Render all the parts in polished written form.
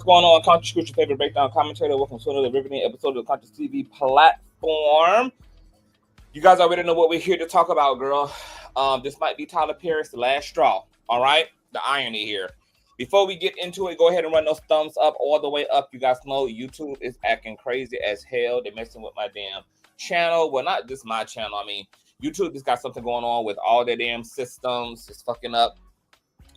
what's going on? Consciouztv, your favorite breakdown commentator. Welcome to another riveting episode of the Consciouztv platform. You guys already know what we're here to talk about, girl. This might be Tyler Perry's last straw. All right, the irony here. Before we get into it, go ahead and run those thumbs up all the way up. You guys know YouTube is acting crazy as hell. They're messing with my damn channel. Well, not just my channel. I mean, YouTube has got something going on with all their damn systems. It's fucking up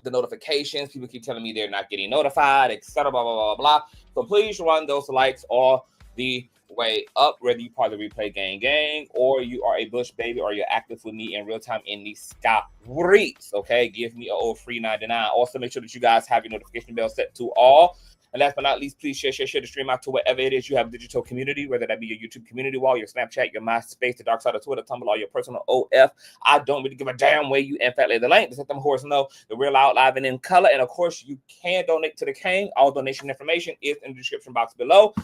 the notifications. People keep telling me they're not getting notified, etc. Blah, blah, blah, blah. So please run those likes all the way up, whether you part of the Replay Gang or you are a Bush baby or you're active with me in real time in the streets. Okay, give me a old free 99. Also, make sure that you guys have your notification bell set to all. And last but not least, please share the stream out to wherever it is you have a digital community, whether that be your YouTube community wall, your Snapchat, your MySpace, the dark side of Twitter, Tumblr, or your personal OF. I don't really give a damn where you in fact lay the link. Just let them whores know the real out live and in color. And of course, you can donate to the King. All donation information is in the description box below.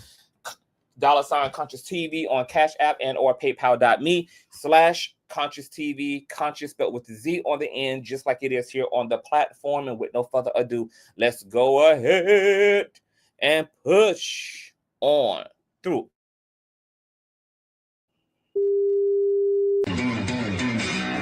$ Consciouztv on Cash App and or PayPal.me/ConsciouzTV, Conscious spelled with the Z on the end, just like it is here on the platform. And with no further ado, let's go ahead and push on through.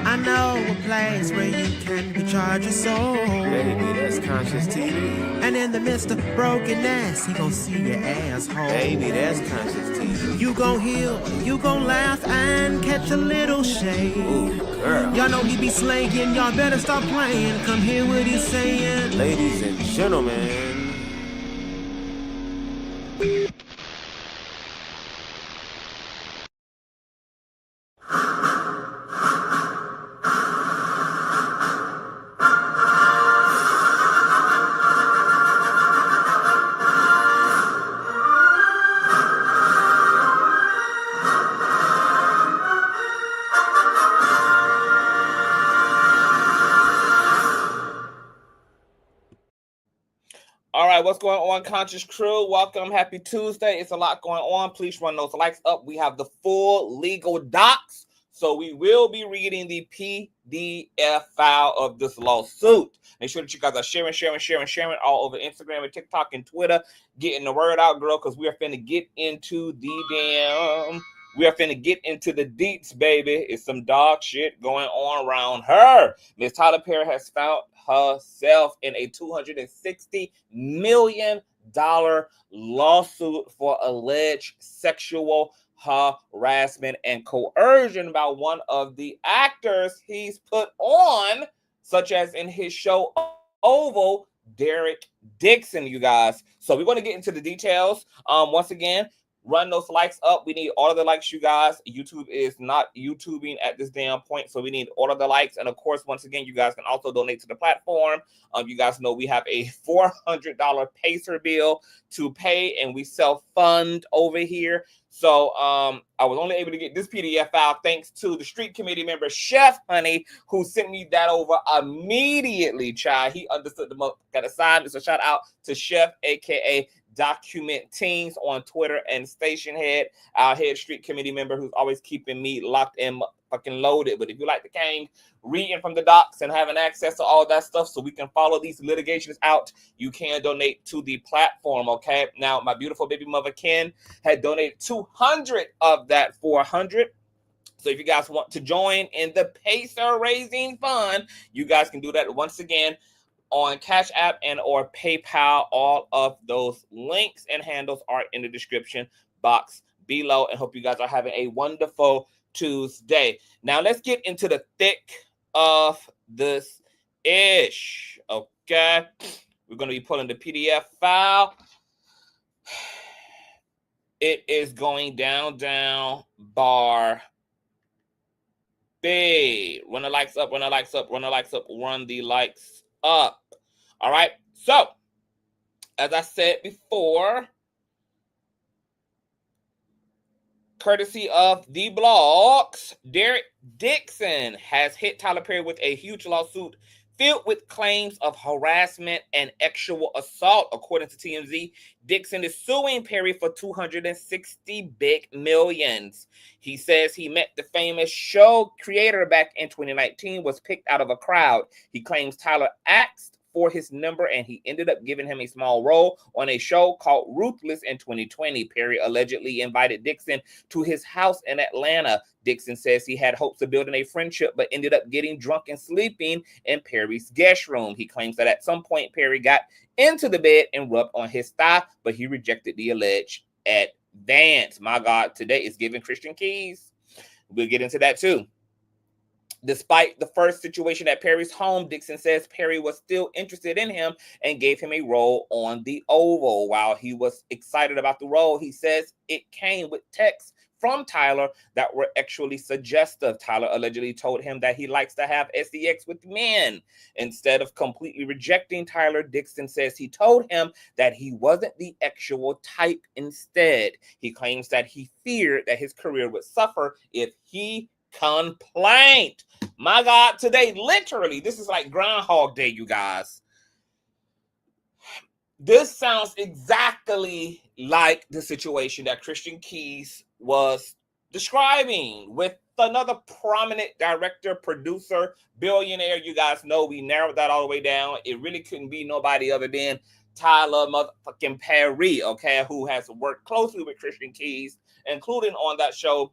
I know a place where you can recharge your soul. Baby, that's Consciouztv. And in the midst of brokenness, he gon' see your asshole. Baby, that's Consciouztv. You gon' heal, you gon' laugh and catch a little shade. Ooh, girl. Y'all know he be slaying, y'all better stop playing. Come hear what he's saying. Ladies and gentlemen. All right, what's going on, Conscious crew? Welcome. Happy Tuesday. It's a lot going on. Please run those likes up. We have the full legal docs, so we will be reading the PDF file of this lawsuit. Make sure that you guys are sharing all over Instagram and TikTok and Twitter, getting the word out, girl, because we are finna get into the deets, baby. It's some dog shit going on around her. Miss Tyler Perry has found herself in a $260 million lawsuit for alleged sexual harassment and coercion by one of the actors he's put on, such as in his show Oval, Derek Dixon, you guys. So we're going to get into the details. Once again, run those likes up. We need all of the likes, you guys. YouTube is not YouTubing at this damn point, so we need all of the likes. And of course, once again, you guys can also donate to the platform. You guys know we have a $400 Pacer bill to pay, and we self-fund over here. So I was only able to get this PDF file thanks to the street committee member, Chef Honey, who sent me that over immediately, child. He understood the got assigned. So shout out to Chef, aka Document Teens on Twitter, and Station Head, our head street committee member, who's always keeping me locked and fucking loaded. But if you like the King, reading from the docs and having access to all that stuff so we can follow these litigations out, you can donate to the platform, okay? Now, my beautiful baby mother, Ken, had donated 200 of that 400. So if you guys want to join in the Pacer raising fund, you guys can do that once again on Cash App and or PayPal. All of those links and handles are in the description box below, and hope you guys are having a wonderful Tuesday. Now let's get into the thick of this ish. Okay, we're going to be pulling the PDF file. It is going down bar B. Run the likes up, run the likes up, run the likes up, run the likes up. All right, so as I said before, courtesy of the blogs, Derek Dixon has hit Tyler Perry with a huge lawsuit filled with claims of harassment and sexual assault. According to TMZ, Dixon is suing Perry for $260 big millions. He says he met the famous show creator back in 2019, was picked out of a crowd. He claims Tyler asked for his number, and he ended up giving him a small role on a show called Ruthless in 2020. Perry allegedly invited Dixon to his house in Atlanta. Dixon says he had hopes of building a friendship, but ended up getting drunk and sleeping in Perry's guest room. He claims that at some point Perry got into the bed and rubbed on his thigh, but he rejected the alleged advance. My God, today is giving Christian keys. We'll get into that too. Despite the first situation at Perry's home, Dixon says Perry was still interested in him and gave him a role on the Oval. While he was excited about the role, he says it came with texts from Tyler that were actually suggestive. Tyler allegedly told him that he likes to have sex with men. Instead of completely rejecting Tyler, Dixon says he told him that he wasn't the actual type instead. He claims that he feared that his career would suffer if he complained. My God, today, literally, this is like Groundhog Day, you guys. This sounds exactly like the situation that Christian Keys was describing with another prominent director, producer, billionaire. You guys know we narrowed that all the way down. It really couldn't be nobody other than Tyler motherfucking Perry, okay, who has worked closely with Christian Keys, including on that show,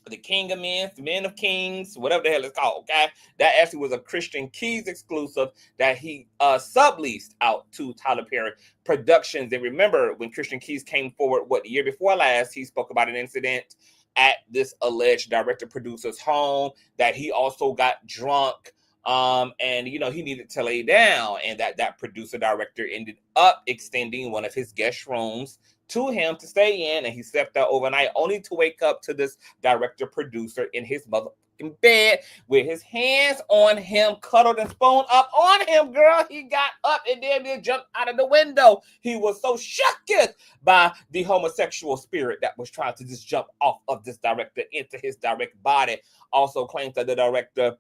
The King of Men, The Men of Kings, whatever the hell it's called, okay? That actually was a Christian Keys exclusive that he subleased out to Tyler Perry Productions. And remember, when Christian Keys came forward, the year before last, he spoke about an incident at this alleged director-producer's home, that he also got drunk, and, you know, he needed to lay down, and that producer-director ended up extending one of his guest rooms to him to stay in, and he slept there overnight, only to wake up to this director producer in his motherfucking bed with his hands on him, cuddled and spooned up on him. Girl, he got up and then jumped out of the window. He was so shocked by the homosexual spirit that was trying to just jump off of this director into his direct body. Also claims that the director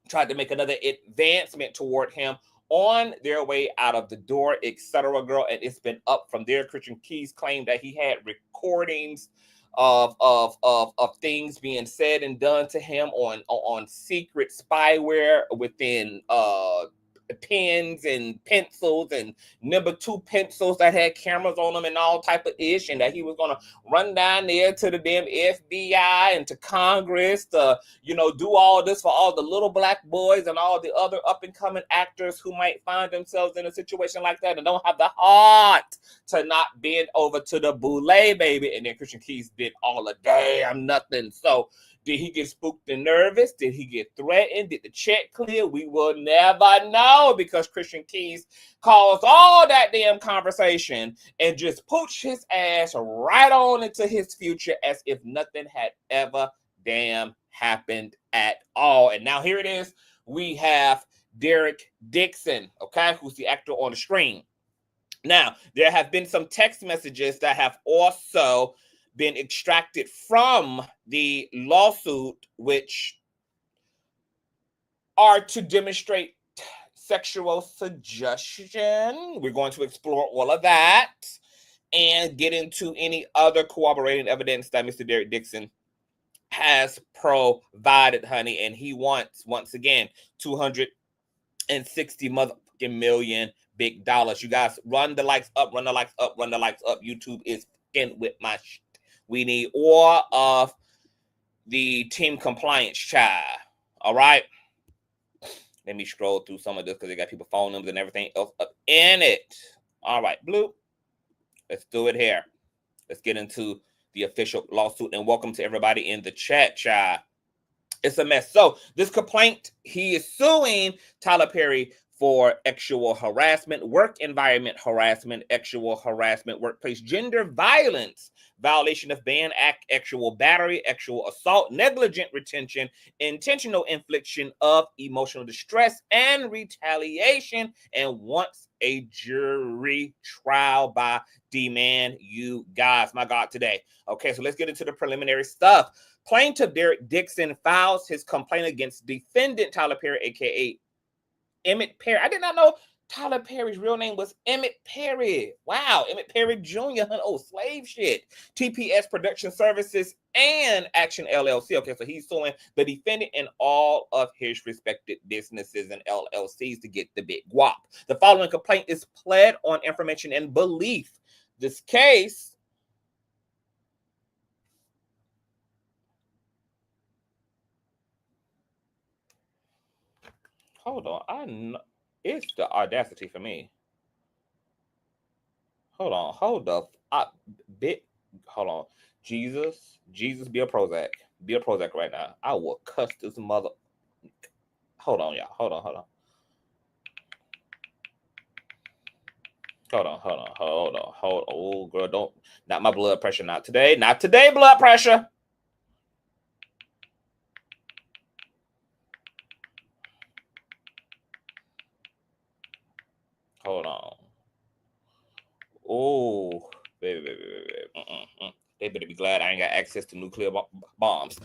tried to make another advancement toward him on their way out of the door, etc. Girl, and it's been up from there. Christian Keys claimed that he had recordings of things being said and done to him on secret spyware within pens and pencils and number 2 pencils that had cameras on them and all type of ish, and that he was gonna run down there to the damn FBI and to Congress to, you know, do all this for all the little black boys and all the other up and coming actors who might find themselves in a situation like that and don't have the heart to not bend over to the boule, baby. And then Christian Keys did all the damn nothing. So did he get spooked and nervous? Did he get threatened? Did the check clear? We will never know, because Christian Keys caused all that damn conversation and just pooched his ass right on into his future as if nothing had ever damn happened at all. And now here it is. We have Derek Dixon, okay, who's the actor on the screen. Now, there have been some text messages that have also been extracted from the lawsuit, which are to demonstrate sexual suggestion. We're going to explore all of that and get into any other corroborating evidence that Mr. Derek Dixon has provided, honey. And he wants, once again, 260 motherfucking million big dollars. You guys, run the likes up, run the likes up, run the likes up. YouTube is fucking with my shit. We need all of the team compliance, child. All right. Let me scroll through some of this because they got people phone numbers and everything else up in it. All right, Blue. Let's do it here. Let's get into the official lawsuit, and welcome to everybody in the chat, child. It's a mess. So this complaint, he is suing Tyler Perry for sexual harassment, work environment harassment, sexual harassment, workplace gender violence, violation of Ban Act, sexual battery, sexual assault, negligent retention, intentional infliction of emotional distress, and retaliation, and wants a jury trial by demand, you guys. My God, today. Okay, so let's get into the preliminary stuff. Plaintiff Derek Dixon files his complaint against defendant Tyler Perry, aka Emmett Perry. I did not know Tyler Perry's real name was Emmett Perry. Wow, Emmett Perry Jr. Oh, slave shit. TPS Production Services and Action LLC. Okay, so he's suing the defendant and all of his respected businesses and LLCs to get the big guap. The following complaint is pled on information and belief. This case hold on, it's the audacity for me. Hold on, hold on. Jesus, be a Prozac. Be a Prozac right now. I will cuss this mother. Hold on, y'all. Hold on. Oh, girl, don't. Not my blood pressure. Not today. Not today, blood pressure. Hold on. Oh, baby. They better be glad I ain't got access to nuclear bombs.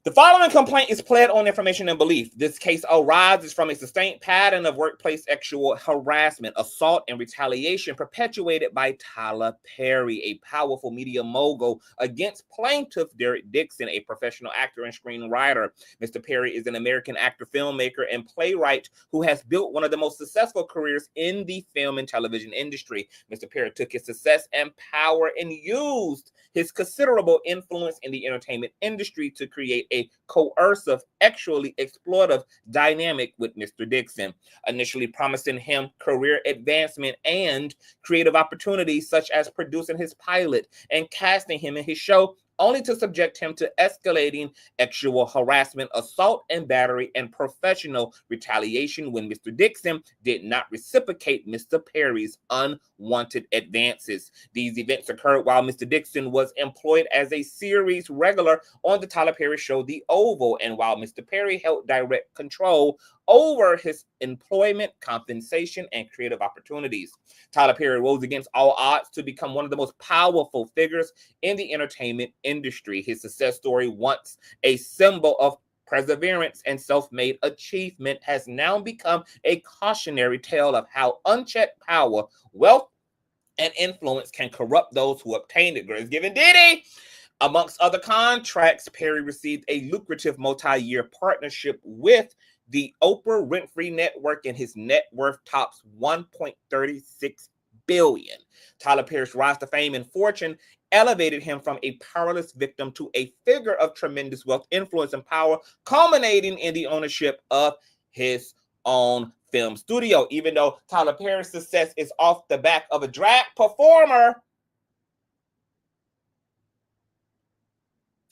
The following complaint is pled on information and belief. This case arises from a sustained pattern of workplace sexual harassment, assault, and retaliation perpetuated by Tyler Perry, a powerful media mogul, against plaintiff Derek Dixon, a professional actor and screenwriter. Mr. Perry is an American actor, filmmaker, and playwright who has built one of the most successful careers in the film and television industry. Mr. Perry took his success and power and used his considerable influence in the entertainment industry to create a coercive, sexually exploitive dynamic with Mr. Dixon, initially promising him career advancement and creative opportunities such as producing his pilot and casting him in his show, only to subject him to escalating sexual harassment, assault and battery, and professional retaliation when Mr. Dixon did not reciprocate Mr. Perry's unwanted advances. These events occurred while Mr. Dixon was employed as a series regular on the Tyler Perry show, The Oval, and while Mr. Perry held direct control over his employment, compensation, and creative opportunities. Tyler Perry rose against all odds to become one of the most powerful figures in the entertainment industry. His success story, once a symbol of perseverance and self-made achievement, has now become a cautionary tale of how unchecked power, wealth, and influence can corrupt those who obtain it. Grace given Diddy. Amongst other contracts, Perry received a lucrative multi-year partnership with the Oprah Winfrey Network, and his net worth tops $1.36 billion. Tyler Perry's rise to fame and fortune elevated him from a powerless victim to a figure of tremendous wealth, influence, and power, culminating in the ownership of his own film studio. Even though Tyler Perry's success is off the back of a drag performer.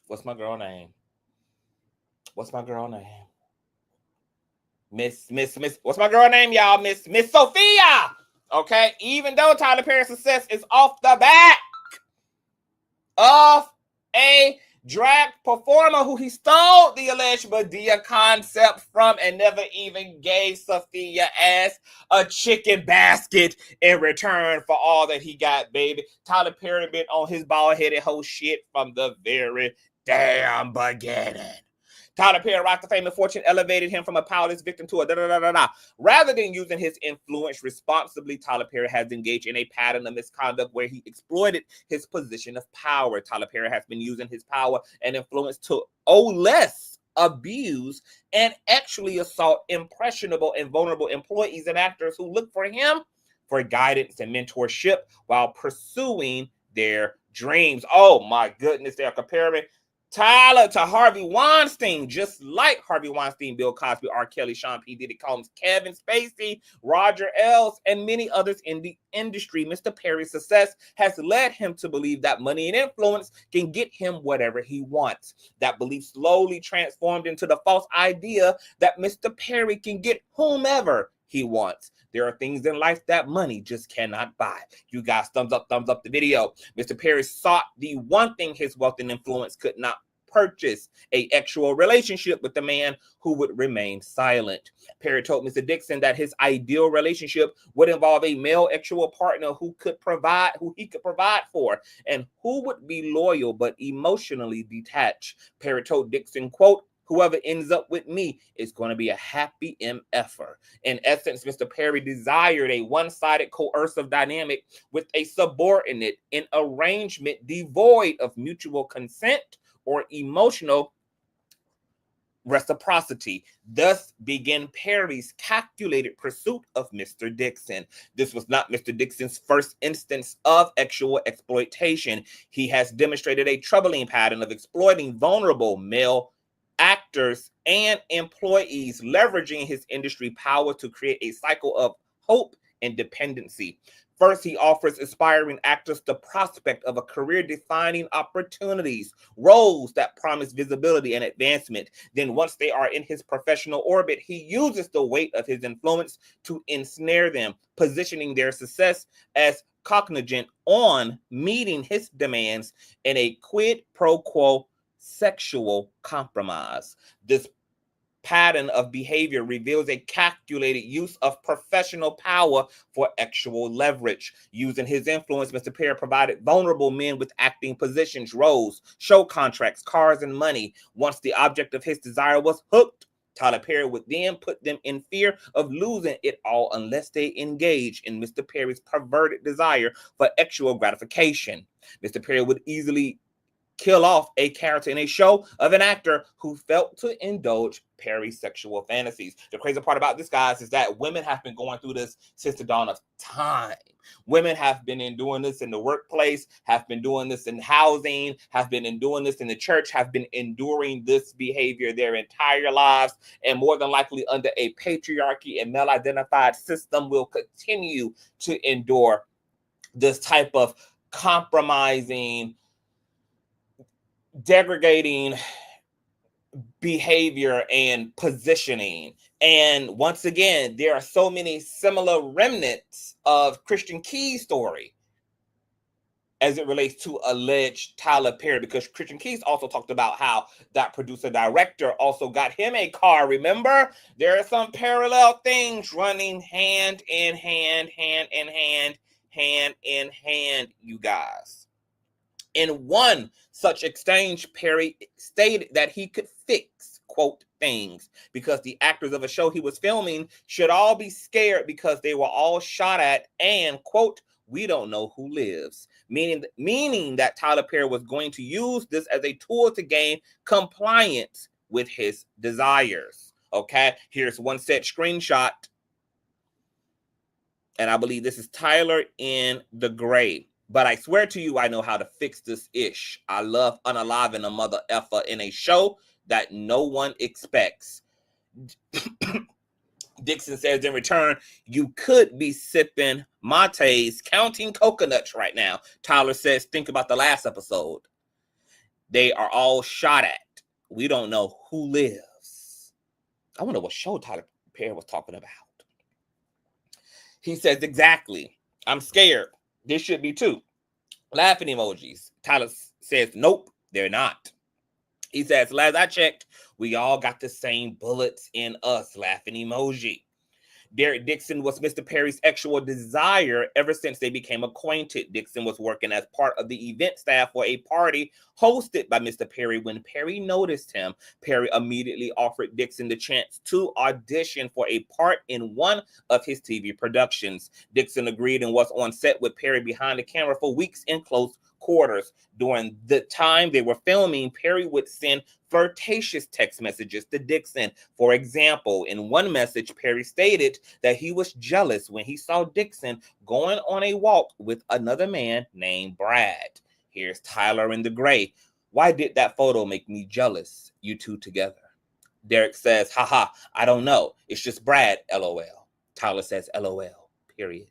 What's my girl name? Miss, what's my girl name, y'all? Miss Sophia. Okay, even though Tyler Perry's success is off the back of a drag performer who he stole the alleged Medea concept from and never even gave Sophia as a chicken basket in return for all that he got, baby. Tyler Perry been on his bald-headed whole shit from the very damn beginning. Tyler Perry, rise to fame and fortune, elevated him from a powerless victim to a da-da-da-da-da. Rather than using his influence responsibly, Tyler Perry has engaged in a pattern of misconduct where he exploited his position of power. Tyler Perry has been using his power and influence to abuse, and actually assault impressionable and vulnerable employees and actors who look for him for guidance and mentorship while pursuing their dreams. Oh my goodness, they're comparing Tyler to Harvey Weinstein, just like Harvey Weinstein, Bill Cosby, R. Kelly, Sean P. Diddy Combs, Kevin Spacey, Roger Ailes, and many others in the industry. Mr. Perry's success has led him to believe that money and influence can get him whatever he wants. That belief slowly transformed into the false idea that Mr. Perry can get whomever he wants. There are things in life that money just cannot buy. You guys, thumbs up the video. Mr. Perry sought the one thing his wealth and influence could not purchase: an actual relationship with the man who would remain silent. Perry told Mr. Dixon that his ideal relationship would involve a male actual partner who he could provide for, and who would be loyal but emotionally detached. Perry told Dixon, quote, Whoever ends up with me is going to be a happy MFer. In essence, Mr. Perry desired a one-sided coercive dynamic with a subordinate in arrangement devoid of mutual consent or emotional reciprocity. Thus began Perry's calculated pursuit of Mr. Dixon. This was not Mr. Dixon's first instance of sexual exploitation. He has demonstrated a troubling pattern of exploiting vulnerable male actors and employees, leveraging his industry power to create a cycle of hope and dependency. First, he offers aspiring actors the prospect of a career-defining opportunities, roles that promise visibility and advancement. Then once they are in his professional orbit, he uses the weight of his influence to ensnare them, positioning their success as cognizant on meeting his demands in a quid pro quo sexual compromise. This pattern of behavior reveals a calculated use of professional power for actual leverage. Using his influence, Mr. Perry provided vulnerable men with acting positions, roles, show contracts, cars, and money. Once the object of his desire was hooked, Tyler Perry would then put them in fear of losing it all unless they engage in Mr. Perry's perverted desire for actual gratification. Mr. Perry would easily kill off a character in a show of an actor who felt to indulge Perry's sexual fantasies. The crazy part about this, guys, is that women have been going through this since the dawn of time. Women have been doing this in the workplace, have been doing this in housing, have been doing this in the church, have been enduring this behavior their entire lives, and more than likely under a patriarchy and male-identified system will continue to endure this type of compromising, degrading behavior and positioning. And once again, there are so many similar remnants of Christian Key's story as it relates to alleged Tyler Perry, because Christian Key's also talked about how that producer director also got him a car. Remember, there are some parallel things running hand in hand, you guys. In one such exchange, Perry stated that he could fix, quote, things because the actors of a show he was filming should all be scared because they were all shot at and, quote, we don't know who lives. Meaning that Tyler Perry was going to use this as a tool to gain compliance with his desires. Okay, here's one set screenshot. And I believe this is Tyler in the gray. But I swear to you, I know how to fix this ish. I love unaliving a mother effer in a show that no one expects. Dixon says in return, you could be sipping mates, counting coconuts right now. Tyler says, think about the last episode. They are all shot at. We don't know who lives. I wonder what show Tyler Perry was talking about. He says, exactly. I'm scared. This should be too. Laughing emojis. Tyler says, nope, they're not. He says, last I checked, we all got the same bullets in us. Laughing emoji. Derek Dixon was Mr. Perry's actual desire ever since they became acquainted. Dixon was working as part of the event staff for a party hosted by Mr. Perry. When Perry noticed him, Perry immediately offered Dixon the chance to audition for a part in one of his TV productions. Dixon agreed and was on set with Perry behind the camera for weeks in close quarters. During the time they were filming, Perry would send flirtatious text messages to Dixon. For example, in one message, Perry stated that he was jealous when he saw Dixon going on a walk with another man named Brad. Here's Tyler in the gray. Why did that photo make me jealous? You two together. Derek says, haha, I don't know. It's just Brad, LOL. Tyler says, LOL, period.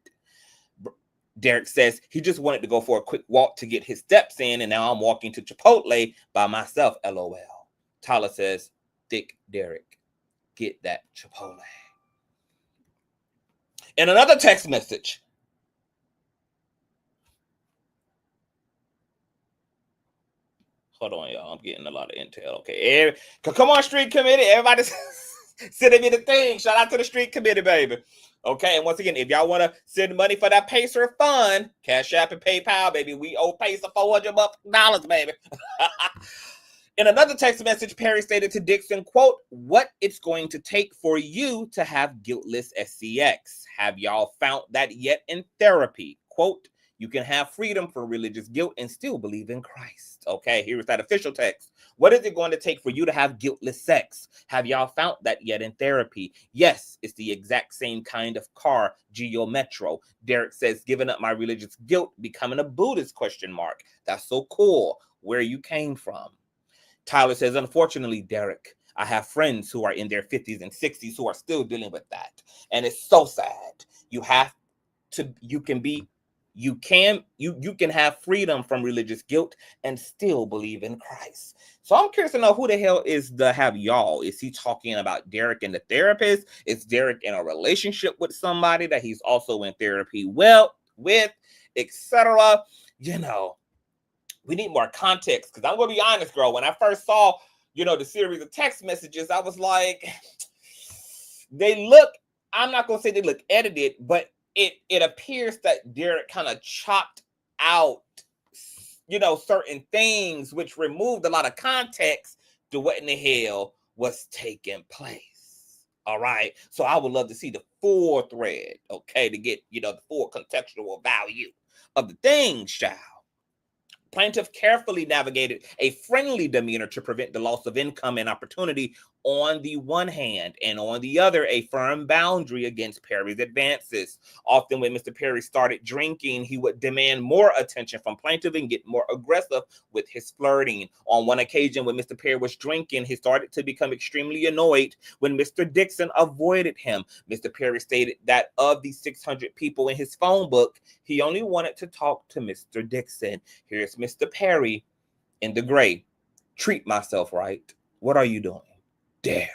Derek says he just wanted to go for a quick walk to get his steps in, and now I'm walking to Chipotle by myself, LOL. Tyler says, thick Derek, get that Chipotle. In another text message, hold on, y'all. I'm getting a lot of intel. Okay, come on, street committee. Everybody sending me the thing. Shout out to the street committee, baby. Okay, and once again, if y'all want to send money for that Pacer fund, Cash App and PayPal, baby. We owe Pacer $400, baby. In another text message, Perry stated to Dixon, quote, what it's going to take for you to have guiltless SCX. Have y'all found that yet in therapy? Quote, you can have freedom from religious guilt and still believe in Christ. Okay, here's that official text. What is it going to take for you to have guiltless sex? Have y'all found that yet in therapy? Yes, it's the exact same kind of car, Geo Metro. Derek says, giving up my religious guilt, becoming a Buddhist, question mark. That's so cool. Where you came from. Tyler says, unfortunately, Derek, I have friends who are in their 50s and 60s who are still dealing with that. And it's so sad. You can have freedom from religious guilt and still believe in Christ. So I'm curious to know who the hell is the have y'all. Is he talking about Derek and the therapist? Is Derek in a relationship with somebody that he's also in therapy with, etc.? You know, we need more context, because I'm going to be honest, girl. When I first saw, the series of text messages, I was like, I'm not going to say they look edited, but it appears that Derek kind of chopped out, certain things, which removed a lot of context to what in the hell was taking place. All right. So I would love to see the full thread, okay, to get, the full contextual value of the things, child. Plaintiff carefully navigated a friendly demeanor to prevent the loss of income and opportunity on the one hand, and on the other, a firm boundary against Perry's advances. Often when Mr. Perry started drinking, he would demand more attention from plaintiff and get more aggressive with his flirting. On one occasion when Mr. Perry was drinking, he started to become extremely annoyed when Mr. Dixon avoided him. Mr. Perry stated that of the 600 people in his phone book, he only wanted to talk to Mr. Dixon. Here's Mr. Perry in the gray. Treat myself right. What are you doing? Derek.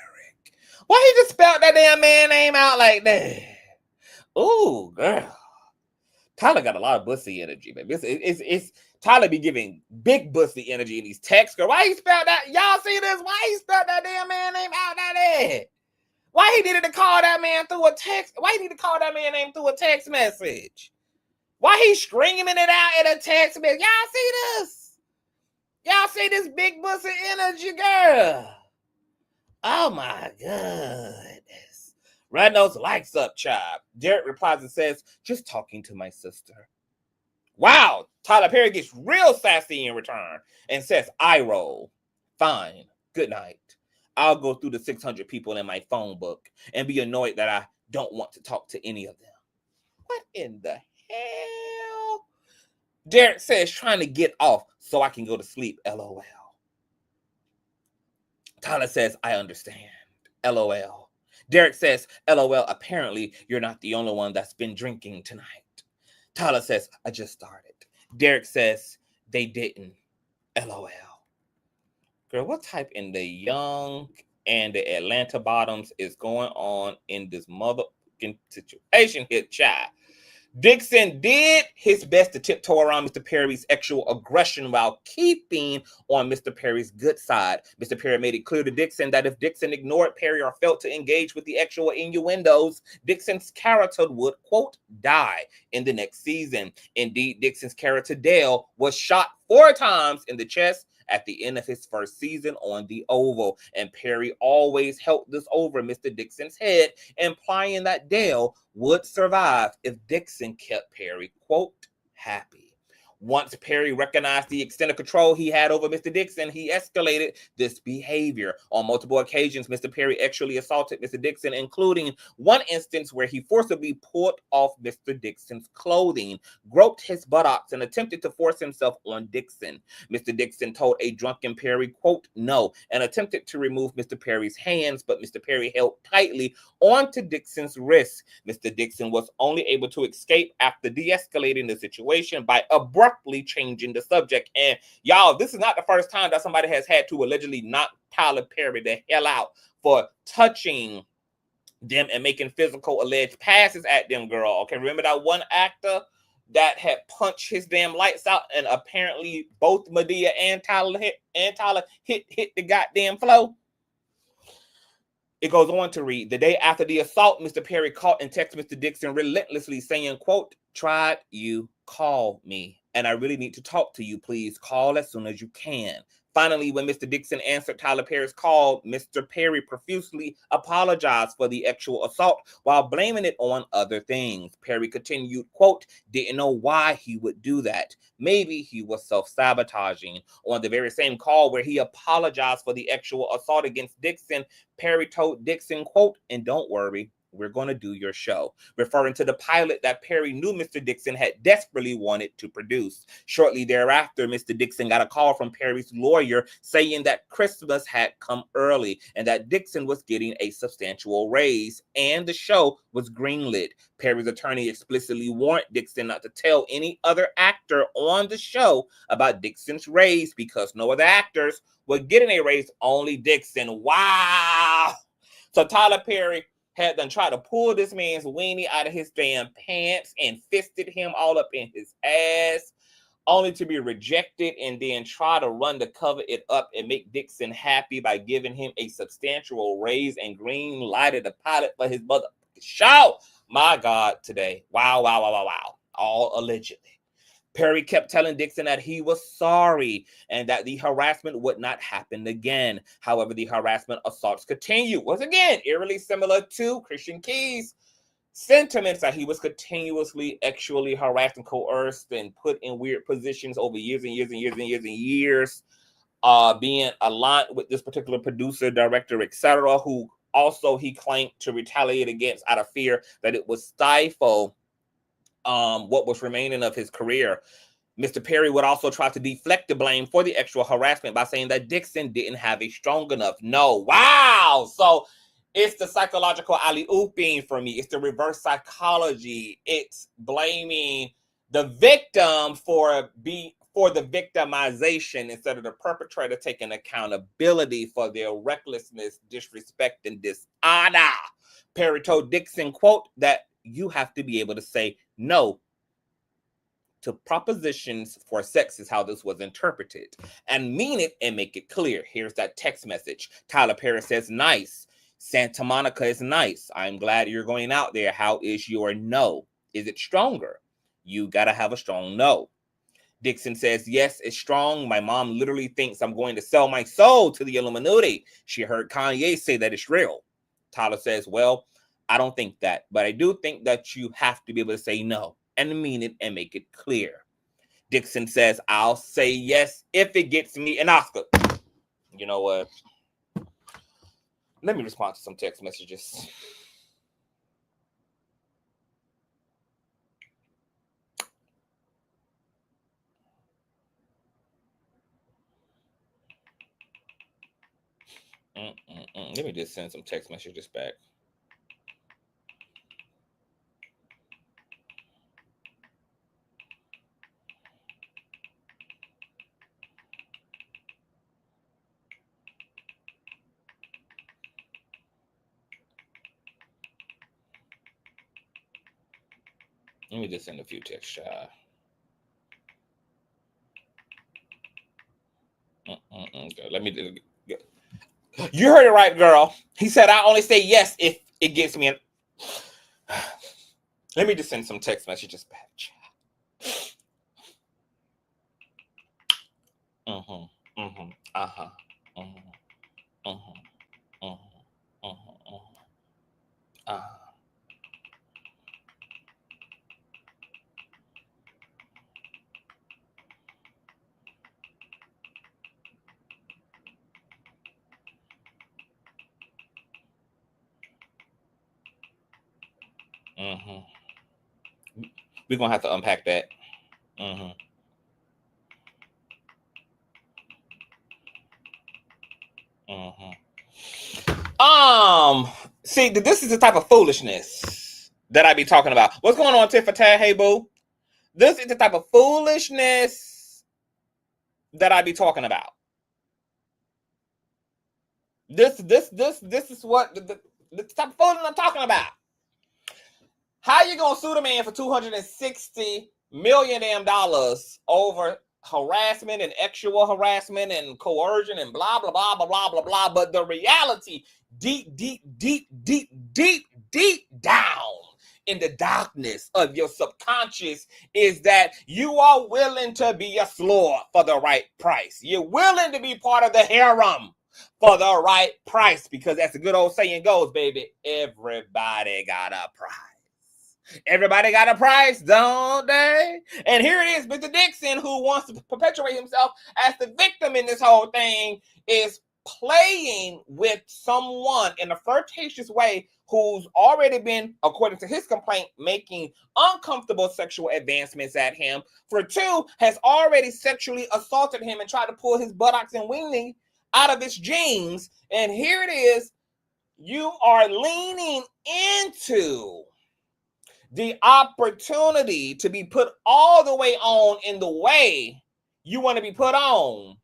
Why he just spelled that damn man name out like that? Ooh, girl. Tyler got a lot of bussy energy, baby. It's Tyler be giving big bussy energy in these texts, girl. Why he spelled that? Y'all see this? Why he spelled that damn man name out like that? Why he needed to call that man through a text? Why he need to call that man name through a text message? Why he screaming it out in a text message? Y'all see this? Y'all see this big bussy energy, girl? Oh my goodness. Run those likes up, child. Derek replies and says, just talking to my sister. Wow. Tyler Perry gets real sassy in return and says, I roll. Fine. Good night. I'll go through the 600 people in my phone book and be annoyed that I don't want to talk to any of them. What in the hell? Derek says, trying to get off so I can go to sleep, LOL. Tyler says, I understand. LOL. Derek says, LOL, apparently you're not the only one that's been drinking tonight. Tyler says, I just started. Derek says, they didn't. LOL. Girl, what type in the Young and the Atlanta Bottoms is going on in this motherfucking situation here, child? Dixon did his best to tiptoe around Mr. Perry's sexual aggression while keeping on Mr. Perry's good side. Mr. Perry made it clear to Dixon that if Dixon ignored Perry or failed to engage with the actual innuendos, Dixon's character would, quote, die in the next season. Indeed, Dixon's character Dale was shot 4 times in the chest at the end of his first season on the Oval, and Perry always held this over Mr. Dixon's head, implying that Dale would survive if Dixon kept Perry, quote, happy. Once Perry recognized the extent of control he had over Mr. Dixon, he escalated this behavior. On multiple occasions, Mr. Perry actually assaulted Mr. Dixon, including one instance where he forcibly pulled off Mr. Dixon's clothing, groped his buttocks, and attempted to force himself on Dixon. Mr. Dixon told a drunken Perry, quote, no, and attempted to remove Mr. Perry's hands, but Mr. Perry held tightly onto Dixon's wrist. Mr. Dixon was only able to escape after de-escalating the situation by abruptly changing the subject. And y'all, this is not the first time that somebody has had to allegedly knock Tyler Perry the hell out for touching them and making physical alleged passes at them, girl. Okay, remember that one actor that had punched his damn lights out, and apparently both Medea and Tyler hit the goddamn floor? It goes on to read, the day after the assault, Mr. Perry called and texted Mr. Dixon relentlessly saying, quote, tried you, call me, and I really need to talk to you. Please call as soon as you can. Finally, when Mr. Dixon answered Tyler Perry's call, Mr. Perry profusely apologized for the actual assault while blaming it on other things. Perry continued, quote, didn't know why he would do that. Maybe he was self-sabotaging. On the very same call where he apologized for the actual assault against Dixon, Perry told Dixon, quote, and don't worry, we're going to do your show, referring to the pilot that Perry knew Mr. Dixon had desperately wanted to produce. Shortly thereafter, Mr. Dixon got a call from Perry's lawyer saying that Christmas had come early and that Dixon was getting a substantial raise, and the show was greenlit. Perry's attorney explicitly warned Dixon not to tell any other actor on the show about Dixon's raise because no other actors were getting a raise, only Dixon. Wow! So Tyler Perry had done tried to pull this man's weenie out of his damn pants and fisted him all up in his ass, only to be rejected and then try to run to cover it up and make Dixon happy by giving him a substantial raise and green lighted the pilot for his mother show. My God, today. Wow, wow, wow, wow, wow. All allegedly. Perry kept telling Dixon that he was sorry and that the harassment would not happen again. However, the harassment assaults continue. Once again, eerily similar to Christian Key's sentiments that he was continuously actually harassed and coerced and put in weird positions over years and years and years and years and years, being aligned with this particular producer, director, etc., who also he claimed to retaliate against out of fear that it would stifle what was remaining of his career. Mr. Perry would also try to deflect the blame for the actual harassment by saying that Dixon didn't have a strong enough no. Wow! So it's the psychological alley-ooping for me. It's the reverse psychology. It's blaming the victim for the victimization instead of the perpetrator taking accountability for their recklessness, disrespect, and dishonor. Perry told Dixon, quote, that you have to be able to say no to propositions for sex is how this was interpreted, and mean it and make it clear. Here's that text message. Tyler Perry says, nice. Santa Monica is nice. I'm glad you're going out there. How is your no? Is it stronger? You got to have a strong no. Dixon says, yes, it's strong. My mom literally thinks I'm going to sell my soul to the Illuminati. She heard Kanye say that it's real. Tyler says, well, I don't think that, but I do think that you have to be able to say no and mean it and make it clear. Dixon says, I'll say yes if it gets me an Oscar. You know what? Let me respond to some text messages. Let me just send some text messages back. Let me just send a few texts. Let me do. You heard it right, girl. He said, I only say yes if it gets me an... Let me just send some text messages back. We're gonna have to unpack that. See, this is the type of foolishness that I be talking about. What's going on, Tit for Tat? Hey, boo. This is the type of foolishness that I be talking about. This is what the type of foolishness I'm talking about. How you gonna sue the man for $260 million over harassment and actual harassment and coercion and blah blah blah blah blah blah blah? But the reality, deep down, in the darkness of your subconscious is that you are willing to be a slut for the right price. You're willing to be part of the harem for the right price, because as the good old saying goes, baby, everybody got a price. Everybody got a price, don't they? And here it is, Mr. Dixon, who wants to perpetuate himself as the victim in this whole thing, is playing with someone in a flirtatious way who's already been, according to his complaint, making uncomfortable sexual advancements at him. For two, has already sexually assaulted him and tried to pull his buttocks and weenie out of his jeans. And here it is, you are leaning into the opportunity to be put all the way on in the way you want to be put on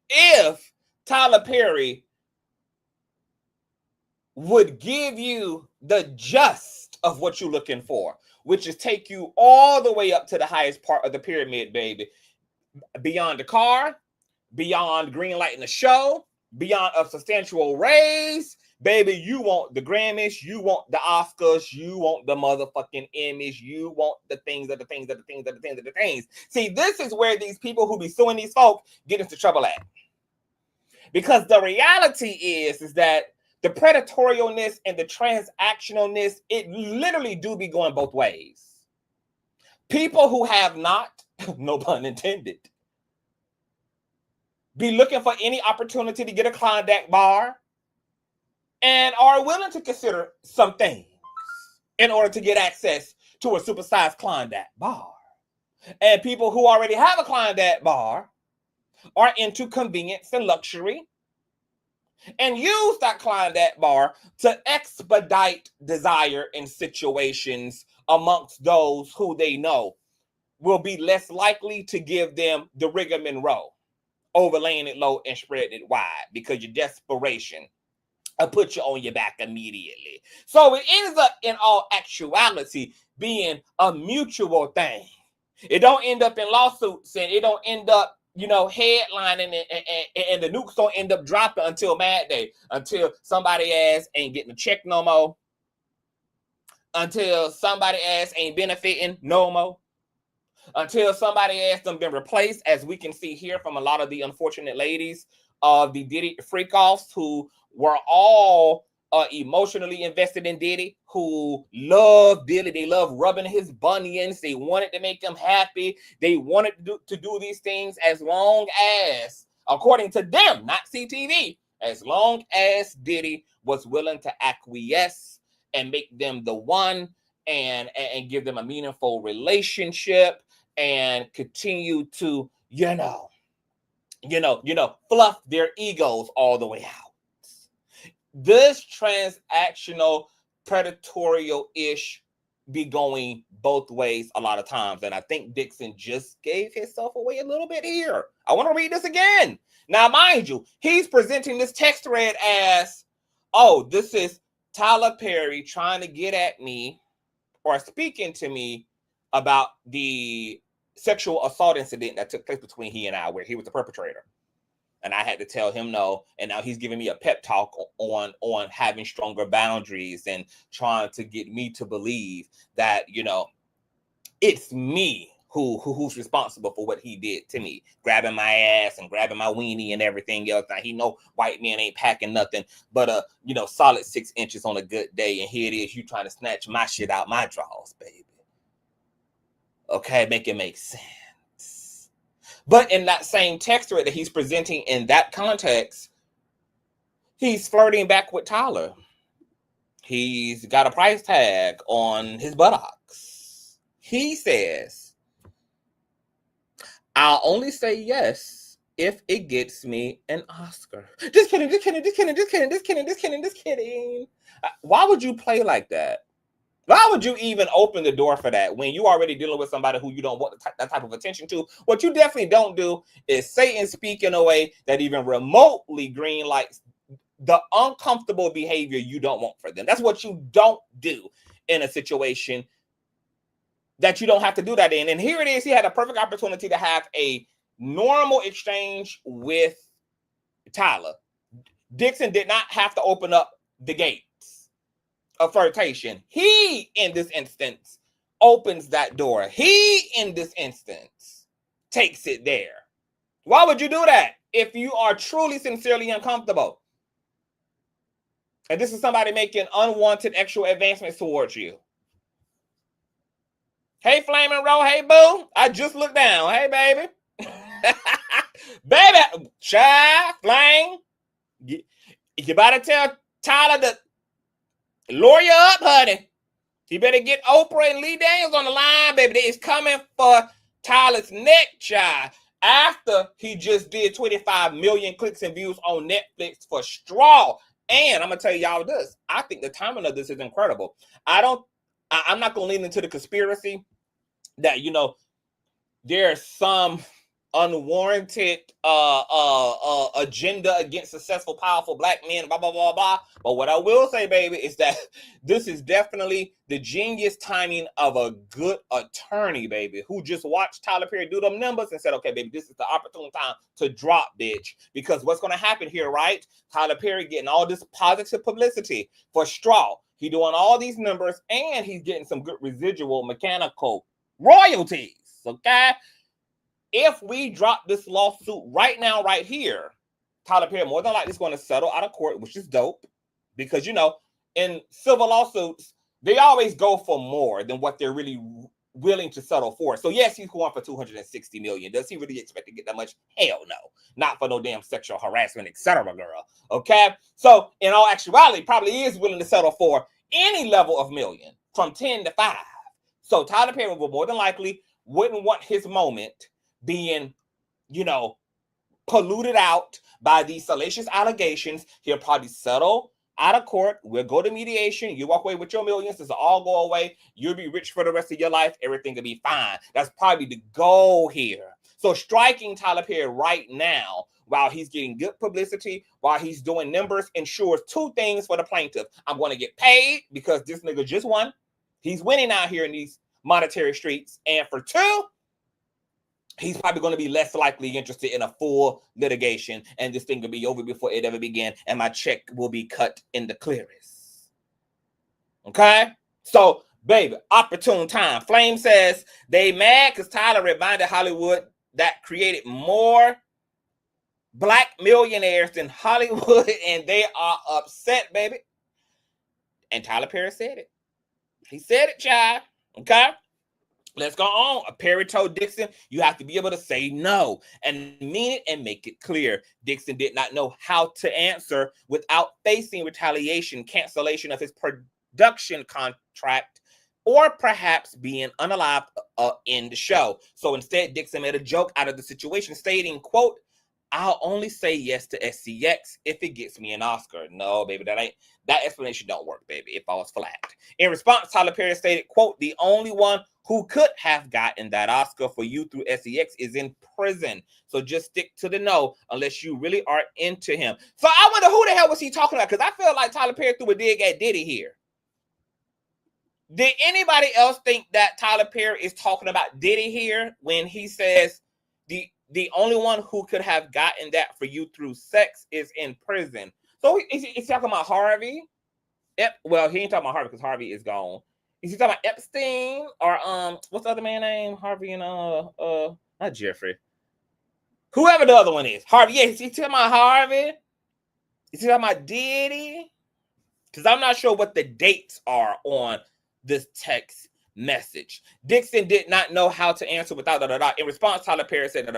if Tyler Perry would give you the just of what you're looking for, which is take you all the way up to the highest part of the pyramid, baby. Beyond the car, beyond green lighting the show, beyond a substantial raise. Baby, you want the Grammys, you want the Oscars, you want the motherfucking Emmys, you want the things of the things of the things of the things of the things. See, this is where these people who be suing these folk get into trouble at. Because the reality is that the predatorialness and the transactionalness, it literally do be going both ways. People who have not, no pun intended, be looking for any opportunity to get a Klondike bar and are willing to consider some things in order to get access to a supersized Klondike bar. And people who already have a Klondike bar are into convenience and luxury and use that Klondike bar to expedite desire in situations amongst those who they know will be less likely to give them the rigor Monroe, overlaying it low and spreading it wide, because your desperation will put you on your back immediately. So it ends up in all actuality being a mutual thing. It don't end up in lawsuits, and it don't end up, headlining, and the nukes don't end up dropping until Mad Day, until somebody ass ain't getting a check no more, until somebody ass ain't benefiting no more, until somebody ass done been replaced, as we can see here from a lot of the unfortunate ladies of the Diddy freak-offs who were all emotionally invested in Diddy, who love Diddy. They love rubbing his bunions. They wanted to make him happy. They wanted to do these things as long as, according to them, not CTV, as long as Diddy was willing to acquiesce and make them the one and give them a meaningful relationship and continue to, fluff their egos all the way out. This transactional, predatorial-ish be going both ways a lot of times. And I think Dixon just gave himself away a little bit here. I want to read this again. Now, mind you, he's presenting this text thread as, oh, this is Tyler Perry trying to get at me or speaking to me about the sexual assault incident that took place between he and I, where he was the perpetrator. And I had to tell him no. And now he's giving me a pep talk on having stronger boundaries and trying to get me to believe that, it's me who's responsible for what he did to me, grabbing my ass and grabbing my weenie and everything else. Now he know white men ain't packing nothing but solid 6 inches on a good day. And here it is, you trying to snatch my shit out my drawers, baby. Okay, make it make sense. But in that same text thread that he's presenting in that context, he's flirting back with Tyler. He's got a price tag on his buttocks. He says, I'll only say yes if it gets me an Oscar. Just kidding. Why would you play like that? Why would you even open the door for that when you already dealing with somebody who you don't want that type of attention to? What you definitely don't do is say and speak in a way that even remotely green lights the uncomfortable behavior you don't want for them. That's what you don't do in a situation that you don't have to do that in. And here it is. He had a perfect opportunity to have a normal exchange with Tyler. Dixon did not have to open up the gates. of flirtation. He, in this instance, opens that door. He, in this instance, takes it there. Why would you do that if you are truly, sincerely uncomfortable? And this is somebody making unwanted actual advancements towards you. Hey, Flaming Row. Hey, boo. I just looked down. Hey, baby. Baby. Shy. Flame. You better tell Tyler to lawyer up, honey. You better get Oprah and Lee Daniels on the line, baby. They is coming for Tyler's neck, child. After he just did 25 million clicks and views on Netflix for Straw. And I'm going to tell y'all this. I think the timing of this is incredible. I'm not going to lean into the conspiracy that, you know, there's some unwarranted agenda against successful, powerful black men, blah, blah, blah, blah. But what I will say, baby, is that this is definitely the genius timing of a good attorney, baby, who just watched Tyler Perry do them numbers and said, okay, baby, this is the opportune time to drop, bitch. Because what's going to happen here, right? Tyler Perry getting all this positive publicity for Straw. He doing all these numbers, and he's getting some good residual mechanical royalties, okay? If we drop this lawsuit right now, right here, Tyler Perry more than likely is going to settle out of court, which is dope. Because, you know, in civil lawsuits, they always go for more than what they're really willing to settle for. So, yes, he's going for $260 million. Does he really expect to get that much? Hell no. Not for no damn sexual harassment, etc., girl. Okay? So, in all actuality, probably is willing to settle for any level of million from 10 to 5. So, Tyler Perry will more than likely wouldn't want his moment being, you know, polluted out by these salacious allegations. He'll probably settle out of court. We'll go to mediation. You walk away with your millions. This will all go away. You'll be rich for the rest of your life. Everything will be fine. That's probably the goal here. So striking Tyler Perry right now, while he's getting good publicity, while he's doing numbers, ensures two things for the plaintiff. I'm going to get paid because this nigga just won. He's winning out here in these monetary streets. And for two, he's probably going to be less likely interested in a full litigation, and this thing will be over before it ever began, and my check will be cut in the clearest. Okay? So, baby, opportune time. Flame says they mad because Tyler reminded Hollywood that created more black millionaires than Hollywood, and they are upset, baby. And Tyler Perry said it. He said it, child. Okay? Let's go on. Perry told Dixon, you have to be able to say no and mean it and make it clear. Dixon did not know how to answer without facing retaliation, cancellation of his production contract, or perhaps being unalived in the show. So instead, Dixon made a joke out of the situation, stating, quote, I'll only say yes to SCX if it gets me an Oscar. No, baby, that explanation don't work, baby. It falls flat. In response, Tyler Perry stated, quote, the only one who could have gotten that Oscar for you through SCX is in prison. So just stick to the no unless you really are into him. So I wonder who the hell was he talking about? Because I feel like Tyler Perry threw a dig at Diddy here. Did anybody else think that Tyler Perry is talking about Diddy here when he says the only one who could have gotten that for you through sex is in prison? So he's talking about Harvey. Well, he ain't talking about Harvey because Harvey is gone. Is he talking about Epstein or what's the other man's name? Harvey and not Jeffrey. Whoever the other one is. Harvey. Yeah, is he talking about Harvey? Is he talking about Diddy? Because I'm not sure what the dates are on this text message. Dixon did not know how to answer without In response, Tyler Perry said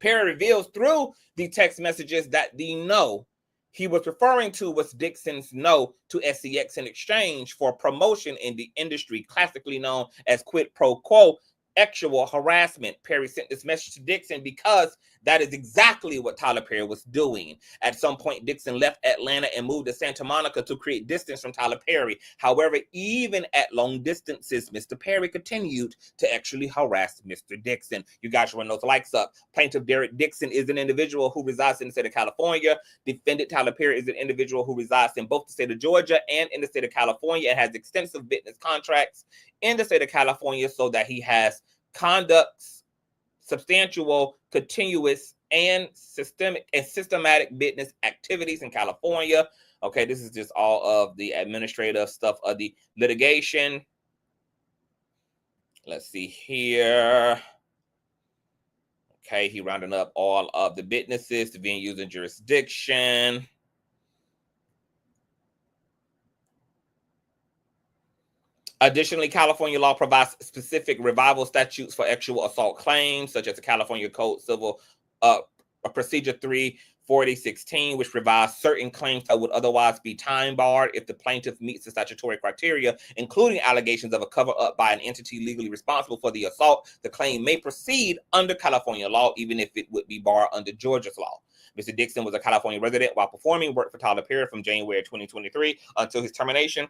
Perry reveals through the text messages that the no he was referring to was Dixon's no to SCX in exchange for promotion in the industry, classically known as quid pro quo, actual harassment. Perry sent this message to Dixon because that is exactly what Tyler Perry was doing. At some point, Dixon left Atlanta and moved to Santa Monica to create distance from Tyler Perry. However, even at long distances, Mr. Perry continued to actually harass Mr. Dixon. You guys should run those likes up. Plaintiff Derek Dixon is an individual who resides in the state of California. Defendant Tyler Perry is an individual who resides in both the state of Georgia and in the state of California and has extensive business contracts in the state of California, so that he has conducts substantial, continuous, and systematic business activities in California. Okay, this is just all of the administrative stuff of the litigation. Let's see here. Okay, he rounded up all of the witnesses, the venues and jurisdiction. Additionally, California law provides specific revival statutes for sexual assault claims, such as the California Code Civil Procedure 34016, which provides certain claims that would otherwise be time barred if the plaintiff meets the statutory criteria, including allegations of a cover-up by an entity legally responsible for the assault. The claim may proceed under California law, even if it would be barred under Georgia's law. Mr. Dixon was a California resident while performing work for Tyler Perry from January 2023 until his termination,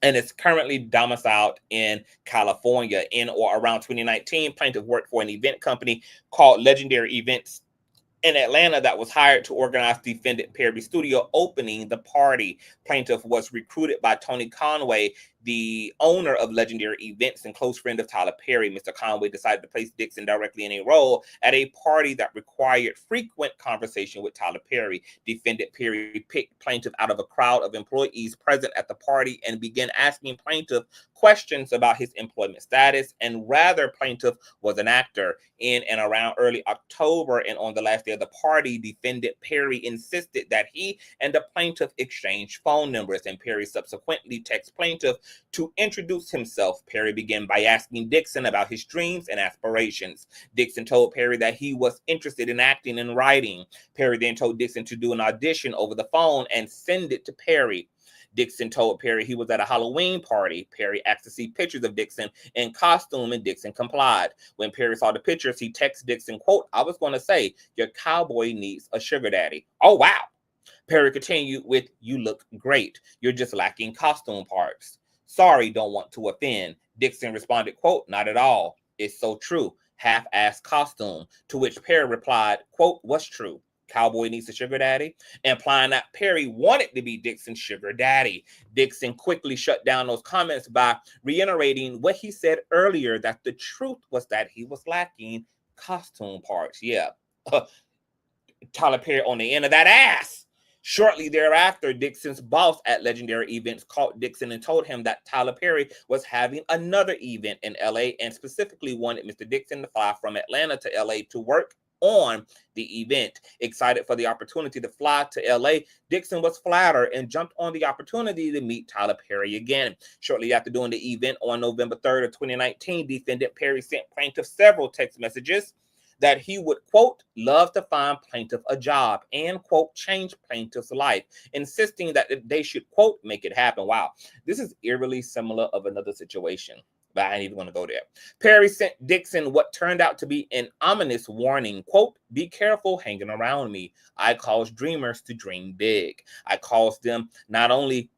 and is currently domiciled in California. In or around 2019, plaintiff worked for an event company called Legendary Events in Atlanta that was hired to organize defendant Perry's studio opening the party. Plaintiff was recruited by Tony Conway, the owner of Legendary Events and close friend of Tyler Perry. Mr. Conway decided to place Dixon directly in a role at a party that required frequent conversation with Tyler Perry. Defendant Perry picked plaintiff out of a crowd of employees present at the party and began asking plaintiff questions about his employment status, and rather plaintiff was an actor. In and around early October and on the last day of the party, defendant Perry insisted that he and the plaintiff exchanged phone numbers, and Perry subsequently texted plaintiff to introduce himself. Perry began by asking Dixon about his dreams and aspirations. Dixon told Perry that he was interested in acting and writing. Perry then told Dixon to do an audition over the phone and send it to Perry. Dixon told Perry he was at a Halloween party. Perry asked to see pictures of Dixon in costume, and Dixon complied. When Perry saw the pictures, he texted Dixon, quote, "I was going to say, your cowboy needs a sugar daddy." Oh, wow. Perry continued with, "You look great. You're just lacking costume parts." "Sorry, don't want to offend." Dixon responded, quote, "Not at all. It's so true. Half-assed costume." To which Perry replied, quote, "What's true? Cowboy needs a sugar daddy?" Implying that Perry wanted to be Dixon's sugar daddy. Dixon quickly shut down those comments by reiterating what he said earlier, that the truth was that he was lacking costume parts. Yeah. Tyler Perry on the end of that ass. Shortly thereafter, Dixon's boss at Legendary Events called Dixon and told him that Tyler Perry was having another event in LA and specifically wanted Mr. Dixon to fly from Atlanta to LA to work on the event. Excited for the opportunity to fly to LA, Dixon was flattered and jumped on the opportunity to meet Tyler Perry again. Shortly after doing the event on November 3rd of 2019, defendant Perry sent plaintiff several text messages that he would, quote, love to find plaintiff a job and, quote, change plaintiff's life, insisting that they should, quote, make it happen. Wow, this is eerily similar of another situation, but I ain't even going to go there. Perry sent Dixon what turned out to be an ominous warning, quote, "Be careful hanging around me. I cause dreamers to dream big. I cause them not only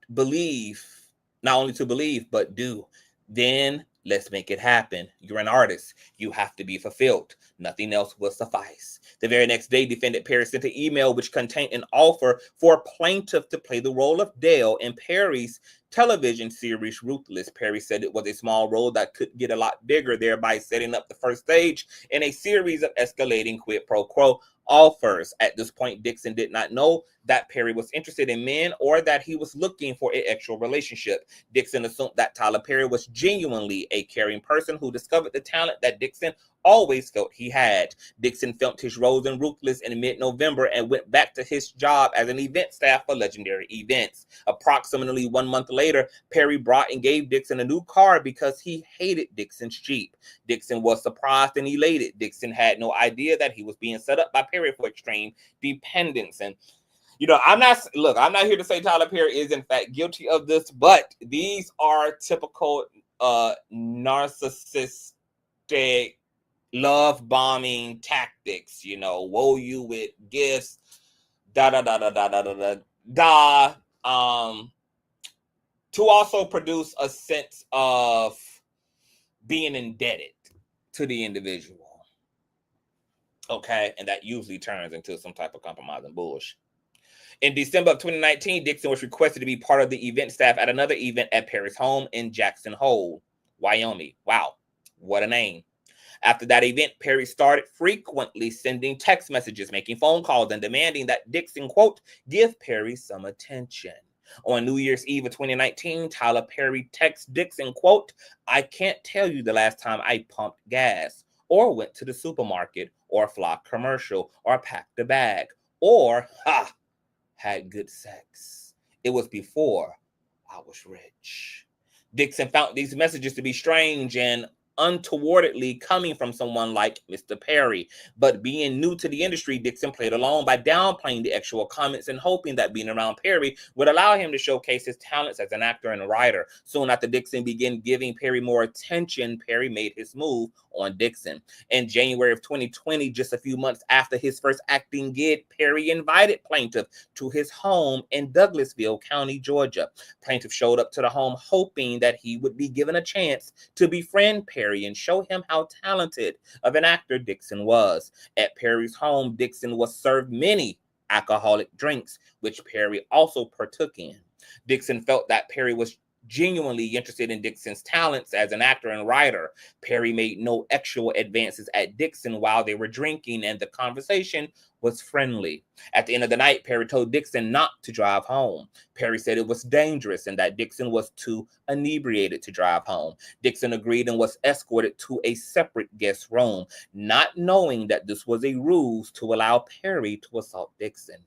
to believe, but do. Then let's make it happen. You're an artist. You have to be fulfilled. Nothing else will suffice." The very next day, defendant Perry sent an email which contained an offer for plaintiff to play the role of Dale in Perry's television series Ruthless. Perry said it was a small role that could get a lot bigger, thereby setting up the first stage in a series of escalating quid pro quo offers. At this point, Dixon did not know that Perry was interested in men or that he was looking for an actual relationship. Dixon assumed that Tyler Perry was genuinely a caring person who discovered the talent that Dixon always felt he had. Dixon filmed his roles in Ruthless in mid-November and went back to his job as an event staff for Legendary Events. Approximately 1 month later, Perry brought and gave Dixon a new car because he hated Dixon's Jeep. Dixon was surprised and elated. Dixon had no idea that he was being set up by Perry for extreme dependence. And you know, I'm not here to say Tyler Perry is in fact guilty of this, but these are typical narcissistic love bombing tactics, you know, woe you with gifts, to also produce a sense of being indebted to the individual. Okay, and that usually turns into some type of compromising bullshit. In December of 2019, Dixon was requested to be part of the event staff at another event at Perry's home in Jackson Hole, Wyoming. Wow, what a name. After that event, Perry started frequently sending text messages, making phone calls, and demanding that Dixon, quote, give Perry some attention. On New Year's Eve of 2019, Tyler Perry texts Dixon, quote, I can't tell you the last time I pumped gas, or went to the supermarket, or flocked commercial, or packed a bag, or, had good sex. It was before I was rich. Dixon found these messages to be strange and untowardly coming from someone like Mr. Perry. But being new to the industry, Dixon played along by downplaying the actual comments and hoping that being around Perry would allow him to showcase his talents as an actor and a writer. Soon after Dixon began giving Perry more attention, Perry made his move on Dixon. In January of 2020, just a few months after his first acting gig, Perry invited plaintiff to his home in Douglasville County, Georgia. Plaintiff showed up to the home hoping that he would be given a chance to befriend Perry and show him how talented of an actor Dixon was. At Perry's home, Dixon was served many alcoholic drinks, which Perry also partook in. Dixon felt that Perry was genuinely interested in Dixon's talents as an actor and writer. Perry made no actual advances at Dixon while they were drinking, and the conversation was friendly. At the end of the night, Perry told Dixon not to drive home. Perry said it was dangerous and that Dixon was too inebriated to drive home. Dixon agreed and was escorted to a separate guest room, not knowing that this was a ruse to allow Perry to assault Dixon.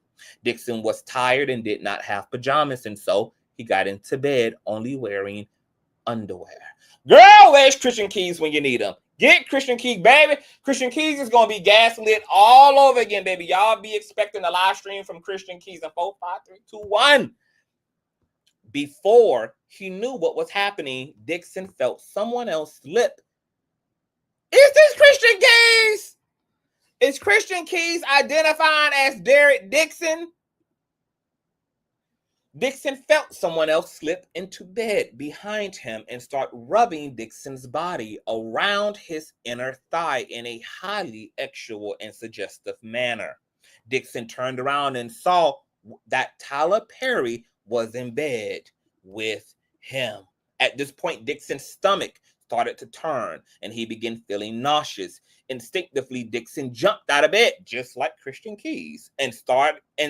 Dixon was tired and did not have pajamas, and so he got into bed only wearing underwear. Girl, where's Christian Keys when you need him? Get Christian Keys, baby. Christian Keys is going to be gaslit all over again, baby. Y'all be expecting a live stream from Christian Keys in 4, 5, 3, 2, 1. Before he knew what was happening, Dixon felt someone else slip. Is this Christian Keys? Is Christian Keys identifying as Derek Dixon? Dixon felt someone else slip into bed behind him and start rubbing Dixon's body around his inner thigh in a highly sexual and suggestive manner. Dixon turned around and saw that Tyler Perry was in bed with him. At this point, Dixon's stomach started to turn and he began feeling nauseous. Instinctively, Dixon jumped out of bed, just like Christian Keys, and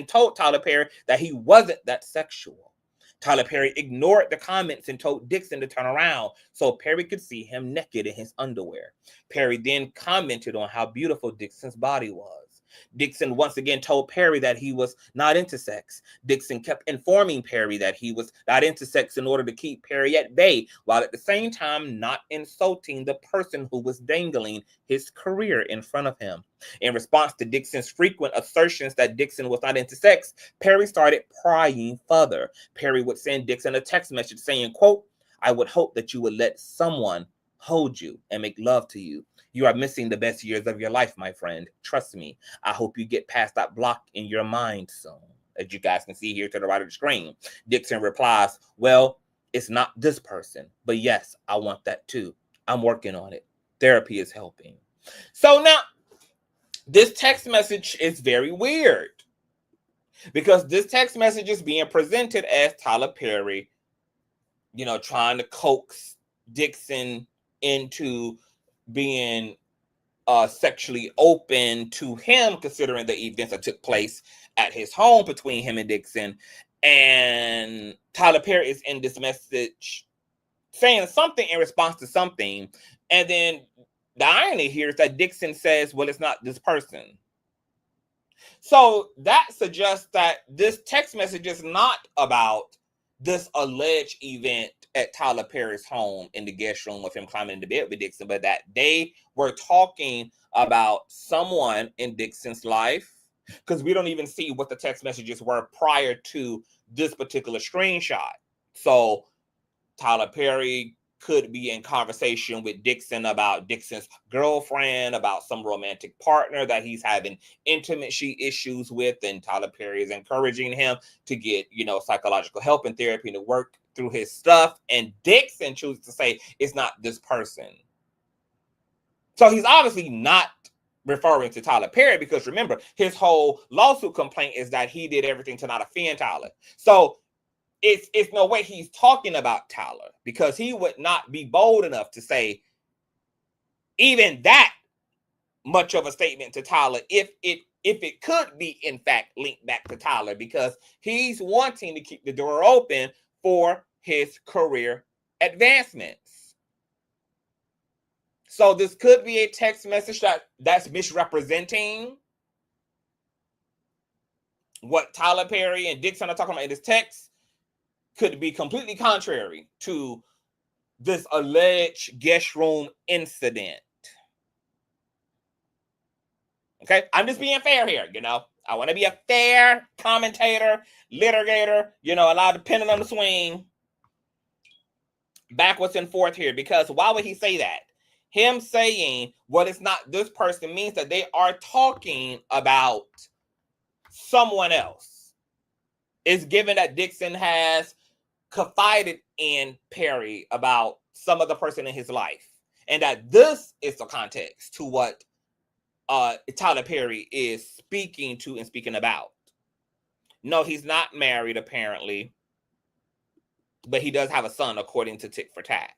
told Tyler Perry that he wasn't that sexual. Tyler Perry ignored the comments and told Dixon to turn around so Perry could see him naked in his underwear. Perry then commented on how beautiful Dixon's body was. Dixon once again told Perry that he was not into sex. Dixon kept informing Perry that he was not into sex in order to keep Perry at bay, while at the same time not insulting the person who was dangling his career in front of him. In response to Dixon's frequent assertions that Dixon was not into sex, Perry started prying further. Perry would send Dixon a text message saying, quote, I would hope that you would let someone hold you and make love to you. You are missing the best years of your life, my friend. Trust me. I hope you get past that block in your mind soon. As you guys can see here to the right of the screen. Dixon replies, well, it's not this person, but yes, I want that too. I'm working on it. Therapy is helping. So now, this text message is very weird because this text message is being presented as Tyler Perry, trying to coax Dixon into being sexually open to him, considering the events that took place at his home between him and Dixon. And Tyler Perry is in this message saying something in response to something. And then the irony here is that Dixon says, well, it's not this person. So that suggests that this text message is not about this alleged event at Tyler Perry's home in the guest room with him climbing into bed with Dixon, but that they were talking about someone in Dixon's life, because we don't even see what the text messages were prior to this particular screenshot. So Tyler Perry could be in conversation with Dixon about Dixon's girlfriend, about some romantic partner that he's having intimacy issues with, and Tyler Perry is encouraging him to get, psychological help and therapy to work through his stuff, and Dixon chooses to say it's not this person. So he's obviously not referring to Tyler Perry, because remember, his whole lawsuit complaint is that he did everything to not offend Tyler. So it's no way he's talking about Tyler, because he would not be bold enough to say even that much of a statement to Tyler, if it could be in fact linked back to Tyler, because he's wanting to keep the door open for his career advancements. So this could be a text message that's misrepresenting what Tyler Perry and Dixon are talking about in this text. Could be completely contrary to this alleged guest room incident. Okay, I'm just being fair here, you know. I want to be a fair commentator, litigator, you know, allow the pendulum to swing backwards and forth here, because why would he say that? Him saying what it's not this person means that they are talking about someone else. It's given that Dixon has confided in Perry about some other person in his life, and that this is the context to what Tyler Perry is speaking to and speaking about. No, he's not married apparently, but he does have a son according to Tick for Tat.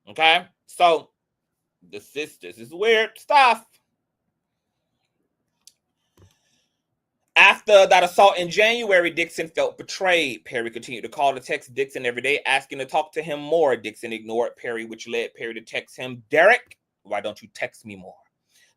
Okay, so this is weird stuff. After that assault in January, Dixon felt betrayed. Perry continued to call and text Dixon every day, asking to talk to him more. Dixon ignored Perry, which led Perry to text him, "Derek, why don't you text me more?"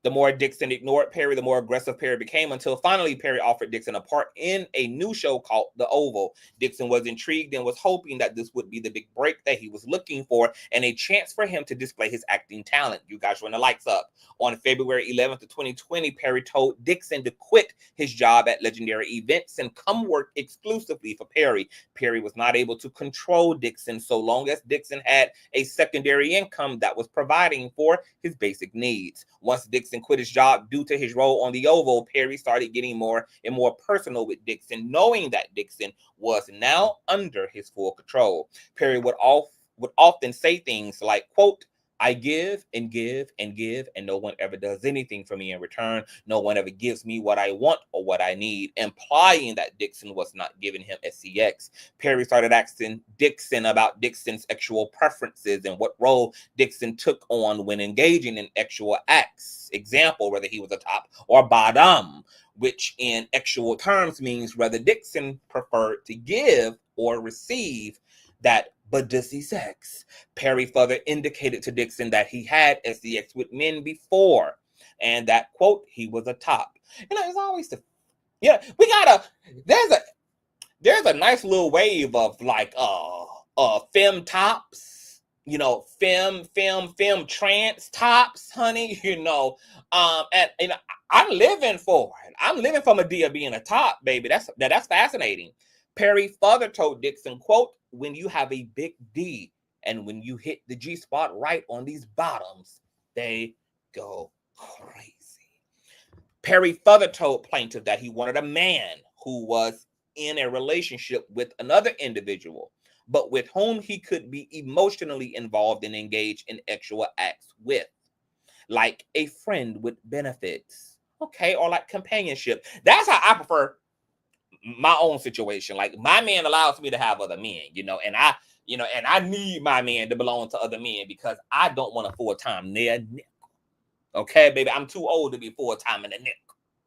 The more Dixon ignored Perry, the more aggressive Perry became, until finally Perry offered Dixon a part in a new show called The Oval. Dixon was intrigued and was hoping that this would be the big break that he was looking for and a chance for him to display his acting talent. You guys run the lights up. On February 11th of 2020, Perry told Dixon to quit his job at Legendary Events and come work exclusively for Perry. Perry was not able to control Dixon so long as Dixon had a secondary income that was providing for his basic needs. Once Dixon quit his job due to his role on The Oval, Perry started getting more and more personal with Dixon, knowing that Dixon was now under his full control. Perry would often say things like, quote, "I give and give and give, and no one ever does anything for me in return. No one ever gives me what I want or what I need," implying that Dixon was not giving him SCX. Perry started asking Dixon about Dixon's sexual preferences and what role Dixon took on when engaging in sexual acts. Example, whether he was a top or bottom, which in sexual terms means whether Dixon preferred to give or receive that badissy sex. Perry further indicated to Dixon that he had SCX with men before, and that, quote, he was a top. You know, it's always there's a nice little wave of like femme tops, you know, femme trans tops, honey, you know, and you know, I'm living for it. I'm living for Medea being a top, baby. That's fascinating. Perry further told Dixon, quote, "When you have a big D and when you hit the G spot right on these bottoms, they go crazy." Perry further told plaintiff that he wanted a man who was in a relationship with another individual, but with whom he could be emotionally involved and engaged in sexual acts with, like a friend with benefits, okay, or like companionship. That's how I prefer my own situation. Like, my man allows me to have other men, you know, and I need my man to belong to other men because I don't want a full-time nigga. Okay, baby, I'm too old to be full-time in a nigga.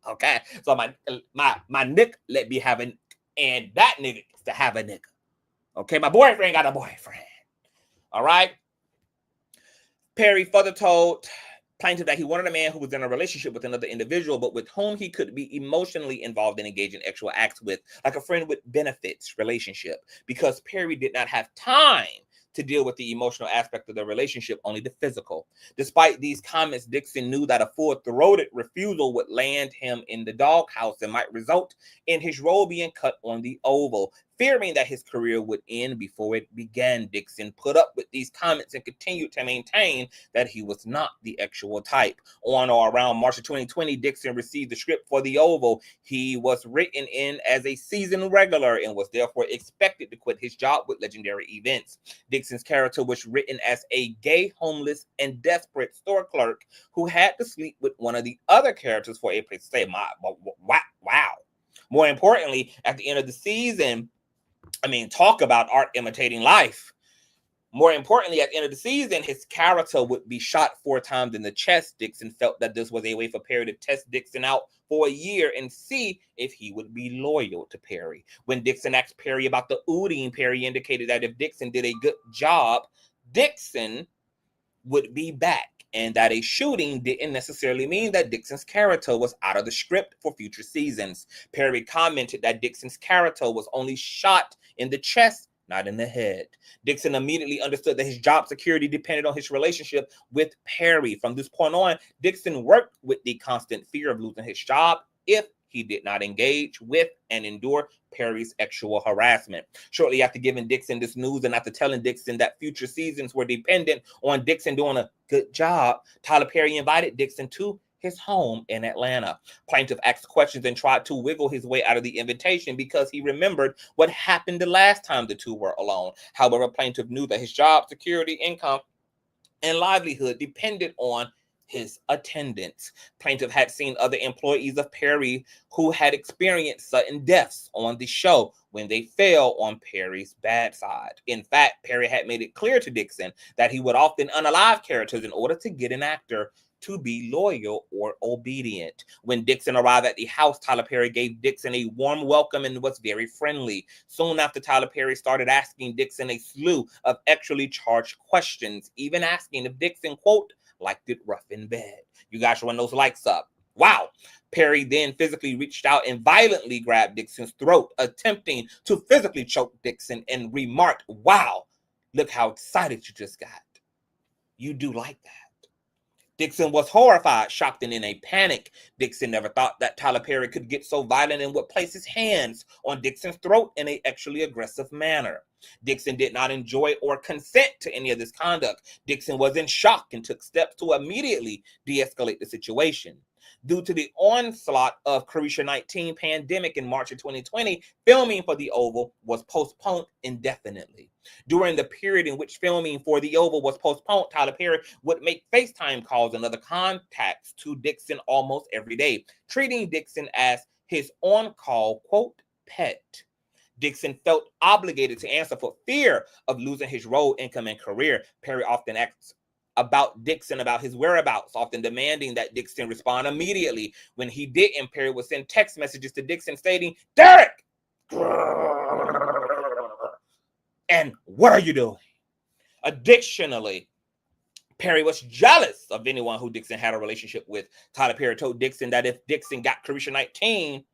Okay, so my nigga let me have a, and that nigga gets to have a nigga. Okay, my boyfriend got a boyfriend. All right. Perry further told plaintiff that he wanted a man who was in a relationship with another individual, but with whom he could be emotionally involved and engaged in sexual acts with, like a friend with benefits relationship, because Perry did not have time to deal with the emotional aspect of the relationship, only the physical. Despite these comments, Dixon knew that a full-throated refusal would land him in the doghouse and might result in his role being cut on The Oval. Fearing that his career would end before it began, Dixon put up with these comments and continued to maintain that he was not the actual type. On or around March of 2020, Dixon received the script for The Oval. He was written in as a season regular and was therefore expected to quit his job with Legendary Events. Dixon's character was written as a gay, homeless, and desperate store clerk who had to sleep with one of the other characters for a place to stay. Wow. More importantly, at the end of the season, I mean, talk about art imitating life. More importantly, at the end of the season, his character would be shot 4 times in the chest. Dixon felt that this was a way for Perry to test Dixon out for a year and see if he would be loyal to Perry. When Dixon asked Perry about the ooting, Perry indicated that if Dixon did a good job, Dixon would be back, and that a shooting didn't necessarily mean that Dixon's character was out of the script for future seasons. Perry commented that Dixon's character was only shot in the chest, not in the head. Dixon immediately understood that his job security depended on his relationship with Perry. From this point on, Dixon worked with the constant fear of losing his job if he did not engage with and endure Perry's sexual harassment. Shortly after giving Dixon this news and after telling Dixon that future seasons were dependent on Dixon doing a good job, Tyler Perry invited Dixon to his home in Atlanta. Plaintiff asked questions and tried to wiggle his way out of the invitation because he remembered what happened the last time the two were alone. However, plaintiff knew that his job security, income, and livelihood depended on his attendance. Plaintiff had seen other employees of Perry who had experienced sudden deaths on the show when they fell on Perry's bad side. In fact, Perry had made it clear to Dixon that he would often unalive characters in order to get an actor to be loyal or obedient. When Dixon arrived at the house, Tyler Perry gave Dixon a warm welcome and was very friendly. Soon after, Tyler Perry started asking Dixon a slew of actually charged questions, even asking if Dixon, quote, liked it rough in bed. You guys should run those likes up. Wow. Perry then physically reached out and violently grabbed Dixon's throat, attempting to physically choke Dixon, and remarked, wow, look how excited you just got. You do like that. Dixon was horrified, shocked, and in a panic. Dixon never thought that Tyler Perry could get so violent and would place his hands on Dixon's throat in an actually aggressive manner. Dixon did not enjoy or consent to any of this conduct. Dixon was in shock and took steps to immediately de-escalate the situation. Due to the onslaught of COVID-19 pandemic in March of 2020, filming for The Oval was postponed indefinitely. During the period in which filming for The Oval was postponed, Tyler Perry would make FaceTime calls and other contacts to Dixon almost every day, treating Dixon as his on-call, quote, pet. Dixon felt obligated to answer for fear of losing his role, income, and career. Perry often asked about Dixon about his whereabouts, often demanding that Dixon respond immediately. When he didn't, Perry would send text messages to Dixon stating, Derek! And what are you doing? Additionally, Perry was jealous of anyone who Dixon had a relationship with. Tyler Perry told Dixon that if Dixon got COVID-19,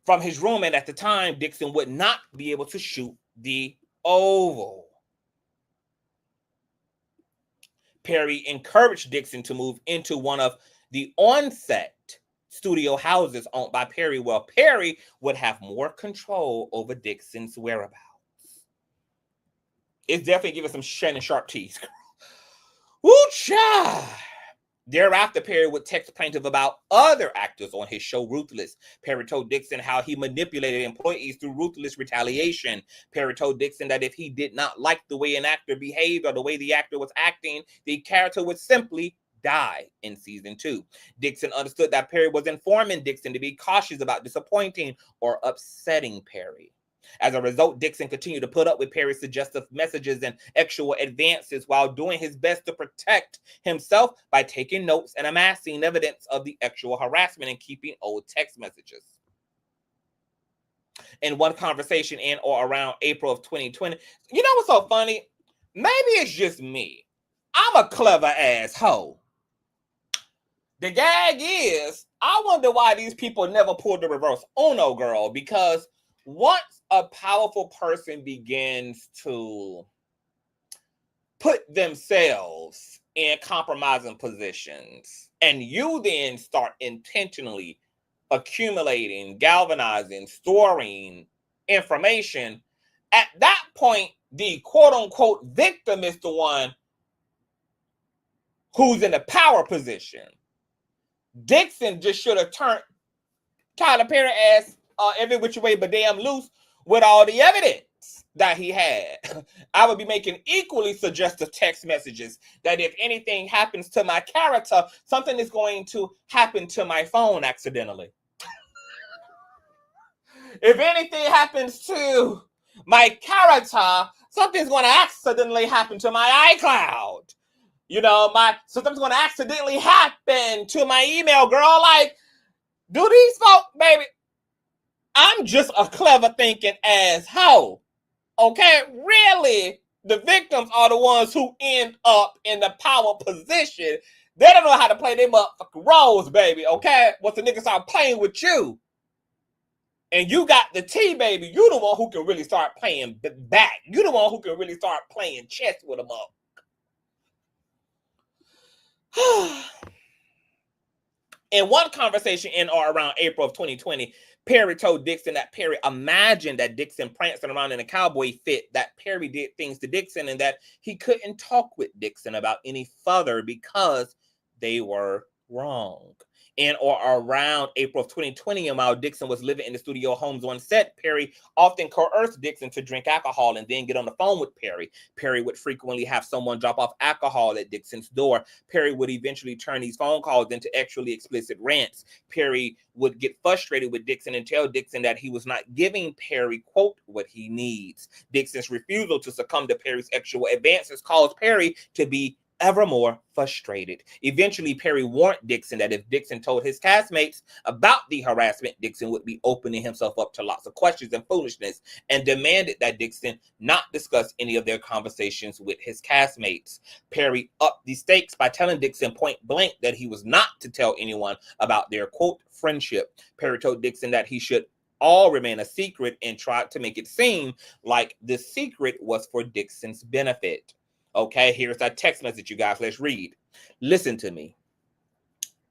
from his roommate at the time, Dixon would not be able to shoot The Oval. Perry encouraged Dixon to move into one of the on-set studio houses owned by Perry, where Perry would have more control over Dixon's whereabouts. It's definitely giving some Shannon Sharp teeth. Woo, child. Thereafter, Perry would text plaintiff about other actors on his show, Ruthless. Perry told Dixon how he manipulated employees through ruthless retaliation. Perry told Dixon that if he did not like the way an actor behaved or the way the actor was acting, the character would simply die in season 2. Dixon understood that Perry was informing Dixon to be cautious about disappointing or upsetting Perry. As a result, Dixon continued to put up with Perry's suggestive messages and actual advances while doing his best to protect himself by taking notes and amassing evidence of the actual harassment and keeping old text messages. In one conversation in or around April of 2020, you know what's so funny? Maybe it's just me. I'm a clever asshole. The gag is, I wonder why these people never pulled the reverse Uno, girl, because once a powerful person begins to put themselves in compromising positions, and you then start intentionally accumulating, galvanizing, storing information, at that point, the quote-unquote victim is the one who's in the power position. Dixon just should have turned Tyler Perry ass every which way but damn loose with all the evidence that he had. I would be making equally suggestive text messages that if anything happens to my character, something is going to happen to my phone accidentally. if anything happens to my character, something's going to accidentally happen to my iCloud. You know, something's going to accidentally happen to my email, girl. Like, do these folk, baby, I'm just a clever thinking asshole. Okay? Really, the victims are the ones who end up in the power position. They don't know how to play their motherfucking roles, baby. Okay? Once the niggas start playing with you, and you got the T, baby, you the one who can really start playing back. You the one who can really start playing chess with them up. In one conversation in or around April of 2020, Perry told Dixon that Perry imagined that Dixon prancing around in a cowboy fit, that Perry did things to Dixon, and that he couldn't talk with Dixon about any further because they were wrong. In or around April of 2020, and while Dixon was living in the studio homes on set, Perry often coerced Dixon to drink alcohol and then get on the phone with Perry. Perry would frequently have someone drop off alcohol at Dixon's door. Perry would eventually turn these phone calls into actually explicit rants. Perry would get frustrated with Dixon and tell Dixon that he was not giving Perry, quote, what he needs. Dixon's refusal to succumb to Perry's sexual advances caused Perry to be ever more frustrated. Eventually, Perry warned Dixon that if Dixon told his castmates about the harassment, Dixon would be opening himself up to lots of questions and foolishness, and demanded that Dixon not discuss any of their conversations with his castmates. Perry upped the stakes by telling Dixon point blank that he was not to tell anyone about their, quote, friendship. Perry told Dixon that he should all remain a secret and tried to make it seem like the secret was for Dixon's benefit. Okay, here's our text message, you guys. Let's read. Listen to me.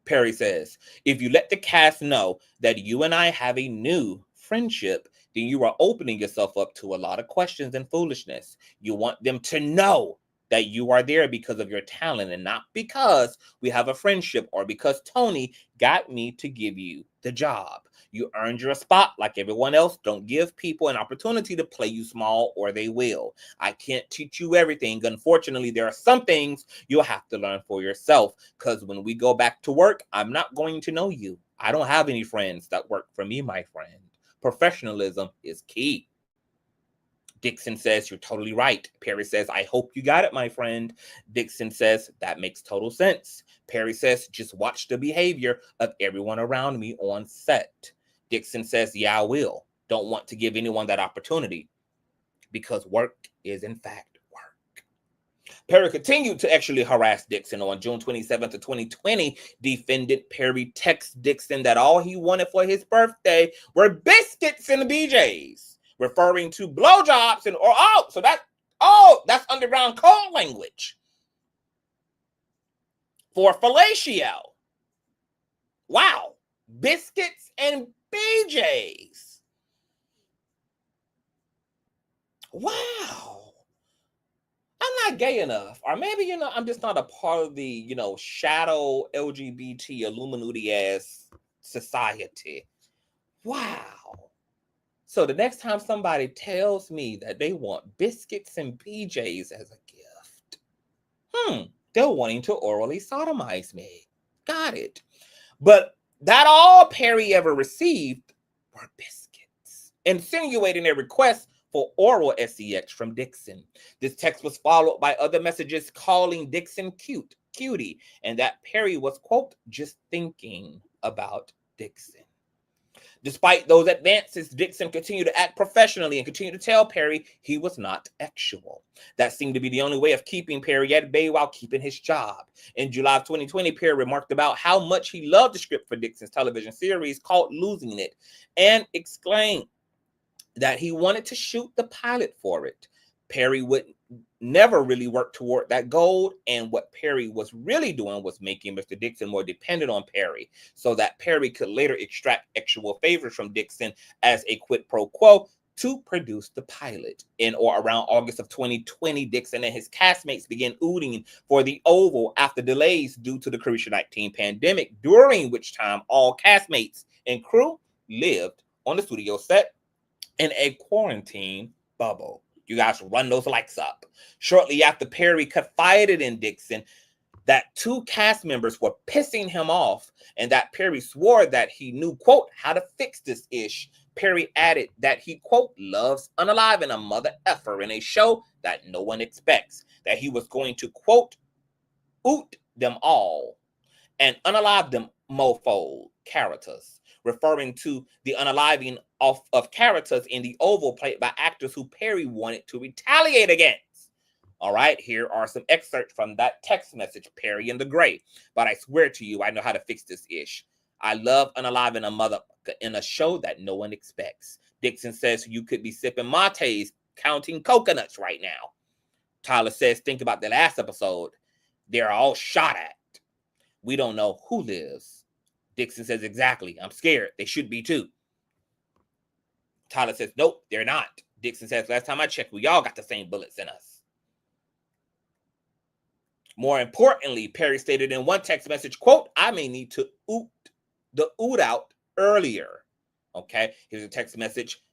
Perry says, if you let the cast know that you and I have a new friendship, then you are opening yourself up to a lot of questions and foolishness. You want them to know that you are there because of your talent and not because we have a friendship or because Tony got me to give you the job. You earned your spot like everyone else. Don't give people an opportunity to play you small or they will. I can't teach you everything. Unfortunately, there are some things you'll have to learn for yourself because when we go back to work, I'm not going to know you. I don't have any friends that work for me, my friend. Professionalism is key. Dixon says, you're totally right. Perry says, I hope you got it, my friend. Dixon says, that makes total sense. Perry says, just watch the behavior of everyone around me on set. Dixon says, yeah, I will. Don't want to give anyone that opportunity because work is in fact work. Perry continued to actually harass Dixon. On June 27th of 2020, defendant Perry texted Dixon that all he wanted for his birthday were biscuits and BJs, referring to blowjobs that's underground code language for fellatio. Wow. Biscuits and BJs. Wow. I'm not gay enough. Or maybe, I'm just not a part of the, shadow LGBT Illuminati ass society. Wow. So the next time somebody tells me that they want biscuits and BJs as a gift, they're wanting to orally sodomize me. Got it. But that all Perry ever received were biscuits, insinuating a request for oral sex from Dixon. This text was followed by other messages calling Dixon cutie, and that Perry was, quote, just thinking about Dixon. Despite those advances, Dixon continued to act professionally and continued to tell Perry he was not sexual. That seemed to be the only way of keeping Perry at bay while keeping his job. In July of 2020, Perry remarked about how much he loved the script for Dixon's television series called Losing It, and exclaimed that he wanted to shoot the pilot for it. Perry would never really work toward that goal, and what Perry was really doing was making Mr. Dixon more dependent on Perry so that Perry could later extract actual favors from Dixon as a quid pro quo to produce the pilot. In or around August of 2020, Dixon and his castmates began ooting for the Oval after delays due to the COVID-19 pandemic, during which time all castmates and crew lived on the studio set in a quarantine bubble. You guys run those likes up. Shortly after, Perry confided in Dixon that two cast members were pissing him off and that Perry swore that he knew, quote, how to fix this ish. Perry added that he, quote, loves unaliving a mother effer in a show that no one expects, that he was going to, quote, oot them all and unalive them mofo characters, referring to the unaliving of characters in the Oval played by actors who Perry wanted to retaliate against. All right, here are some excerpts from that text message, Perry in the Gray. But I swear to you, I know how to fix this ish. I love unaliving a mother in a show that no one expects. Dixon says you could be sipping mates, counting coconuts right now. Tyler says, think about the last episode. They're all shot at. We don't know who lives. Dixon says, exactly. I'm scared. They should be too. Tyler says, nope, they're not. Dixon says, last time I checked, we all got the same bullets in us. More importantly, Perry stated in one text message, quote, I may need to oot the oot out earlier. Okay, here's a text message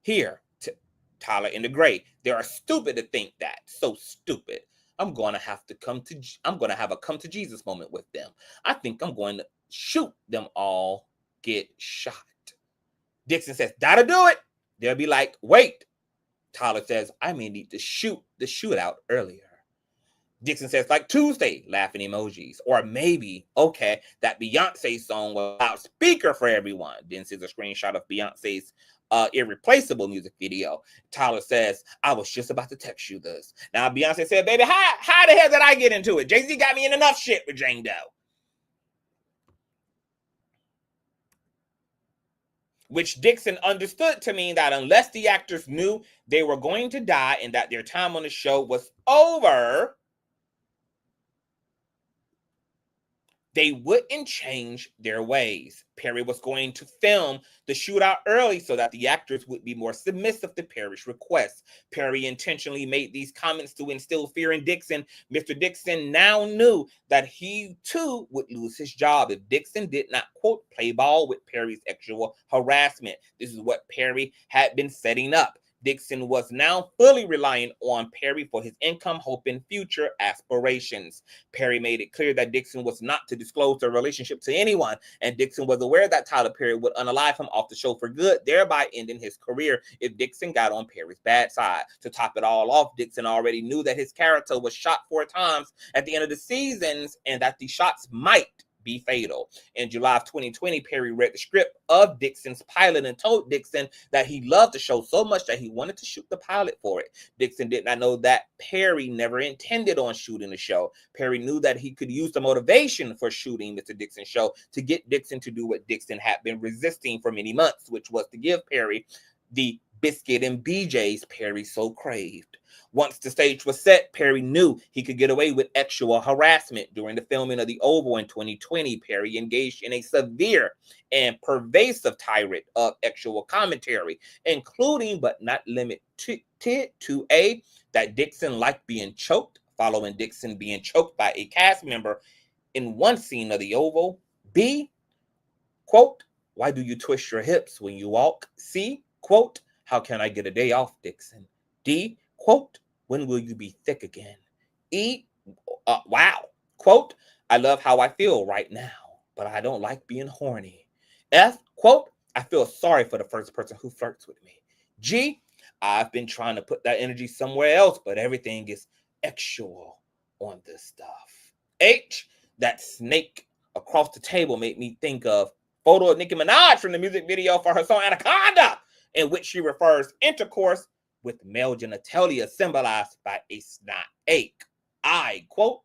here to Tyler in the Gray. They are stupid to think that. So stupid. I'm gonna have a come to Jesus moment with them. I think I'm going to shoot them all, get shot. Dixon says, that'll do it. They'll be like, wait. Tyler says, I may need to shoot the shootout earlier. Dixon says, like Tuesday, laughing emojis. Or maybe, okay, that Beyonce song without speaker for everyone. Then sees a screenshot of Beyonce's Irreplaceable music video. Tyler says, I was just about to text you this. Now, Beyonce said, baby, how the hell did I get into it? Jay-Z got me in enough shit with Jane Doe. Which Dixon understood to mean that unless the actors knew they were going to die and that their time on the show was over, they wouldn't change their ways. Perry was going to film the shootout early so that the actors would be more submissive to Perry's requests. Perry intentionally made these comments to instill fear in Dixon. Mr. Dixon now knew that he too would lose his job if Dixon did not, quote, play ball with Perry's actual harassment. This is what Perry had been setting up. Dixon was now fully reliant on Perry for his income, hope, and future aspirations. Perry made it clear that Dixon was not to disclose their relationship to anyone, and Dixon was aware that Tyler Perry would unalive him off the show for good, thereby ending his career if Dixon got on Perry's bad side. To top it all off, Dixon already knew that his character was shot 4 times at the end of the seasons and that the shots might be fatal. In July of 2020, Perry read the script of Dixon's pilot and told Dixon that he loved the show so much that he wanted to shoot the pilot for it. Dixon did not know that Perry never intended on shooting the show. Perry knew that he could use the motivation for shooting Mr. Dixon's show to get Dixon to do what Dixon had been resisting for many months, which was to give Perry the biscuit and BJs Perry so craved. Once the stage was set, Perry knew he could get away with actual harassment. During the filming of The Oval in 2020, Perry engaged in a severe and pervasive tirade of actual commentary, including but not limited to A, that Dixon liked being choked, following Dixon being choked by a cast member in one scene of The Oval. B, quote, why do you twist your hips when you walk? C, quote, how can I get a day off, Dixon? D, quote, when will you be thick again? E, wow, quote, I love how I feel right now, but I don't like being horny. F, quote, I feel sorry for the first person who flirts with me. G, I've been trying to put that energy somewhere else, but everything is actual on this stuff. H, that snake across the table made me think of photo of Nicki Minaj from the music video for her song Anaconda, in which she refers intercourse with male genitalia symbolized by a snake. I, quote,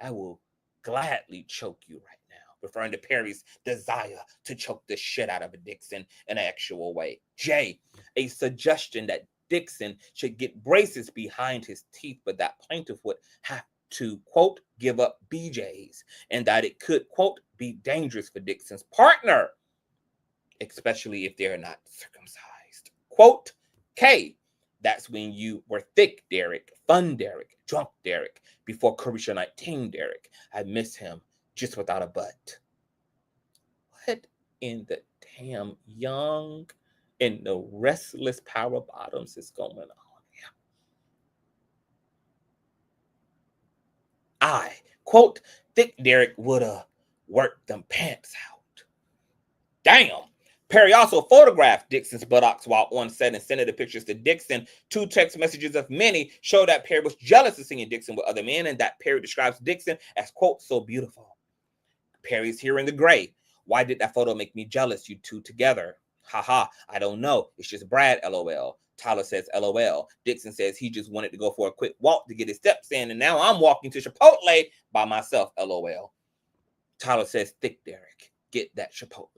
I will gladly choke you right now, referring to Perry's desire to choke the shit out of a Dixon in an actual way. J, a suggestion that Dixon should get braces behind his teeth, but that plaintiff would have to, quote, give up BJs, and that it could, quote, be dangerous for Dixon's partner, especially if they're not circumcised. Quote, K, that's when you were thick, Derek, fun, Derek, drunk, Derek, before Carisha 19, Derek. I miss him just without a butt. What in the damn young and the restless power bottoms is going on here? I, quote, thick Derek woulda worked them pants out. Damn. Perry also photographed Dixon's buttocks while on set and sent the pictures to Dixon. 2 text messages of many show that Perry was jealous of seeing Dixon with other men, and that Perry describes Dixon as, quote, so beautiful. Perry's here in the gray. Why did that photo make me jealous, you two together? Haha, I don't know. It's just Brad, LOL. Tyler says, LOL. Dixon says he just wanted to go for a quick walk to get his steps in, and now I'm walking to Chipotle by myself, LOL. Tyler says, thick Derek, get that Chipotle.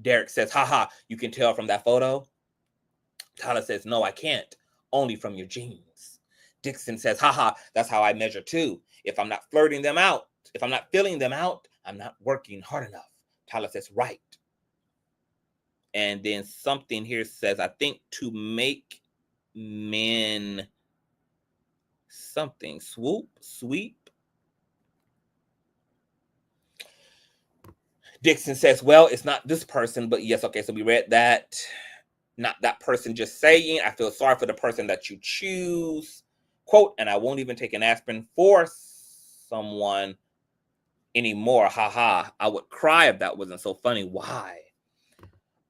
Derek says, haha, you can tell from that photo? Tyler says, no, I can't. Only from your jeans. Dixon says, haha, that's how I measure too. If I'm not flirting them out, if I'm not filling them out, I'm not working hard enough. Tyler says, right. And then something here says, I think to make men something. Sweep. Dixon says, well, it's not this person, but yes, okay, so we read that. Not that person just saying, I feel sorry for the person that you choose. Quote, and I won't even take an aspirin for someone anymore. Haha, I would cry if that wasn't so funny. Why?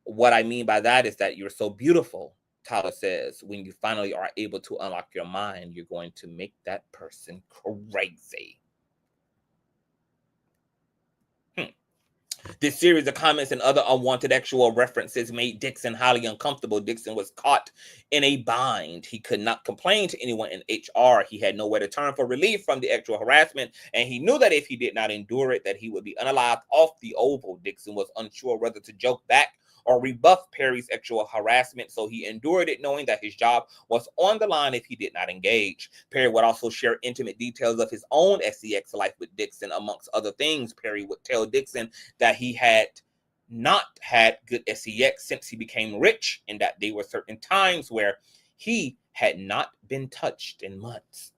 What I mean by that is that you're so beautiful, Tyler says. When you finally are able to unlock your mind, you're going to make that person crazy. This series of comments and other unwanted sexual references made Dixon highly uncomfortable. Dixon was caught in a bind. He could not complain to anyone in HR. He had nowhere to turn for relief from the sexual harassment, and he knew that if he did not endure it, that he would be unalived off the Oval. Dixon was unsure whether to joke back or rebuff Perry's sexual harassment, so he endured it knowing that his job was on the line if he did not engage. Perry would also share intimate details of his own sex life with Dixon. Amongst other things, Perry would tell Dixon that he had not had good sex since he became rich, and that there were certain times where he had not been touched in months.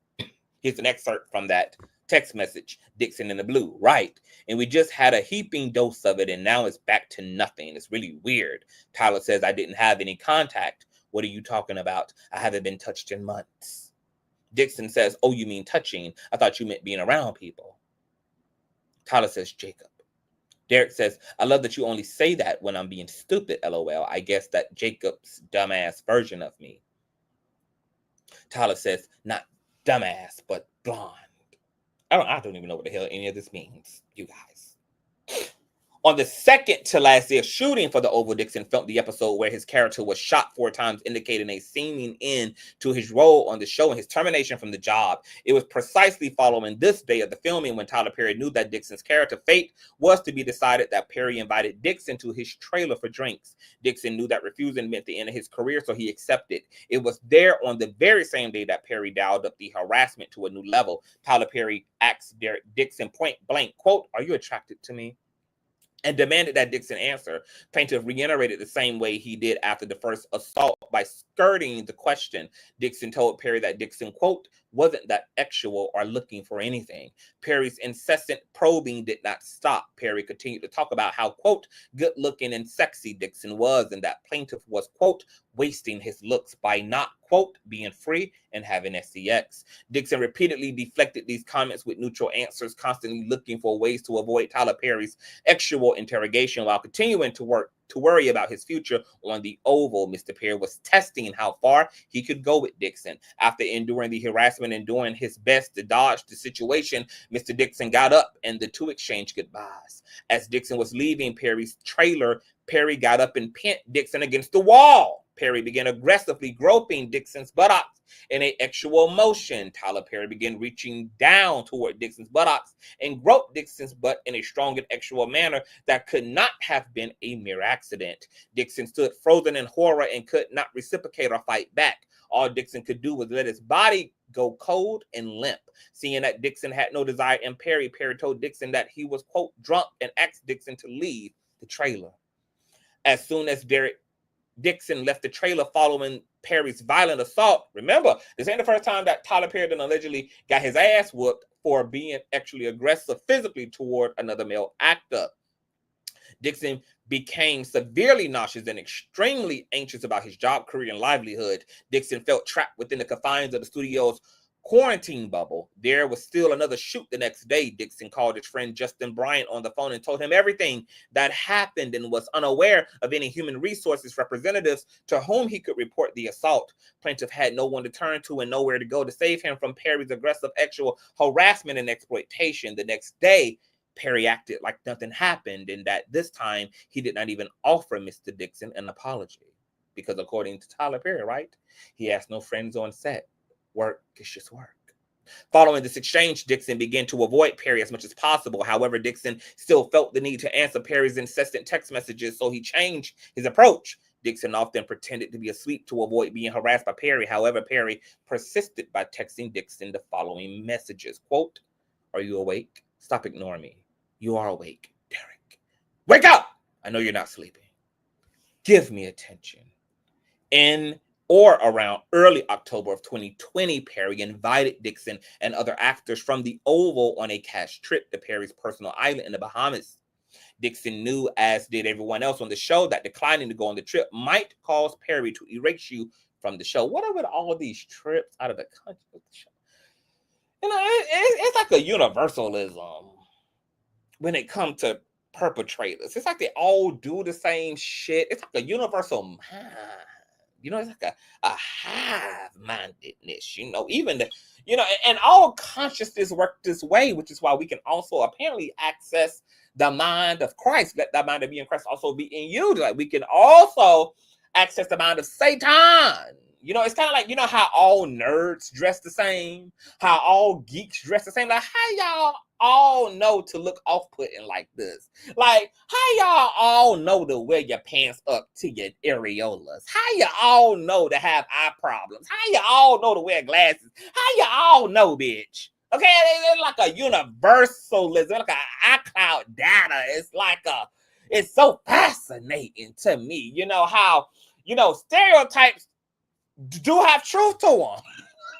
Here's an excerpt from that text message. Dixon in the blue, right? And we just had a heaping dose of it, and now it's back to nothing. It's really weird. Tyler says, I didn't have any contact. What are you talking about? I haven't been touched in months. Dixon says, oh, you mean touching? I thought you meant being around people. Tyler says, Jacob. Derek says, I love that you only say that when I'm being stupid, LOL. I guess that Jacob's dumbass version of me. Tyler says, not dumbass, but blonde. I don't even know what the hell any of this means, you guys. On the second to last day of shooting for the Oval, Dixon filmed the episode where his character was shot 4 times, indicating a seeming end to his role on the show and his termination from the job. It was precisely following this day of the filming when Tyler Perry knew that Dixon's character fate was to be decided that Perry invited Dixon to his trailer for drinks. Dixon knew that refusing meant the end of his career, so he accepted. It was there on the very same day that Perry dialed up the harassment to a new level. Tyler Perry asked Dixon point blank, quote, are you attracted to me? And demanded that Dixon answer. Plaintiff reiterated the same way he did after the first assault by skirting the question. Dixon told Perry that Dixon, quote, wasn't that sexual or looking for anything. Perry's incessant probing did not stop. Perry continued to talk about how, quote, good looking and sexy Dixon was, and that plaintiff was, quote, wasting his looks by not, quote, being free and having sex. Dixon repeatedly deflected these comments with neutral answers, constantly looking for ways to avoid Tyler Perry's sexual interrogation while continuing to worry about his future on the Oval. Mr. Perry was testing how far he could go with Dixon. After enduring the harassment and doing his best to dodge the situation, Mr. Dixon got up and the two exchanged goodbyes. As Dixon was leaving Perry's trailer, Perry got up and pinned Dixon against the wall. Perry began aggressively groping Dixon's buttocks in a sexual motion. Tyler Perry began reaching down toward Dixon's buttocks and groped Dixon's butt in a strong and sexual manner that could not have been a mere accident. Dixon stood frozen in horror and could not reciprocate or fight back. All Dixon could do was let his body go cold and limp. Seeing that Dixon had no desire in Perry, Perry told Dixon that he was, quote, drunk and asked Dixon to leave the trailer. As soon as Dixon left the trailer following Perry's violent assault. Remember, this ain't the first time that Tyler Perry allegedly got his ass whooped for being actually aggressive physically toward another male actor. Dixon became severely nauseous and extremely anxious about his job, career, and livelihood. Dixon felt trapped within the confines of the studio's quarantine bubble. There was still another shoot the next day. Dixon called his friend Justin Bryant on the phone and told him everything that happened and was unaware of any human resources representatives to whom he could report the assault. Plaintiff had no one to turn to and nowhere to go to save him from Perry's aggressive sexual harassment and exploitation. The next day, Perry acted like nothing happened, and that this time he did not even offer Mr. Dixon an apology. Because according to Tyler Perry, right, he has no friends on set. Work is just work. Following this exchange, Dixon began to avoid Perry as much as possible. However, Dixon still felt the need to answer Perry's incessant text messages, so he changed his approach. Dixon often pretended to be asleep to avoid being harassed by Perry. However, Perry persisted by texting Dixon the following messages. Quote, "Are you awake? Stop ignoring me. You are awake, Derek. Wake up! I know you're not sleeping. Give me attention." In or around early October of 2020, Perry invited Dixon and other actors from the Oval on a cash trip to Perry's personal island in the Bahamas. Dixon knew, as did everyone else on the show, that declining to go on the trip might cause Perry to erase you from the show. What are with all these trips out of the country? You know, it's like a universalism when it comes to perpetrators. It's like they all do the same shit. It's like a universal mind. You know, it's like a hive-mindedness, you know, even the, you know, and all consciousness work this way, which is why we can also apparently access the mind of Christ. Let that mind that be in Christ also be in you. Like we can also access the mind of Satan. You know, it's kind of like, you know, how all nerds dress the same, how all geeks dress the same. Like, how y'all all know to look off-putting like this? Like, how y'all all know to wear your pants up to your areolas? How you all know to have eye problems? How you all know to wear glasses? How you all know, bitch? Okay, it's like a universalism, like an iCloud data. It's so fascinating to me. You know how, you know, stereotypes do have truth to them.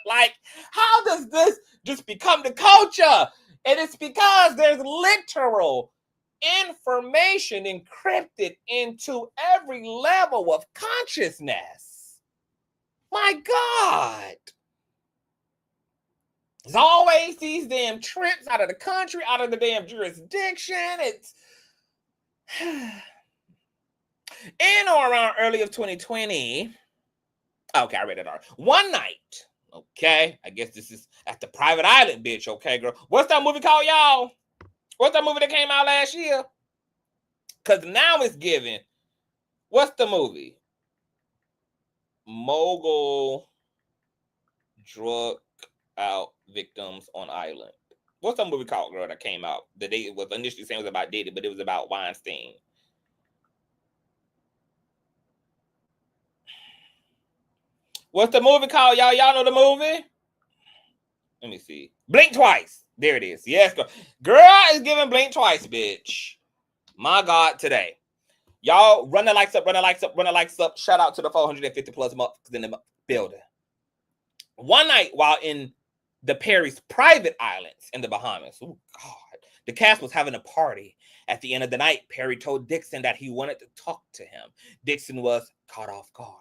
Like, how does this just become the culture? And it's because there's literal information encrypted into every level of consciousness. My God. There's always these damn trips out of the country, out of the damn jurisdiction. It's in or around early of 2020. Okay, I read it already. One night. Okay, I guess this is at the private island, bitch. Okay, girl. What's that movie called, y'all? What's that movie that came out last year? Because now it's giving. What's the movie? Mogul drug out victims on island. What's that movie called, girl, that came out? The day it was initially saying it was about Diddy, but it was about Weinstein. What's the movie called, y'all? Y'all know the movie? Let me see. Blink Twice. There it is. Yes, girl. Girl is giving blink twice, bitch. My God, today. Y'all run the likes up, run the likes up, run the likes up. Shout out to the 450 plus months in the building. One night while in the Perry's private islands in the Bahamas, oh God, the cast was having a party. At the end of the night, Perry told Dixon that he wanted to talk to him. Dixon was caught off guard.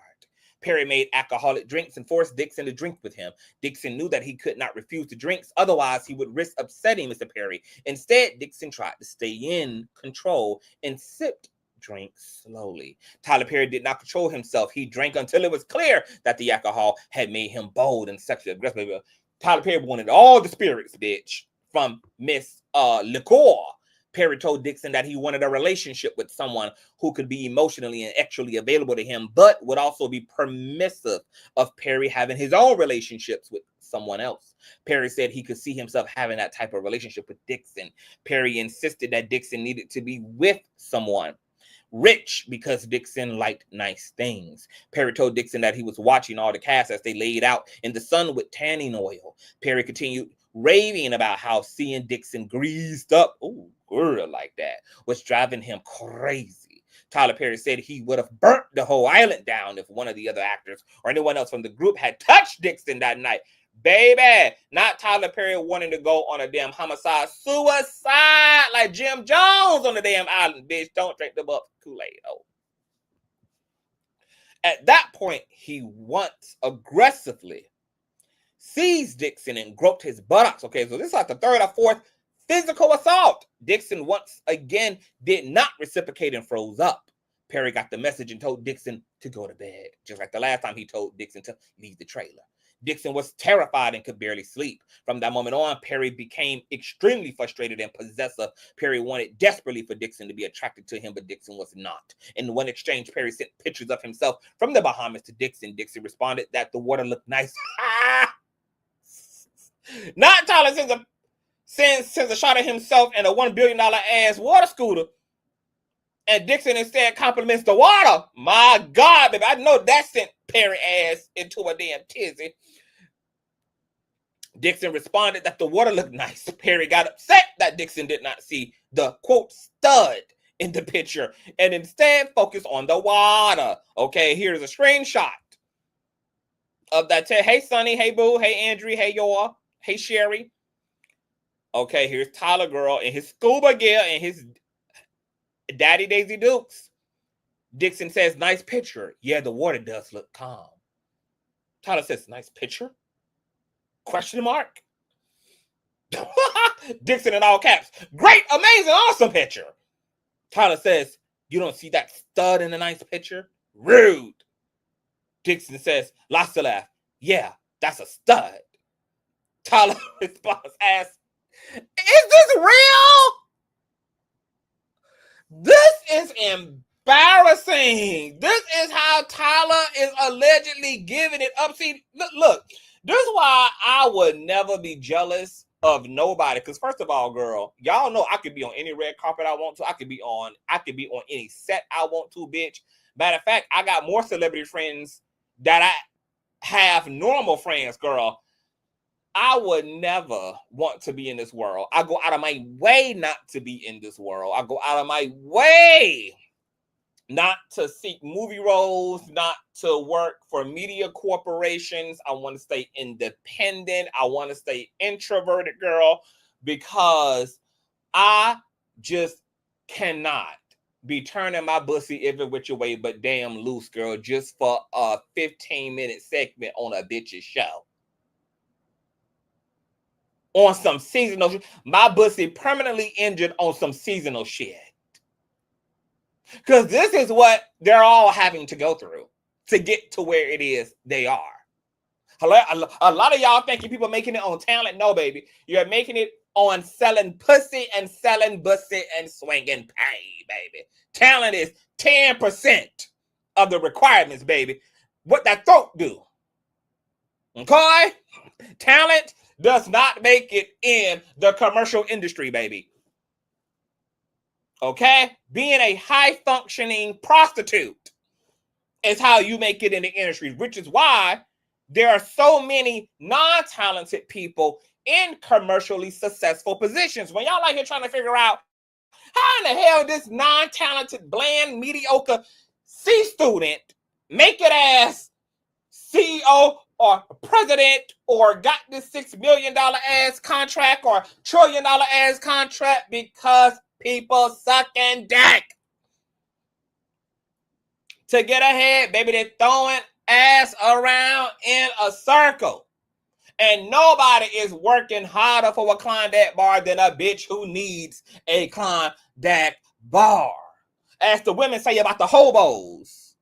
Perry made alcoholic drinks and forced Dixon to drink with him. Dixon knew that he could not refuse the drinks, otherwise he would risk upsetting Mr. Perry. Instead, Dixon tried to stay in control and sipped drinks slowly. Tyler Perry did not control himself. He drank until it was clear that the alcohol had made him bold and sexually aggressive. Tyler Perry wanted all the spirits, bitch, from Miss Liqueur. Perry told Dixon that he wanted a relationship with someone who could be emotionally and actually available to him, but would also be permissive of Perry having his own relationships with someone else. Perry said he could see himself having that type of relationship with Dixon. Perry insisted that Dixon needed to be with someone rich because Dixon liked nice things. Perry told Dixon that he was watching all the cast as they laid out in the sun with tanning oil. Perry continued raving about how seeing Dixon greased up, ooh, girl, like that, was driving him crazy. Tyler Perry said he would have burnt the whole island down if one of the other actors or anyone else from the group had touched Dixon that night. Baby, not Tyler Perry wanting to go on a damn homicide suicide like Jim Jones on the damn island, bitch. Don't drink the buck Kool-Aid. Oh. At that point, he once aggressively seized Dixon and groped his buttocks. Okay, so this is like the third or fourth physical assault. Dixon once again did not reciprocate and froze up. Perry got the message and told Dixon to go to bed, just like the last time he told Dixon to leave the trailer. Dixon was terrified and could barely sleep. From that moment on, Perry became extremely frustrated and possessive. Perry wanted desperately for Dixon to be attracted to him, but Dixon was not. In one exchange, Perry sent pictures of himself from the Bahamas to Dixon. Dixon responded that the water looked nice. Not Tyler sends a shot of himself in a $1 billion ass water scooter, and Dixon instead compliments the water. My God, baby, I know that sent Perry ass into a damn tizzy. Dixon responded that the water looked nice. Perry got upset that Dixon did not see the, quote, stud in the picture and instead focused on the water. Okay, here's a screenshot of that. Hey, Sonny. Hey, Boo. Hey, Andrew. Hey, y'all. Hey, Sherry. Okay, here's Tyler Girl and his scuba gear and his Daddy Daisy Dukes. Dixon says, nice picture. Yeah, the water does look calm. Tyler says, nice picture? Question mark. Dixon in all caps. Great, amazing, awesome picture. Tyler says, you don't see that stud in a nice picture? Rude. Dixon says, lots of laugh. Yeah, that's a stud. Tyler responds, asks, is this real? This is embarrassing. This is how Tyler is allegedly giving it up. See, look, this is why I would never be jealous of nobody. Because first of all, girl, y'all know I could be on any red carpet I want to. I could be on any set I want to, bitch. Matter of fact, I got more celebrity friends that I have normal friends, girl. I would never want to be in this world. I go out of my way not to be in this world. I go out of my way not to seek movie roles, not to work for media corporations. I want to stay independent. I want to stay introverted, girl, because I just cannot be turning my pussy every which way but damn loose, girl, just for a 15-minute segment on a bitch's show. On some seasonal, my pussy permanently injured on some seasonal shit. Because this is what they're all having to go through to get to where it is they are. A lot of y'all thinking people making it on talent. No, baby. You're making it on selling pussy and swinging pay, baby. Talent is 10% of the requirements, baby. What that throat do. Okay? Talent does not make it in the commercial industry, baby. Okay? Being a high-functioning prostitute is how you make it in the industry, which is why there are so many non-talented people in commercially successful positions. When y'all out here trying to figure out how in the hell this non-talented, bland, mediocre C student make it as CEO or president or got this $6 million ass contract or $1 trillion ass contract because people sucking dick. To get ahead, baby, they're throwing ass around in a circle. And nobody is working harder for a Klondike bar than a bitch who needs a Klondike bar. As the women say about the hobos,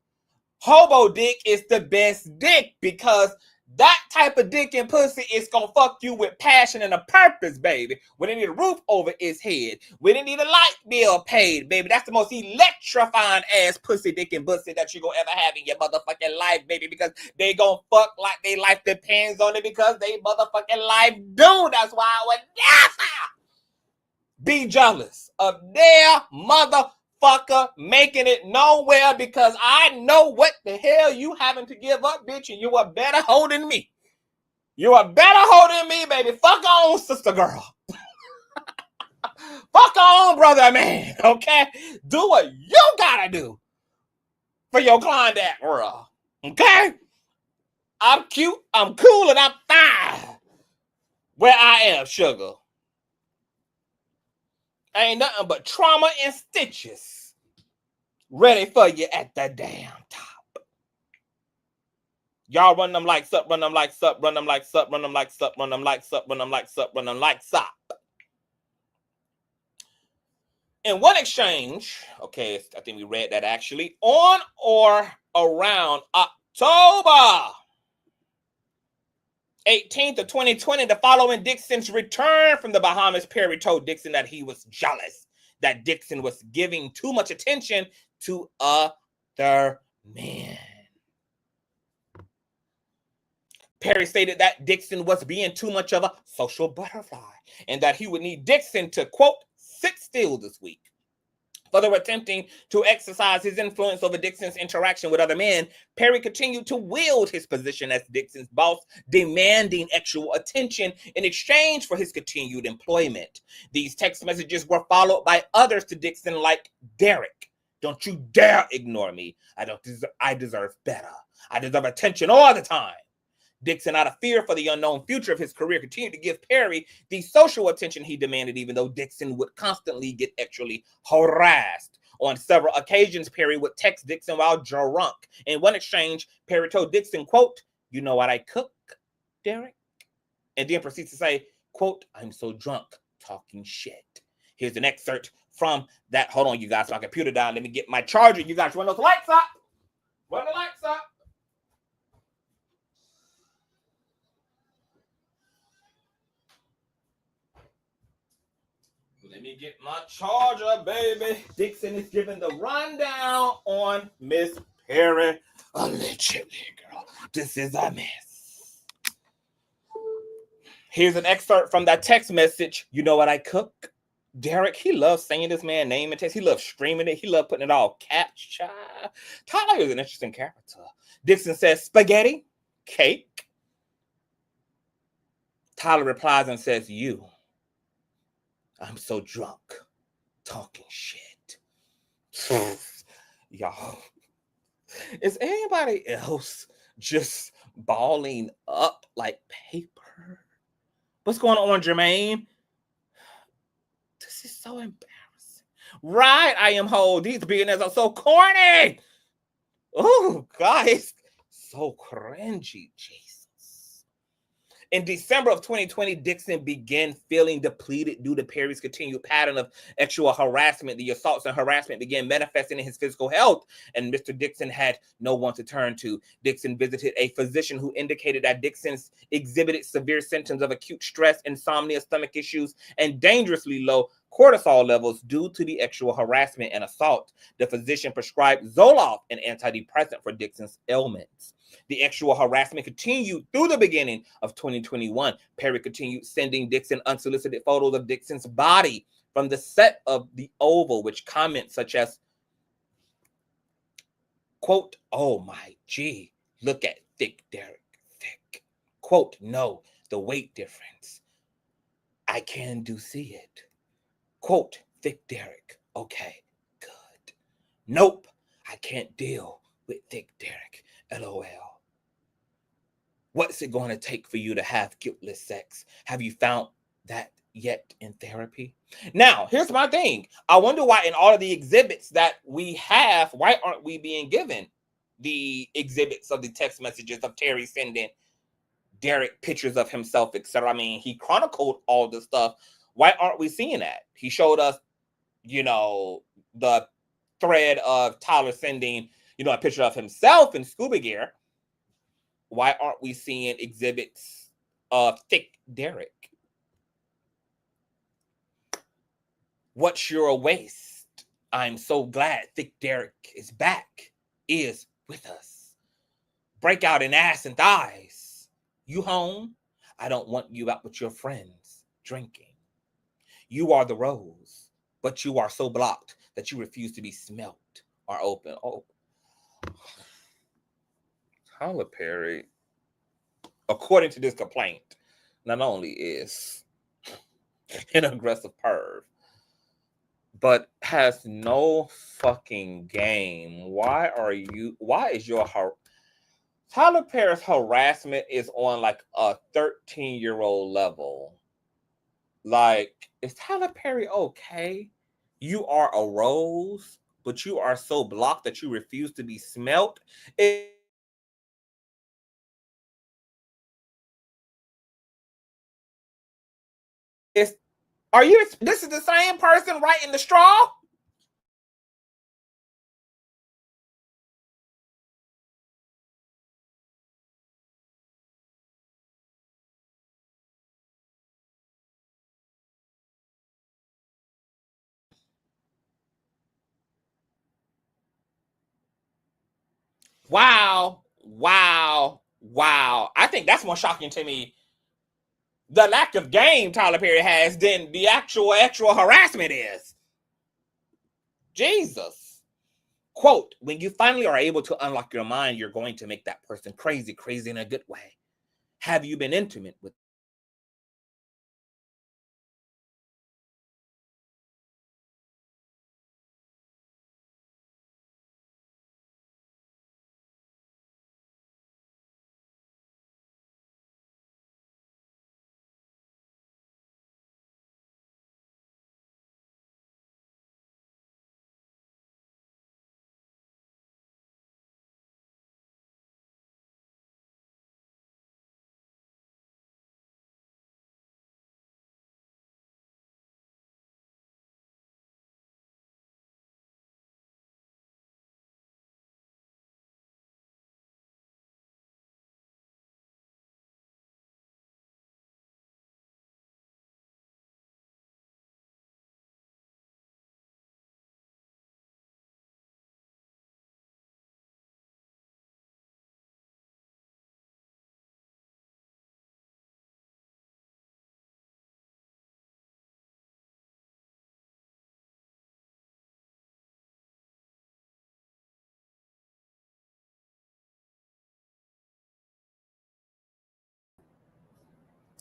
hobo dick is the best dick because that type of dick and pussy is gonna fuck you with passion and a purpose, baby. When they need a roof over its head, when they need a light bill paid, baby. That's the most electrifying ass pussy, dick, and pussy that you gonna ever have in your motherfucking life, baby. Because they gonna fuck like their life depends on it because they motherfucking life do. That's why I would never be jealous of their motherfucker making it nowhere because I know what the hell you having to give up, bitch, and you are better holding me. You are better holding me, baby. Fuck on, sister girl. Fuck on, brother man, okay? Do what you gotta do for your Klondike world, okay? I'm cute, I'm cool, and I'm fine where I am, sugar. Ain't nothing but trauma and stitches ready for you at the damn top. Y'all run them like sup, run them like sup, run them like sup, run them like sup, run them like sup, run them like sup, run them like sup. In one exchange, okay, I think we read that actually, on or around October 18th of 2020, the following Dixon's return from the Bahamas, Perry told Dixon that he was jealous, that Dixon was giving too much attention to other men. Perry stated that Dixon was being too much of a social butterfly and that he would need Dixon to, quote, sit still this week. Further attempting to exercise his influence over Dixon's interaction with other men, Perry continued to wield his position as Dixon's boss, demanding actual attention in exchange for his continued employment. These text messages were followed by others to Dixon like, Derek, don't you dare ignore me. I deserve better. I deserve attention all the time. Dixon, out of fear for the unknown future of his career, continued to give Perry the social attention he demanded, even though Dixon would constantly get actually harassed. On several occasions, Perry would text Dixon while drunk. In one exchange, Perry told Dixon, quote, you know what I cook, Derek? And then proceeds to say, quote, I'm so drunk, talking shit. Here's an excerpt from that. Hold on, you guys, my computer down. Let me get my charger. You guys run those lights up. Run the lights up. Let me get my charger, baby. Dixon is giving the rundown on Miss Perry. Allegedly, girl. This is a mess. Here's an excerpt from that text message. You know what I cook? Derek, he loves saying this man's name and text. He loves streaming it. He loves putting it all caps, child. Tyler is an interesting character. Dixon says, spaghetti, cake. Tyler replies and says, you. I'm so drunk, talking shit. Y'all, is anybody else just balling up like paper? What's going on, Jermaine? This is so embarrassing. Right, I am whole. These billionaires are so corny. Oh, guys, so cringy. Jesus. In December of 2020, Dixon began feeling depleted due to Perry's continued pattern of sexual harassment. The assaults and harassment began manifesting in his physical health, and Mr. Dixon had no one to turn to. Dixon visited a physician who indicated that Dixon exhibited severe symptoms of acute stress, insomnia, stomach issues, and dangerously low cortisol levels due to the sexual harassment and assault. The physician prescribed Zoloft, an antidepressant, for Dixon's ailments. The sexual harassment continued through the beginning of 2021. Perry continued sending Dixon unsolicited photos of Dixon's body from the set of the Oval, which comments such as, quote, oh my G, look at thick Derek, thick. Quote, no, the weight difference. I can do see it. Quote, thick Derek, okay, good. Nope, I can't deal with thick Derek, LOL. What's it going to take for you to have guiltless sex? Have you found that yet in therapy? Now, here's my thing. I wonder why in all of the exhibits that we have, why aren't we being given the exhibits of the text messages of Terry sending Derek pictures of himself, etc.? I mean, he chronicled all the stuff. Why aren't we seeing that? He showed us, you know, the thread of Tyler sending, you know, a picture of himself in scuba gear. Why aren't we seeing exhibits of thick Derek? What's your waist? I'm so glad thick Derek is back, is with us. Breakout in ass and thighs. You home? I don't want you out with your friends drinking. You are the rose, but you are so blocked that you refuse to be smelt or open. Oh. Tyler Perry, according to this complaint, not only is an aggressive perv, but has no fucking game. Why is your Tyler Perry's harassment is on like a 13-year-old level? Like, is Tyler Perry okay? You are a rose, but you are so blocked that you refuse to be smelt. this is the same person writing the straw? Wow, wow, wow. I think that's more shocking to me, the lack of game Tyler Perry has, than the actual harassment is. Jesus. Quote, when you finally are able to unlock your mind, you're going to make that person crazy in a good way. Have you been intimate with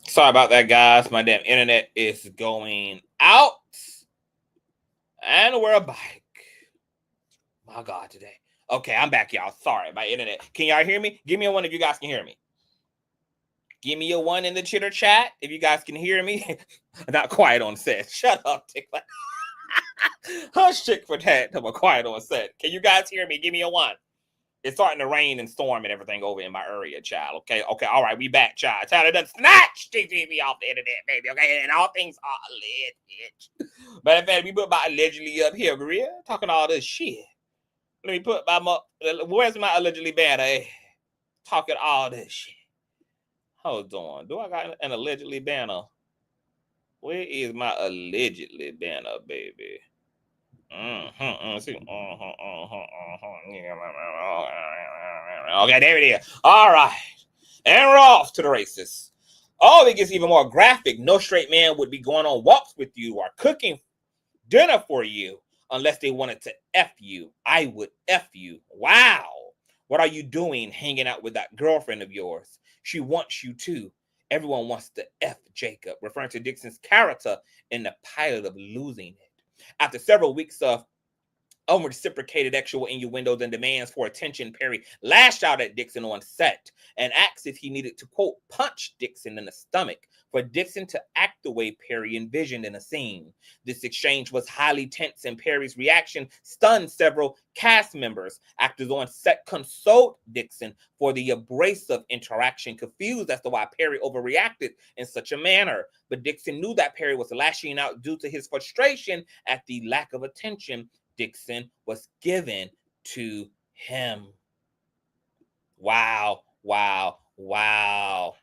Sorry about that, guys. My damn internet is going out. And we're back. My God, today. Okay, I'm back, y'all. Sorry, my internet. Can y'all hear me? Give me a one if you guys can hear me. Give me a one in the chitter chat if you guys can hear me. Not quiet on set. Shut up, Tickler. Hush, chick for that. I'm quiet on set. Can you guys hear me? Give me a one. It's starting to rain and storm and everything over in my area, child. Okay, all right, we back, child. Tyler done snatched TV off the internet, baby. Okay, and all things are alleged. Matter of fact, we put my allegedly up here, Maria, talking all this shit. Let me put where's my allegedly banner? Talking all this shit. Hold on. Do I got an allegedly banner? Where is my allegedly banner, baby? Okay, there it is. All right. And we're off to the races. Oh, it gets even more graphic. No straight man would be going on walks with you or cooking dinner for you unless they wanted to F you. I would F you. Wow. What are you doing hanging out with that girlfriend of yours? She wants you too. Everyone wants to F Jacob, referring to Dixon's character in the pilot of Losing It. After several weeks of unreciprocated sexual innuendos and demands for attention, Perry lashed out at Dixon on set and asked if he needed to, quote, punch Dixon in the stomach for Dixon to act the way Perry envisioned in a scene. This exchange was highly tense, and Perry's reaction stunned several cast members. Actors on set consoled Dixon for the abrasive interaction, confused as to why Perry overreacted in such a manner. But Dixon knew that Perry was lashing out due to his frustration at the lack of attention Dixon was given to him. Wow, wow, wow.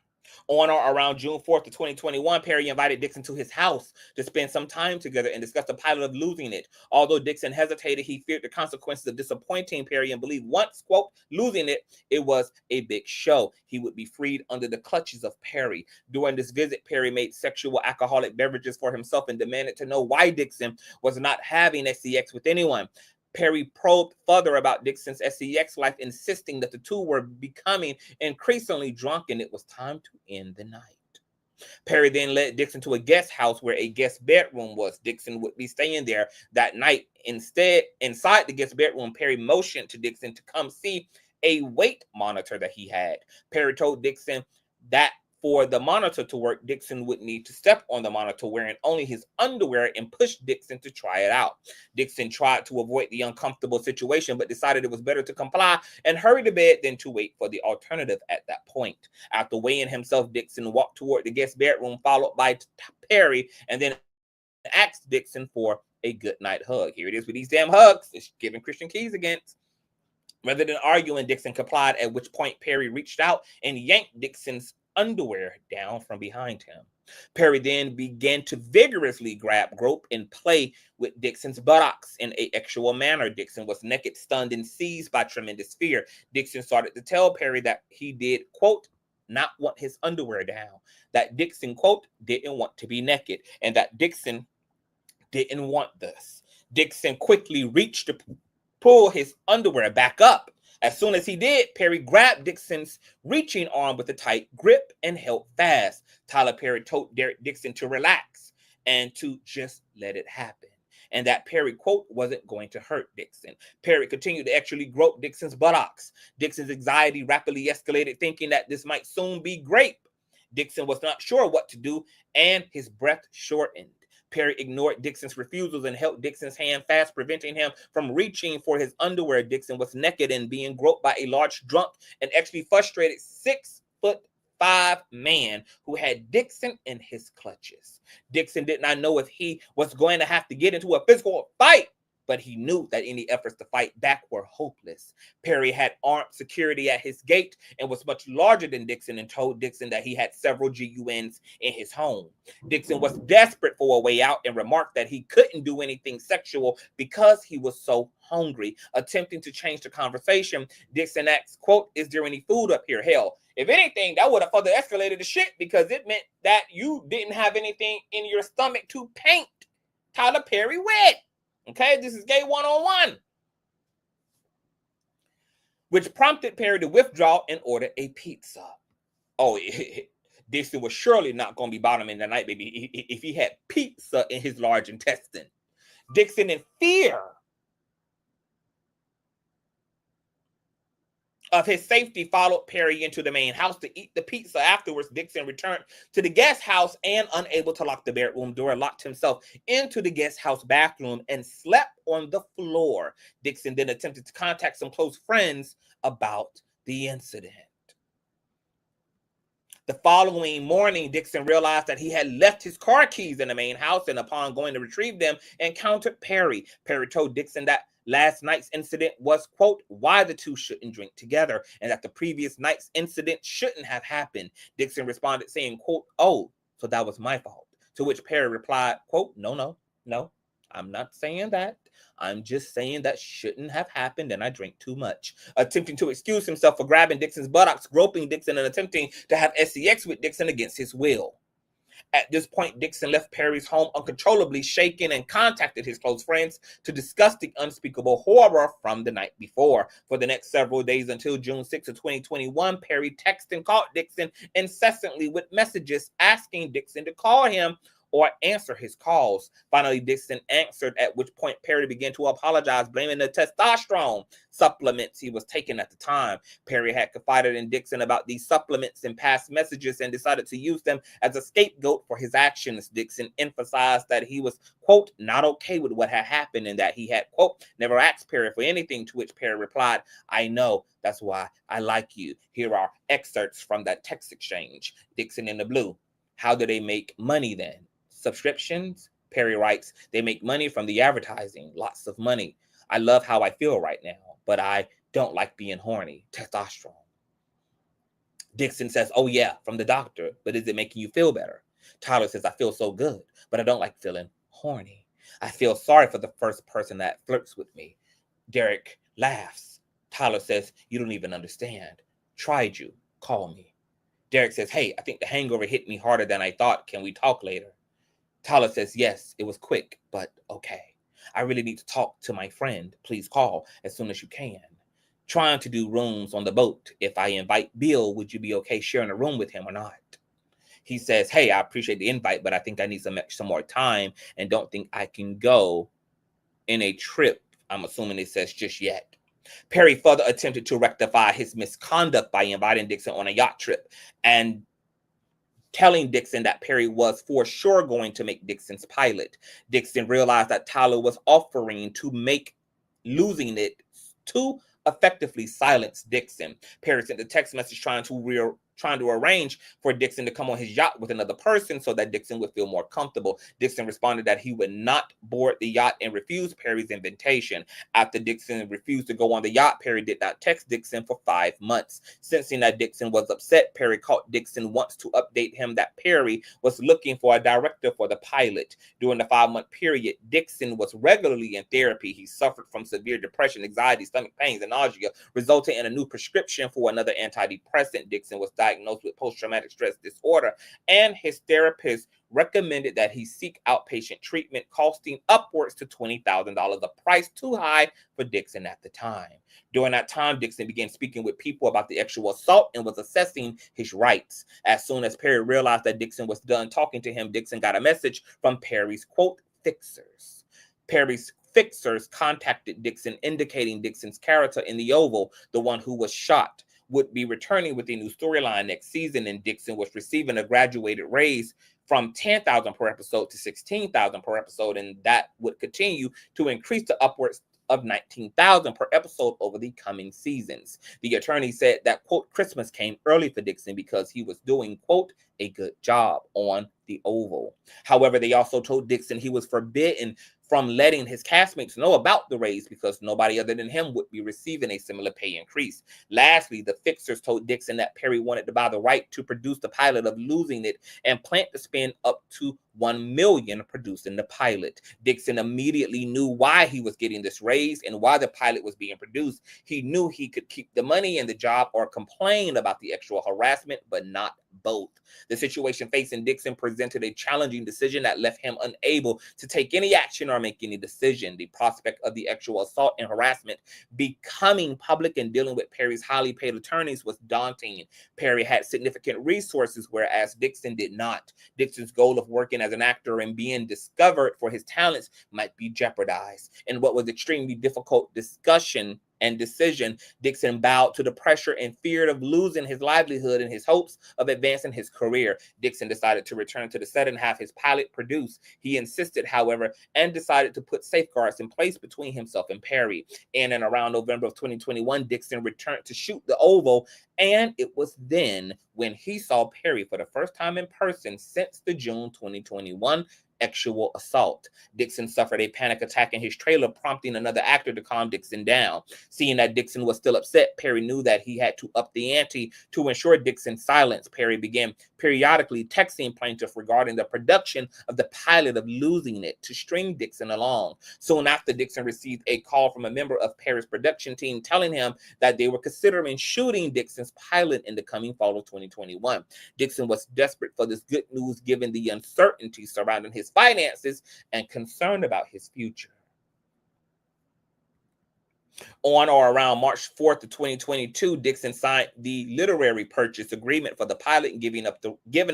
On or around June 4th of 2021, Perry invited Dixon to his house to spend some time together and discuss the pilot of Losing It. Although Dixon hesitated, he feared the consequences of disappointing Perry and believed once, quote, losing it, it was a big show. He would be freed under the clutches of Perry. During this visit, Perry made sexual alcoholic beverages for himself and demanded to know why Dixon was not having sex with anyone. Perry probed further about Dixon's SEX life, insisting that the two were becoming increasingly drunk and it was time to end the night. Perry then led Dixon to a guest house where a guest bedroom was. Dixon would be staying there that night. Instead, inside the guest bedroom, Perry motioned to Dixon to come see a weight monitor that he had. Perry told Dixon that For the monitor to work, Dixon would need to step on the monitor wearing only his underwear and push Dixon to try it out. Dixon tried to avoid the uncomfortable situation, but decided it was better to comply and hurry to bed than to wait for the alternative at that point. After weighing himself, Dixon walked toward the guest bedroom, followed by Perry, and then asked Dixon for a goodnight hug. Here it is with these damn hugs. It's giving Christian Keys again. Rather than arguing, Dixon complied, at which point Perry reached out and yanked Dixon's underwear down from behind him. Perry then began to vigorously grab, grope, and play with Dixon's buttocks in a sexual manner. Dixon was naked, stunned, and seized by tremendous fear. Dixon started to tell Perry that he did, quote, not want his underwear down, that Dixon, quote, didn't want to be naked, and that Dixon didn't want this. Dixon quickly reached to pull his underwear back up. As soon as he did, Perry grabbed Dixon's reaching arm with a tight grip and held fast. Tyler Perry told Derek Dixon to relax and to just let it happen, and that Perry, quote, wasn't going to hurt Dixon. Perry continued to actually grope Dixon's buttocks. Dixon's anxiety rapidly escalated, thinking that this might soon be great. Dixon was not sure what to do, and his breath shortened. Perry ignored Dixon's refusals and held Dixon's hand fast, preventing him from reaching for his underwear. Dixon was naked and being groped by a large, drunk, and actually frustrated 6'5" man who had Dixon in his clutches. Dixon did not know if he was going to have to get into a physical fight, but he knew that any efforts to fight back were hopeless. Perry had armed security at his gate and was much larger than Dixon, and told Dixon that he had several GUNs in his home. Dixon was desperate for a way out and remarked that he couldn't do anything sexual because he was so hungry. Attempting to change the conversation, Dixon asked, quote, is there any food up here? Hell, if anything, that would have further escalated the shit, because it meant that you didn't have anything in your stomach to paint Tyler Perry with. Okay, this is gay one-on-one. Which prompted Perry to withdraw and order a pizza. Oh, Dixon was surely not going to be bottoming the night, baby, if he had pizza in his large intestine. Dixon, in fear of his safety, followed Perry into the main house to eat the pizza. Afterwards, Dixon returned to the guest house and, unable to lock the bedroom door, locked himself into the guest house bathroom and slept on the floor. Dixon then attempted to contact some close friends about the incident. The following morning, Dixon realized that he had left his car keys in the main house, and upon going to retrieve them, encountered Perry. Perry told Dixon that last night's incident was, quote, why the two shouldn't drink together, and that the previous night's incident shouldn't have happened. Dixon responded saying, quote, oh, so that was my fault. To which Perry replied, quote, no, I'm not saying that. I'm just saying that shouldn't have happened and I drank too much. Attempting to excuse himself for grabbing Dixon's buttocks, groping Dixon, and attempting to have sex with Dixon against his will. At this point, Dixon left Perry's home uncontrollably shaking and contacted his close friends to discuss the unspeakable horror from the night before. For the next several days until June 6 of 2021, Perry texted and called Dixon incessantly with messages asking Dixon to call him or answer his calls. Finally, Dixon answered, at which point Perry began to apologize, blaming the testosterone supplements he was taking at the time. Perry had confided in Dixon about these supplements in past messages and decided to use them as a scapegoat for his actions. Dixon emphasized that he was, quote, not okay with what had happened, and that he had, quote, never asked Perry for anything, to which Perry replied, I know, that's why I like you. Here are excerpts from that text exchange. Dixon in the blue. How do they make money then? Subscriptions? Perry writes, they make money from the advertising, lots of money. I love how I feel right now, but I don't like being horny. Testosterone. Dixon says, oh yeah, from the doctor, but is it making you feel better? Tyler says, I feel so good, but I don't like feeling horny. I feel sorry for the first person that flirts with me. Derek laughs. Tyler says, you don't even understand. Tried you. Call me. Derek says, hey, I think the hangover hit me harder than I thought. Can we talk later? Tyler says, yes, it was quick, but okay. I really need to talk to my friend. Please call as soon as you can. Trying to do rooms on the boat. If I invite Bill, would you be okay sharing a room with him or not? He says, hey, I appreciate the invite, but I think I need some more time and don't think I can go in a trip. I'm assuming it says just yet. Perry further attempted to rectify his misconduct by inviting Dixon on a yacht trip, and telling Dixon that Perry was for sure going to make Dixon's pilot. Dixon realized that Tyler was offering to make losing it to effectively silence Dixon. Perry sent a text message trying to arrange for Dixon to come on his yacht with another person so that Dixon would feel more comfortable. Dixon responded that he would not board the yacht and refused Perry's invitation. After Dixon refused to go on the yacht, Perry did not text Dixon for 5 months. Sensing that Dixon was upset, Perry called Dixon once to update him that Perry was looking for a director for the pilot. During the 5-month period, Dixon was regularly in therapy. He suffered from severe depression, anxiety, stomach pains, and nausea, resulting in a new prescription for another antidepressant. Dixon was diagnosed with post-traumatic stress disorder, and his therapist recommended that he seek outpatient treatment, costing upwards to $20,000, a price too high for Dixon at the time. During that time, Dixon began speaking with people about the sexual assault and was assessing his rights. As soon as Perry realized that Dixon was done talking to him, Dixon got a message from Perry's, quote, fixers. Perry's fixers contacted Dixon, indicating Dixon's character in The Oval, the one who was shot, would be returning with a new storyline next season, and Dixon was receiving a graduated raise from $10,000 per episode to $16,000 per episode, and that would continue to increase to upwards of $19,000 per episode over the coming seasons. The attorney said that, quote, Christmas came early for Dixon because he was doing, quote, a good job on The Oval. However, they also told Dixon he was forbidden from letting his castmates know about the raise because nobody other than him would be receiving a similar pay increase. Lastly, the fixers told Dixon that Perry wanted to buy the right to produce the pilot of Losing It and planned to spend up to $1 million producing the pilot. Dixon immediately knew why he was getting this raise and why the pilot was being produced. He knew he could keep the money and the job or complain about the actual harassment, but not both. The situation facing Dixon presented a challenging decision that left him unable to take any action or make any decision. The prospect of the actual assault and harassment becoming public and dealing with Perry's highly paid attorneys was daunting. Perry had significant resources, whereas Dixon did not. Dixon's goal of working as an actor and being discovered for his talents might be jeopardized. In what was extremely difficult discussion and decision, Dixon bowed to the pressure and feared of losing his livelihood in his hopes of advancing his career. Dixon decided to return to the set and have his pilot produced. He insisted, however, and decided to put safeguards in place between himself and Perry. In and around November of 2021, Dixon returned to shoot The Oval, and it was then when he saw Perry for the first time in person since the June 2021 sexual assault. Dixon suffered a panic attack in his trailer, prompting another actor to calm Dixon down. Seeing that Dixon was still upset, Perry knew that he had to up the ante to ensure Dixon's silence. Perry began periodically texting plaintiff regarding the production of the pilot of Losing It to string Dixon along. Soon after, Dixon received a call from a member of Perry's production team telling him that they were considering shooting Dixon's pilot in the coming fall of 2021. Dixon was desperate for this good news given the uncertainty surrounding his finances and concerned about his future. On or around March 4th of 2022, Dixon signed the literary purchase agreement for the pilot and giving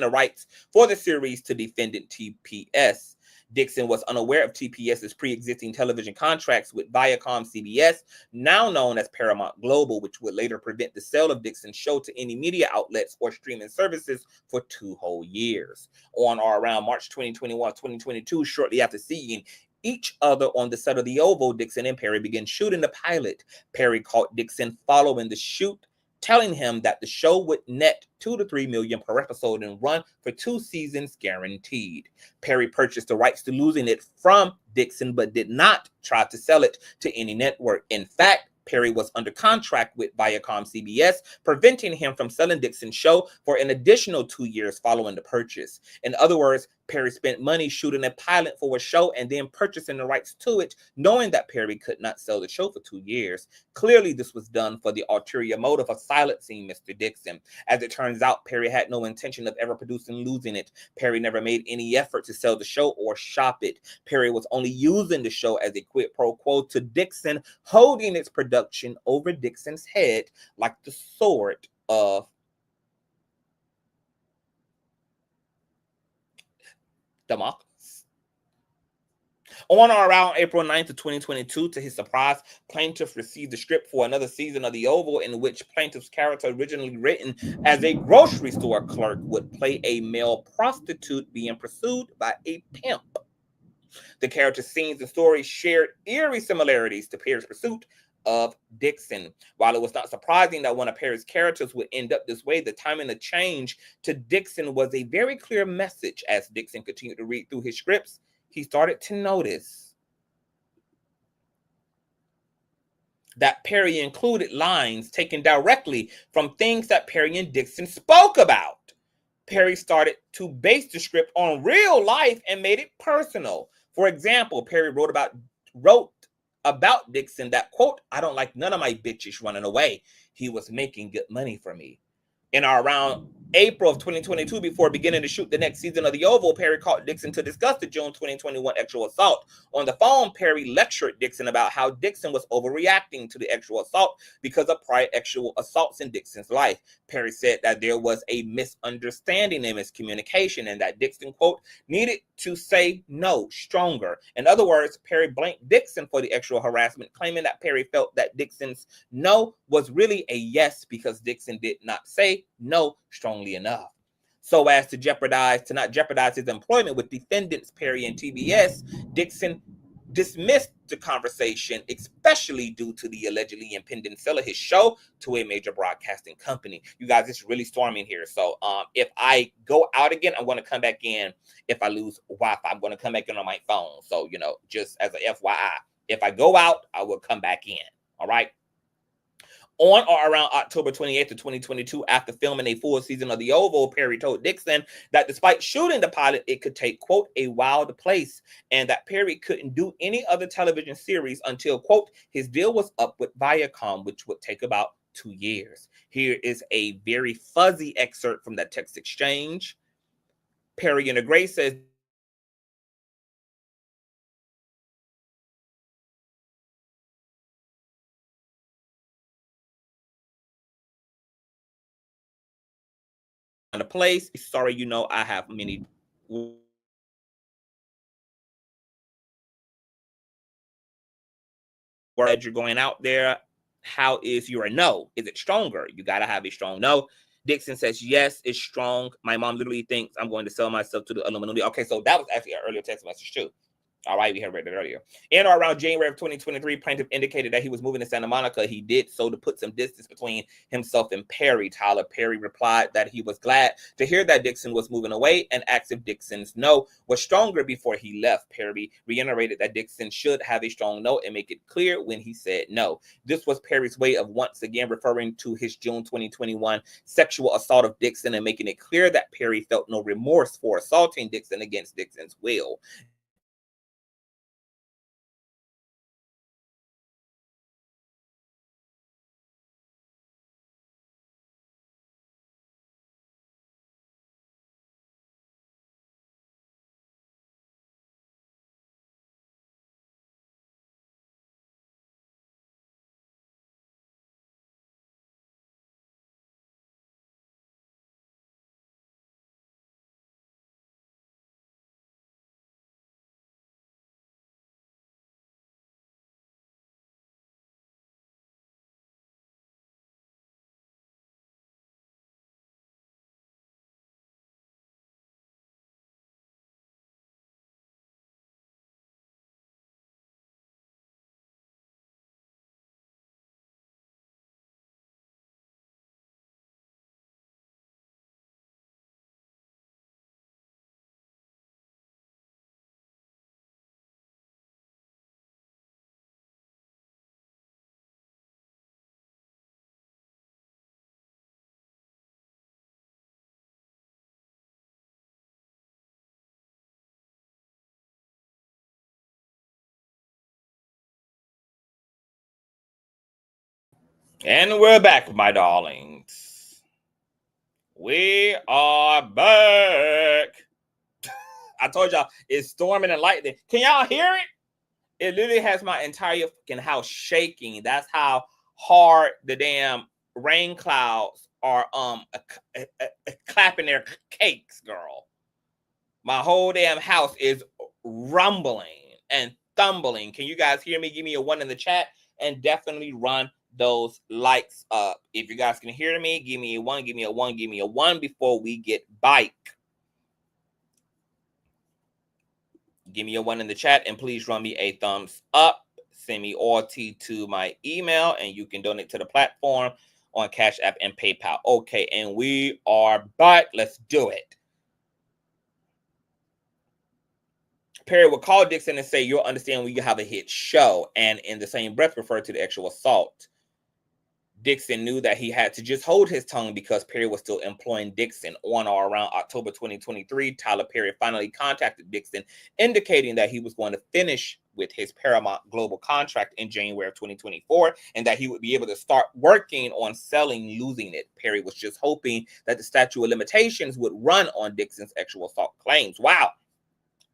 the rights for the series to defendant TPS. Dixon was unaware of TPS's pre-existing television contracts with Viacom CBS, now known as Paramount Global, which would later prevent the sale of Dixon's show to any media outlets or streaming services for 2 whole years. On or around March 2021-2022, shortly after seeing each other on the set of The Oval, Dixon and Perry began shooting the pilot. Perry called Dixon following the shoot, telling him that the show would net $2 to $3 million per episode and run for 2 seasons guaranteed. Perry purchased the rights to Losing It from Dixon, but did not try to sell it to any network. In fact, Perry was under contract with Viacom CBS, preventing him from selling Dixon's show for an additional 2 years following the purchase. In other words, Perry spent money shooting a pilot for a show and then purchasing the rights to it, knowing that Perry could not sell the show for 2 years. Clearly, this was done for the ulterior motive of silencing Mr. Dixon. As it turns out, Perry had no intention of ever producing Losing It. Perry never made any effort to sell the show or shop it. Perry was only using the show as a quid pro quo to Dixon, holding its production over Dixon's head like the sword of Damocles. On or around April 9th of 2022, to his surprise, plaintiff received the script for another season of The Oval, in which plaintiff's character, originally written as a grocery store clerk, would play a male prostitute being pursued by a pimp. The character's scenes and stories shared eerie similarities to Perry's pursuit of Dixon. While it was not surprising that one of Perry's characters would end up this way, the timing of change to Dixon was a very clear message. As Dixon continued to read through his scripts, he started to notice that Perry included lines taken directly from things that Perry and Dixon spoke about. Perry started to base the script on real life and made it personal. For example, Perry wrote about Dixon that, quote, "I don't like none of my bitches running away. He was making good money for me." In or around April of 2022, before beginning to shoot the next season of The Oval, Perry called Dixon to discuss the June 2021 sexual assault. On the phone, Perry lectured Dixon about how Dixon was overreacting to the sexual assault because of prior sexual assaults in Dixon's life. Perry said that there was a misunderstanding and miscommunication, and that Dixon, quote, "needed to say no stronger." In other words, Perry blamed Dixon for the sexual harassment, claiming that Perry felt that Dixon's no was really a yes because Dixon did not say no strongly enough, so as to not jeopardize his employment with defendants Perry and TBS. Dixon dismissed the conversation, especially due to the allegedly impending sale of his show to a major broadcasting company. You guys, it's really storming here. So if I go out again, I'm going to come back in. If I lose Wi-Fi, I'm going to come back in on my phone. So, just as a FYI, if I go out, I will come back in. All right. On or around October 28th of 2022, after filming a full season of The Oval, Perry told Dixon that despite shooting the pilot, it could take, quote, "a while to place," and that Perry couldn't do any other television series until, quote, "his deal was up with Viacom, which would take about 2 years." Here is a very fuzzy excerpt from that text exchange. Perry in a Gray says, "in a place, sorry, I have many words you're going out there. How is your no? Is it stronger? You got to have a strong no." Dixon says, "Yes, it's strong. My mom literally thinks I'm going to sell myself to the Illuminati." Okay, so that was actually an earlier text message too. All right, we had read it earlier. In or around January of 2023, plaintiff indicated that he was moving to Santa Monica. He did so to put some distance between himself and Perry. Tyler Perry replied that he was glad to hear that Dixon was moving away and asked if Dixon's no was stronger before he left. Perry reiterated that Dixon should have a strong no and make it clear when he said no. This was Perry's way of once again referring to his June 2021 sexual assault of Dixon and making it clear that Perry felt no remorse for assaulting Dixon against Dixon's will. And we're back, my darlings. We are back. I told y'all it's storming and lightning. Can y'all hear it? It literally has my entire fucking house shaking. That's how hard the damn rain clouds are clapping their cakes, girl. My whole damn house is rumbling. and thumbling. Can you guys hear me? Give me a 1 in the chat and definitely run those likes up. If you guys can hear me, give me a 1, give me a 1, give me a 1 before we get bike. Give me a 1 in the chat and please run me a thumbs up. Send me royalty to my email and you can donate to the platform on Cash App and PayPal. Okay, and we are back. Let's do it. Perry would call Dixon and say, you'll understand when you have a hit show, and in the same breath refer to the actual assault. Dixon knew that he had to just hold his tongue because Perry was still employing Dixon. On or around October 2023, Tyler Perry finally contacted Dixon, indicating that he was going to finish with his Paramount Global contract in January of 2024 and that he would be able to start working on selling Losing It. Perry was just hoping that the statute of limitations would run on Dixon's sexual assault claims. Wow.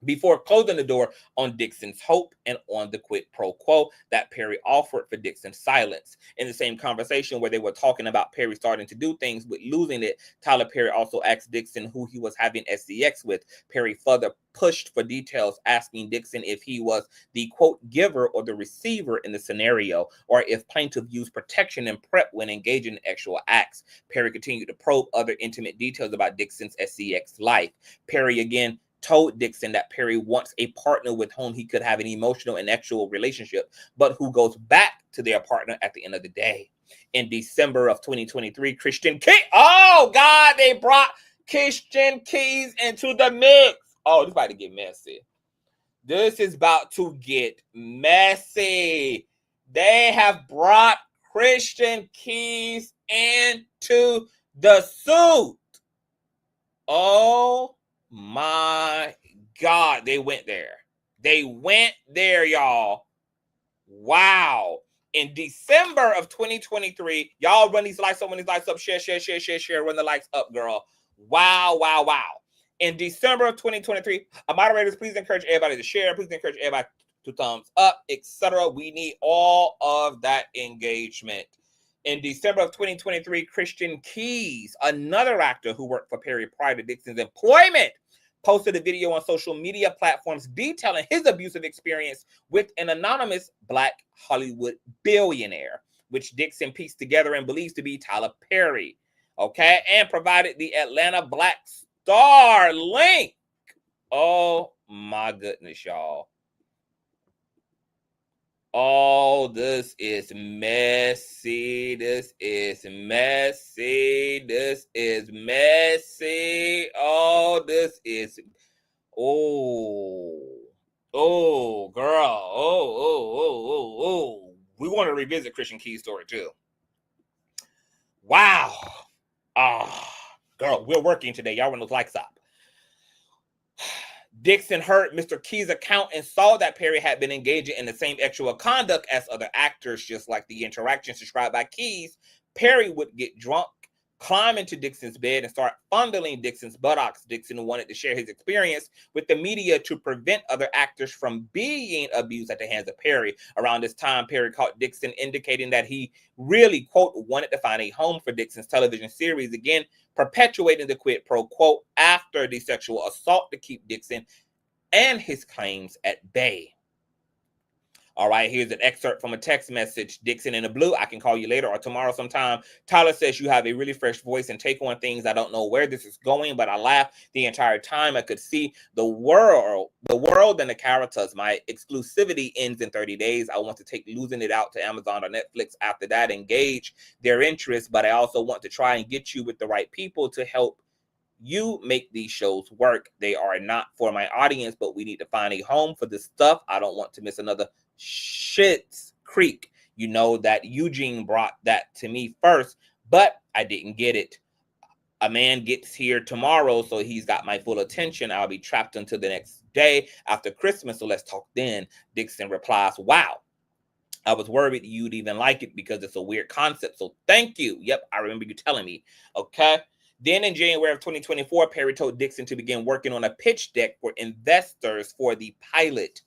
Before closing the door on Dixon's hope and on the quid pro quo that Perry offered for Dixon's silence. In the same conversation where they were talking about Perry starting to do things with Losing It, Tyler Perry also asked Dixon who he was having SCX with. Perry further pushed for details, asking Dixon if he was the quote giver or the receiver in the scenario, or if plaintiff used protection and prep when engaging in actual acts. Perry continued to probe other intimate details about Dixon's SCX life. Perry again told Dixon that Perry wants a partner with whom he could have an emotional and actual relationship, but who goes back to their partner at the end of the day. In December of 2023, Christian Keys, oh God, they brought Christian Keys into the mix. Oh, this is about to get messy. This is about to get messy. They have brought Christian Keys into the suit. Oh my God, they went there. They went there, y'all. Wow. In December of 2023, y'all run these likes up, run these likes up, share, run the likes up, girl. Wow. In December of 2023, moderators, please encourage everybody to share. Please encourage everybody to thumbs up, etc. We need all of that engagement. In December of 2023, Christian Keys, another actor who worked for Perry prior to Dixon's employment, posted a video on social media platforms detailing his abusive experience with an anonymous Black Hollywood billionaire, which Dixon pieced together and believes to be Tyler Perry, okay, and provided the Atlanta Black Star link. Oh my goodness, y'all. Oh, this is messy. This is messy. This is messy. Oh, this is. Oh, girl. Oh. We want to revisit Christian Key's story too. Wow. Girl, we're working today. Y'all want those likes up. Dixon heard Mr. Key's account and saw that Perry had been engaging in the same sexual conduct as other actors, just like the interactions described by Keys. Perry would get drunk, climb into Dixon's bed, and start fondling Dixon's buttocks. Dixon wanted to share his experience with the media to prevent other actors from being abused at the hands of Perry. Around this time, Perry caught Dixon, indicating that he really, quote, wanted to find a home for Dixon's television series, again, perpetuating the quid pro quo after the sexual assault to keep Dixon and his claims at bay. All right, here's an excerpt from a text message. Dixon in the blue, I can call you later or tomorrow sometime. Tyler says you have a really fresh voice and take on things. I don't know where this is going, but I laughed the entire time. I could see the world and the characters. My exclusivity ends in 30 days. I want to take Losing It out to Amazon or Netflix after that, engage their interest, but I also want to try and get you with the right people to help you make these shows work. They are not for my audience, but we need to find a home for this stuff. I don't want to miss another Schitt's Creek. You know that Eugene brought that to me first, but I didn't get it. A man gets here tomorrow, so he's got my full attention. I'll be trapped until the next day after Christmas, so let's talk then. Dixon replies, wow, I was worried you'd even like it because it's a weird concept, so thank you. Yep, I remember you telling me. Okay. Then in January of 2024, Perry told Dixon to begin working on a pitch deck for investors for the pilot.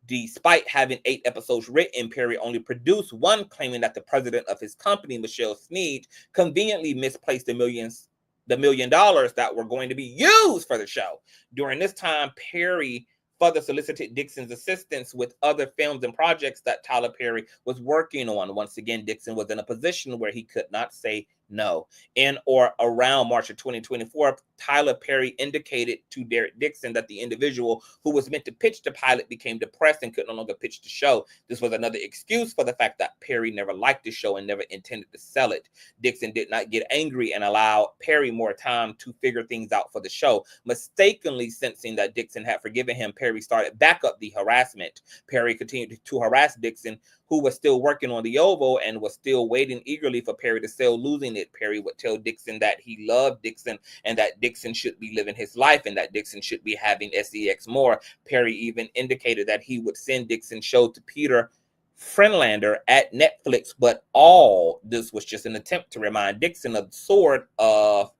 Despite having 8 episodes written, Perry only produced one, claiming that the president of his company, Michelle Sneed, conveniently misplaced the $1 million that were going to be used for the show. During this time, Perry further solicited Dixon's assistance with other films and projects that Tyler Perry was working on. Once again, Dixon was in a position where he could not say no. In or around March of 2024, Tyler Perry indicated to Derek Dixon that the individual who was meant to pitch the pilot became depressed and could no longer pitch the show. This was another excuse for the fact that Perry never liked the show and never intended to sell it. Dixon did not get angry and allowed Perry more time to figure things out for the show. Mistakenly sensing that Dixon had forgiven him, Perry started back up the harassment. Perry continued to harass Dixon, who was still working on the Oval and was still waiting eagerly for Perry to sell losing it. Perry would tell Dixon that he loved Dixon and that Dixon should be living his life and that Dixon should be having sex more. Perry even indicated that he would send Dixon's show to Peter Friendlander at Netflix, but all this was just an attempt to remind Dixon of the sword of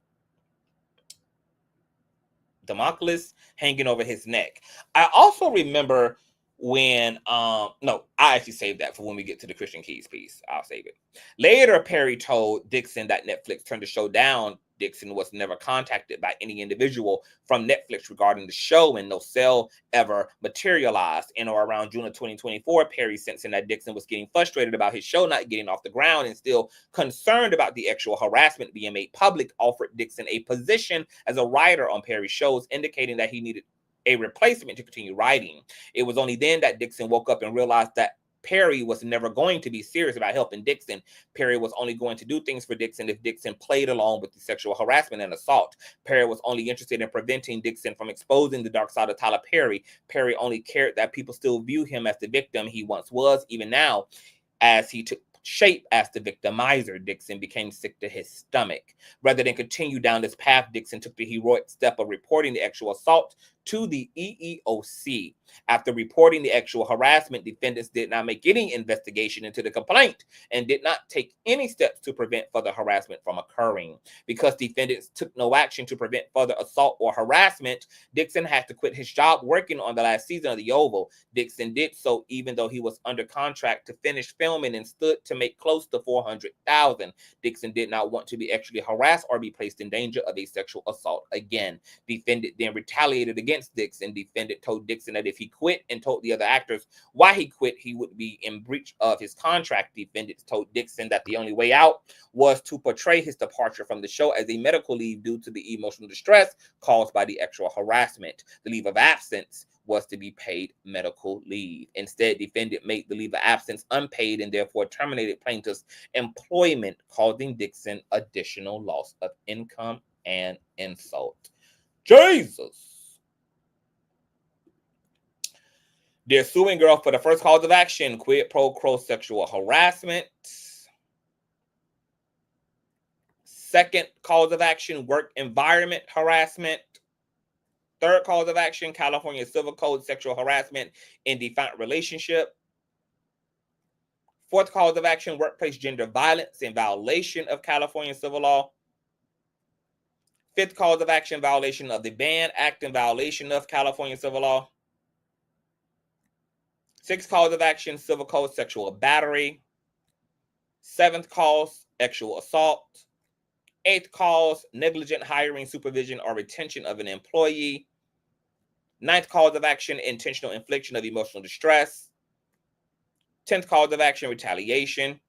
Damocles hanging over his neck. I also remember when no, I actually saved that for when we get to the Christian Keys piece. I'll save it. Later, Perry told Dixon that Netflix turned the show down. Dixon was never contacted by any individual from Netflix regarding the show, and no sale ever materialized. In or around June of 2024, Perry, sensing that Dixon was getting frustrated about his show not getting off the ground and still concerned about the actual harassment being made public, offered Dixon a position as a writer on Perry's shows, indicating that he needed a replacement to continue writing. It was only then that Dixon woke up and realized that Perry was never going to be serious about helping Dixon. Perry was only going to do things for Dixon if Dixon played along with the sexual harassment and assault. Perry was only interested in preventing Dixon from exposing the dark side of Tyler Perry. Perry only cared that people still view him as the victim he once was. Even now, as he took shape as the victimizer, Dixon became sick to his stomach. Rather than continue down this path, Dixon took the heroic step of reporting the actual assault to the EEOC. After reporting the actual harassment, defendants did not make any investigation into the complaint and did not take any steps to prevent further harassment from occurring. Because defendants took no action to prevent further assault or harassment, Dixon had to quit his job working on the last season of The Oval. Dixon did so even though he was under contract to finish filming and stood to make close to $400,000. Dixon did not want to be actually harassed or be placed in danger of a sexual assault again. Defendant then retaliated against Dixon. Defendant told Dixon that if he quit and told the other actors why he quit, he would be in breach of his contract. Defendants told Dixon that the only way out was to portray his departure from the show as a medical leave due to the emotional distress caused by the actual harassment. The leave of absence was to be paid medical leave. Instead, defendant made the leave of absence unpaid and therefore terminated plaintiff's employment, causing Dixon additional loss of income and insult. Jesus! They're suing girl for the first cause of action, quid pro quo sexual harassment. Second cause of action, work environment harassment. Third cause of action, California Civil Code, sexual harassment in defiant relationship. Fourth cause of action, workplace gender violence in violation of California civil law. Fifth cause of action, violation of the Ban Act in violation of California civil law. Sixth cause of action, civil code, sexual battery. Seventh cause, sexual assault. Eighth cause, negligent hiring, supervision, or retention of an employee. Ninth cause of action, intentional infliction of emotional distress. 10th cause of action, retaliation.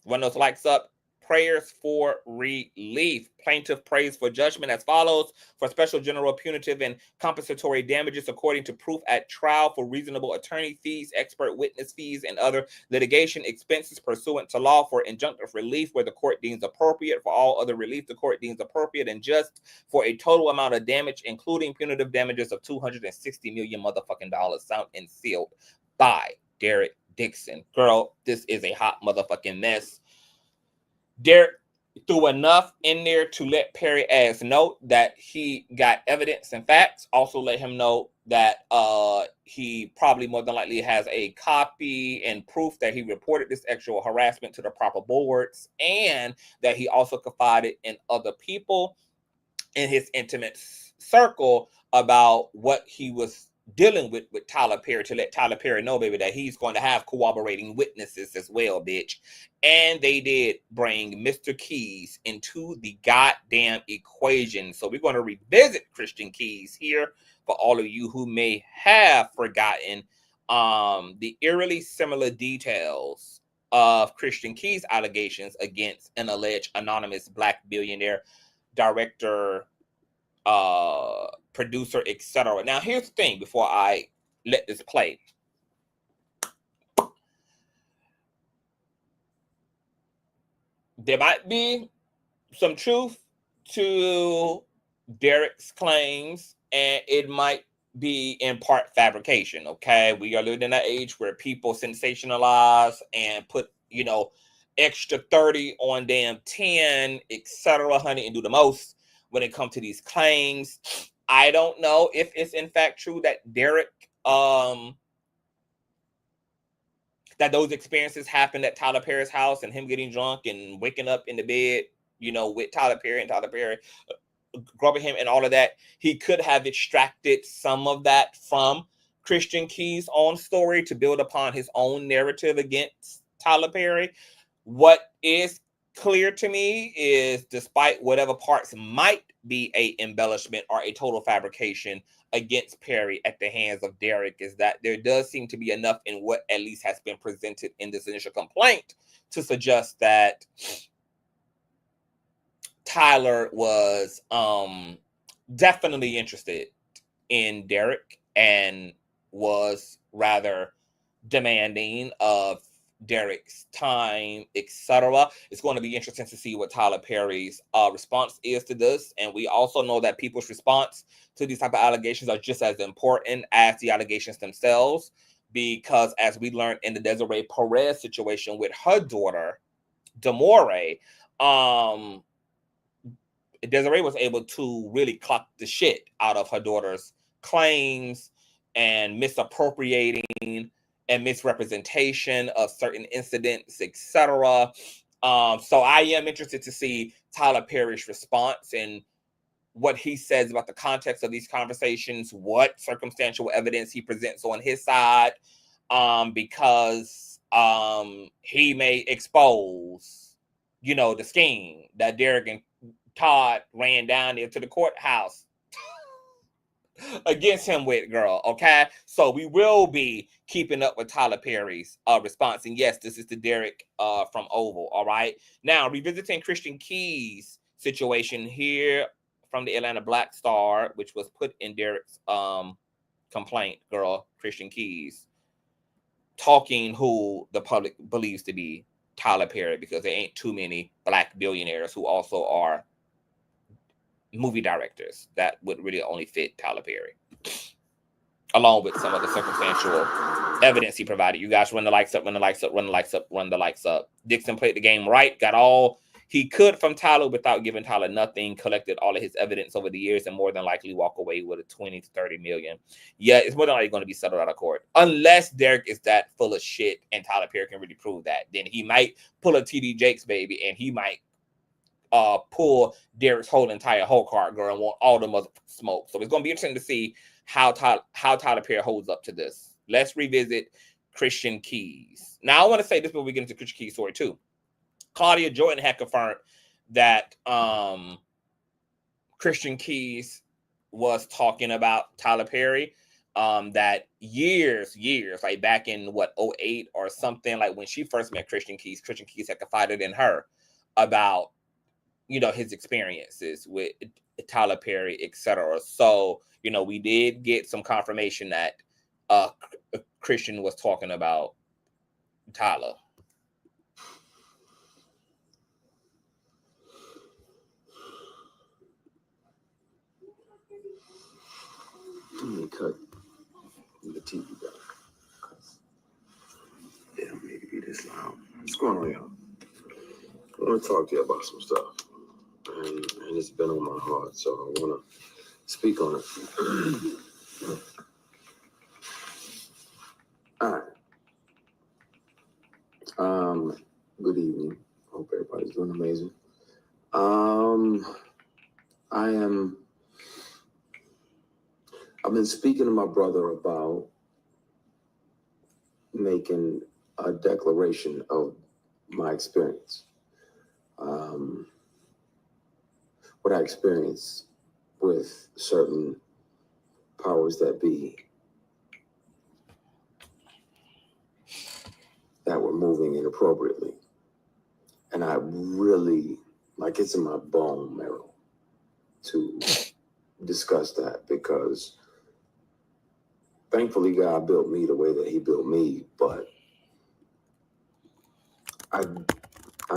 Run those likes up. Prayers for relief. Plaintiff prays for judgment as follows: for special general punitive and compensatory damages according to proof at trial, for reasonable attorney fees, expert witness fees, and other litigation expenses pursuant to law, for injunctive relief where the court deems appropriate, for all other relief the court deems appropriate and just, for a total amount of damage, including punitive damages of $260 million motherfucking dollars, signed and sealed by Derek Dixon. Girl, this is a hot motherfucking mess. Derek threw enough in there to let Perry Ass know that he got evidence and facts. Also let him know that he probably more than likely has a copy and proof that he reported this actual harassment to the proper boards, and that he also confided in other people in his intimate circle about what he was dealing with Tyler Perry, to let Tyler Perry know, baby, that he's going to have corroborating witnesses as well, bitch. And they did bring Mr. Keys into the goddamn equation. So we're going to revisit Christian Keys here for all of you who may have forgotten the eerily similar details of Christian Key's allegations against an alleged anonymous Black billionaire, director, producer, etc. Now, here's the thing before I let this play. There might be some truth to Derek's claims, and it might be in part fabrication. Okay, we are living in an age where people sensationalize and put, you know, extra 30 on damn 10, etc., honey, and do the most when it comes to these claims. I don't know if it's in fact true that Derek that those experiences happened at Tyler Perry's house and him getting drunk and waking up in the bed, you know, with Tyler Perry and Tyler Perry grubbing him and all of that. He could have extracted some of that from Christian Key's own story to build upon his own narrative against Tyler Perry. What is clear to me is, despite whatever parts might be a embellishment or a total fabrication against Perry at the hands of Derek, is that there does seem to be enough in what at least has been presented in this initial complaint to suggest that Tyler was definitely interested in Derek and was rather demanding of Derek's time, etc. It's going to be interesting to see what Tyler Perry's response is to this. And we also know that people's response to these type of allegations are just as important as the allegations themselves, because as we learned in the Desiree Perez situation with her daughter, Demore, Desiree was able to really clock the shit out of her daughter's claims and misappropriating and misrepresentation of certain incidents, etc. So I am interested to see Tyler Perry's response and what he says about the context of these conversations, what circumstantial evidence he presents on his side, because he may expose, you know, the scheme that Derek and Todd ran down there to the courthouse against him with, girl. Okay, so we will be keeping up with Tyler Perry's response. And yes, this is the Derek from Oval. All right, now revisiting Christian Key's situation here from the Atlanta Black Star, which was put in Derek's complaint, girl. Christian Key's talking who the public believes to be Tyler Perry, because there ain't too many Black billionaires who also are movie directors that would really only fit Tyler Perry, along with some of the circumstantial evidence he provided. You guys run the likes up, run the likes up, run the likes up, run the likes up. Dixon played the game right, got all he could from Tyler without giving Tyler nothing, collected all of his evidence over the years, and more than likely walk away with a 20 to 30 million. Yeah, it's more than likely going to be settled out of court. Unless Derek is that full of shit and Tyler Perry can really prove that. Then he might pull a TD Jakes, baby, and he might pull Derek's whole entire whole card, girl, and want all the mother smoke. So it's going to be interesting to see how Tyler Perry holds up to this. Let's revisit Christian Key's. Now, I want to say this before we get into Christian Key's story too. Claudia Jordan had confirmed that Christian Key's was talking about Tyler Perry, that years, like back in what, 2008 or something, like when she first met Christian Key's had confided in her about, you know, his experiences with Tyler Perry, etc. So, you know, we did get some confirmation that Christian was talking about Tyler. Let me cut the TV back. Yeah, maybe be this loud. What's going on, y'all? I want to talk to you about some stuff. And it's been on my heart, so I want to speak on it. All right. Good evening. Hope everybody's doing amazing. I've been speaking to my brother about making a declaration of my experience. What I experienced with certain powers that be that were moving inappropriately. And I really, like, it's in my bone marrow to discuss that, because thankfully God built me the way that he built me, but I'm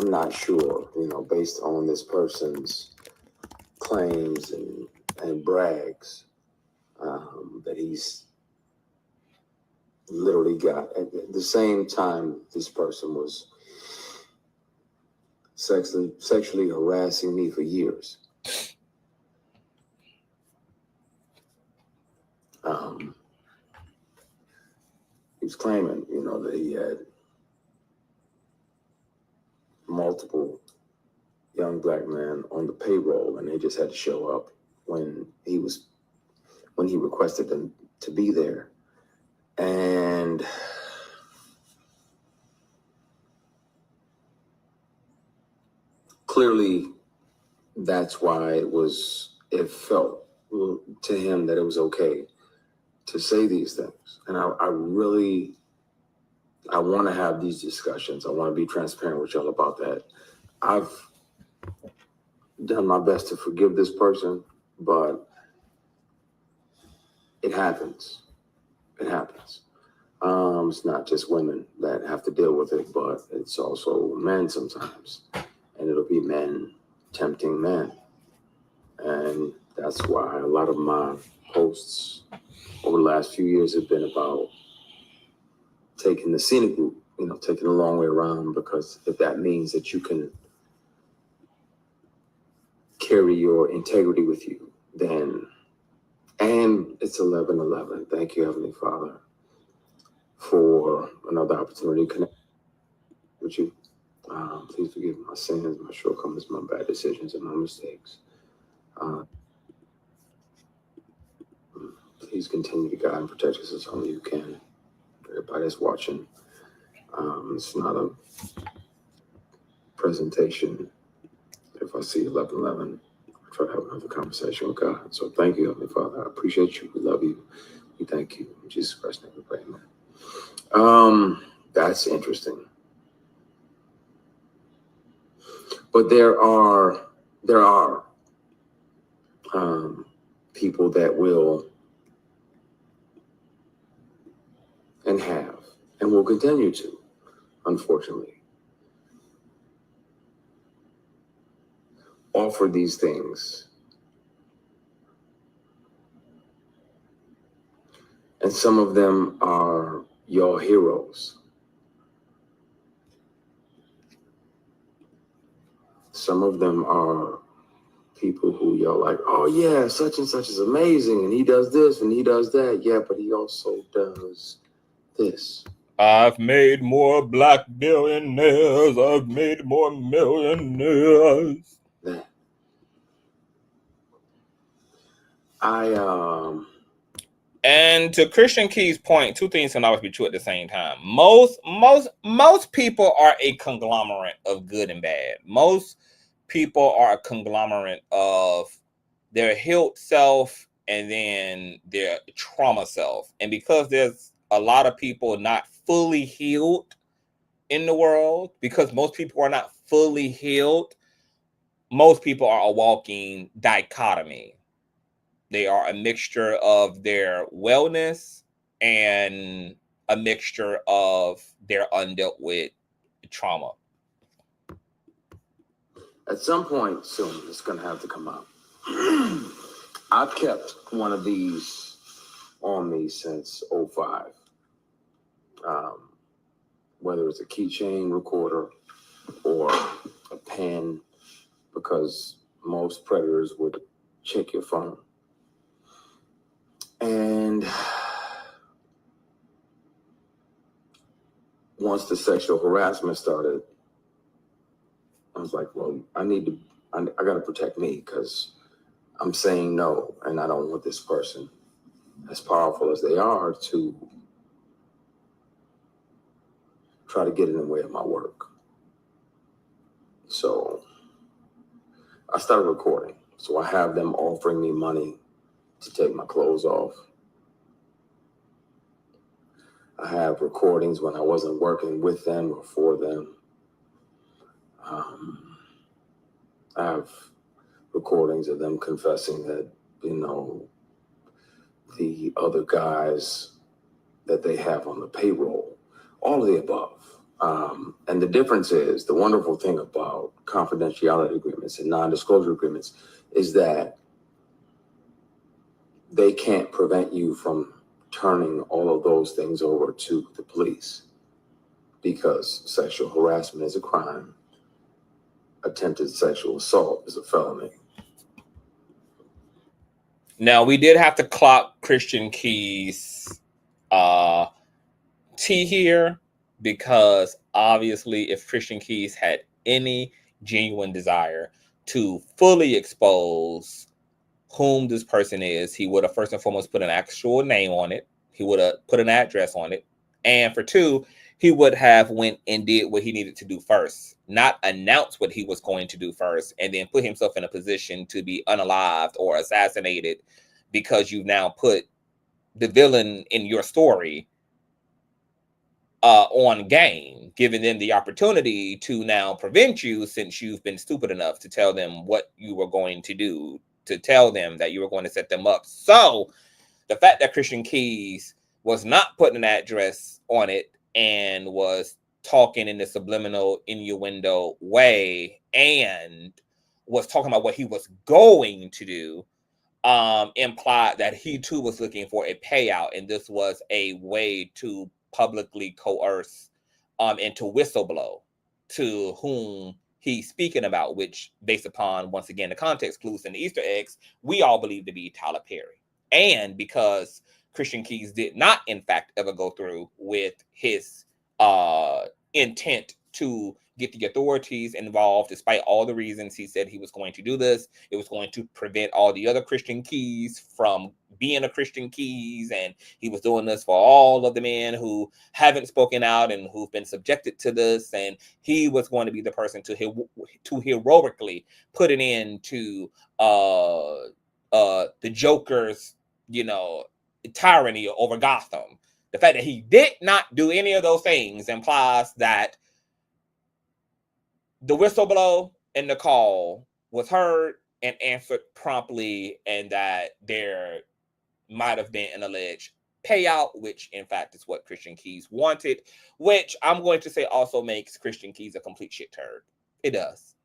not sure, you know, based on this person's claims and brags, that he's literally got, at the same time this person was sexually harassing me for years. He was claiming, you know, that he had multiple young black men on the payroll, and they just had to show up when he requested them to be there. And clearly that's why it felt to him that it was okay to say these things. And I want to have these discussions. I want to be transparent with y'all about that. I've done my best to forgive this person, but it happens. It happens. It's not just women that have to deal with it, but it's also men sometimes. And it'll be men tempting men. And that's why a lot of my posts over the last few years have been about taking the scenic route, you know, taking the long way around, because if that means that you can carry your integrity with you, then, and it's 11:11. Thank you, Heavenly Father, for another opportunity to connect with you. Please forgive my sins, my shortcomings, my bad decisions, and my mistakes. Please continue to guide and protect us as only you can. Everybody that's watching, it's not a presentation. If I see 11:11, I try to have another conversation with God. So thank you, Heavenly Father. I appreciate you. We love you. We thank you. In Jesus Christ's name we pray, amen. That's interesting. But there are people that will and have and will continue to, unfortunately, offer these things. And some of them are your heroes. Some of them are people who you're like, oh yeah, such and such is amazing, and he does this and he does that. Yeah, but he also does this. I've made more black billionaires. I've made more millionaires. That. And to Christian Key's point, two things can always be true at the same time. Most people are a conglomerate of good and bad. Most people are a conglomerate of their healed self and then their trauma self. And because there's a lot of people not fully healed in the world, because most people are not fully healed, most people are a walking dichotomy. They are a mixture of their wellness and a mixture of their undealt with trauma. At some point soon, it's going to have to come out. I've kept one of these on me since 2005. Whether it's a keychain recorder or a pen, because most predators would check your phone. And once the sexual harassment started, I was like, well, I got to protect me, because I'm saying no, and I don't want this person, as powerful as they are, to try to get in the way of my work. So I started recording. So I have them offering me money to take my clothes off, I have recordings when I wasn't working with them or for them. I have recordings of them confessing that, you know, the other guys that they have on the payroll, all of the above. And the difference is, the wonderful thing about confidentiality agreements and non-disclosure agreements is that they can't prevent you from turning all of those things over to the police, because sexual harassment is a crime. Attempted sexual assault is a felony. Now, we did have to clock Christian Key's T here, because obviously if Christian Keys had any genuine desire to fully expose whom this person is, he would have first and foremost put an actual name on it. He would have put an address on it. And for two, he would have went and did what he needed to do first, not announce what he was going to do first, and then put himself in a position to be unalived or assassinated because you've now put the villain in your story on game, giving them the opportunity to now prevent you, since you've been stupid enough to tell them what you were going to do, to tell them that you were going to set them up. So the fact that Christian Keys was not putting an address on it and was talking in the subliminal innuendo way and was talking about what he was going to do, implied that he too was looking for a payout, and this was a way to publicly coerce and to whistleblow to whom he's speaking about, which, based upon, once again, the context clues and the Easter eggs, we all believe to be Tyler Perry. And because Christian Keys did not, in fact, ever go through with his intent to get the authorities involved, despite all the reasons he said he was going to do this. It was going to prevent all the other Christian Keys from being a Christian Keys, and he was doing this for all of the men who haven't spoken out and who've been subjected to this, and he was going to be the person to heroically put an end to the Joker's, you know, tyranny over Gotham. The fact that he did not do any of those things implies that the whistleblow and the call was heard and answered promptly, and that there might have been an alleged payout, which in fact is what Christian Keys wanted, which I'm going to say also makes Christian Keys a complete shit turd. It does.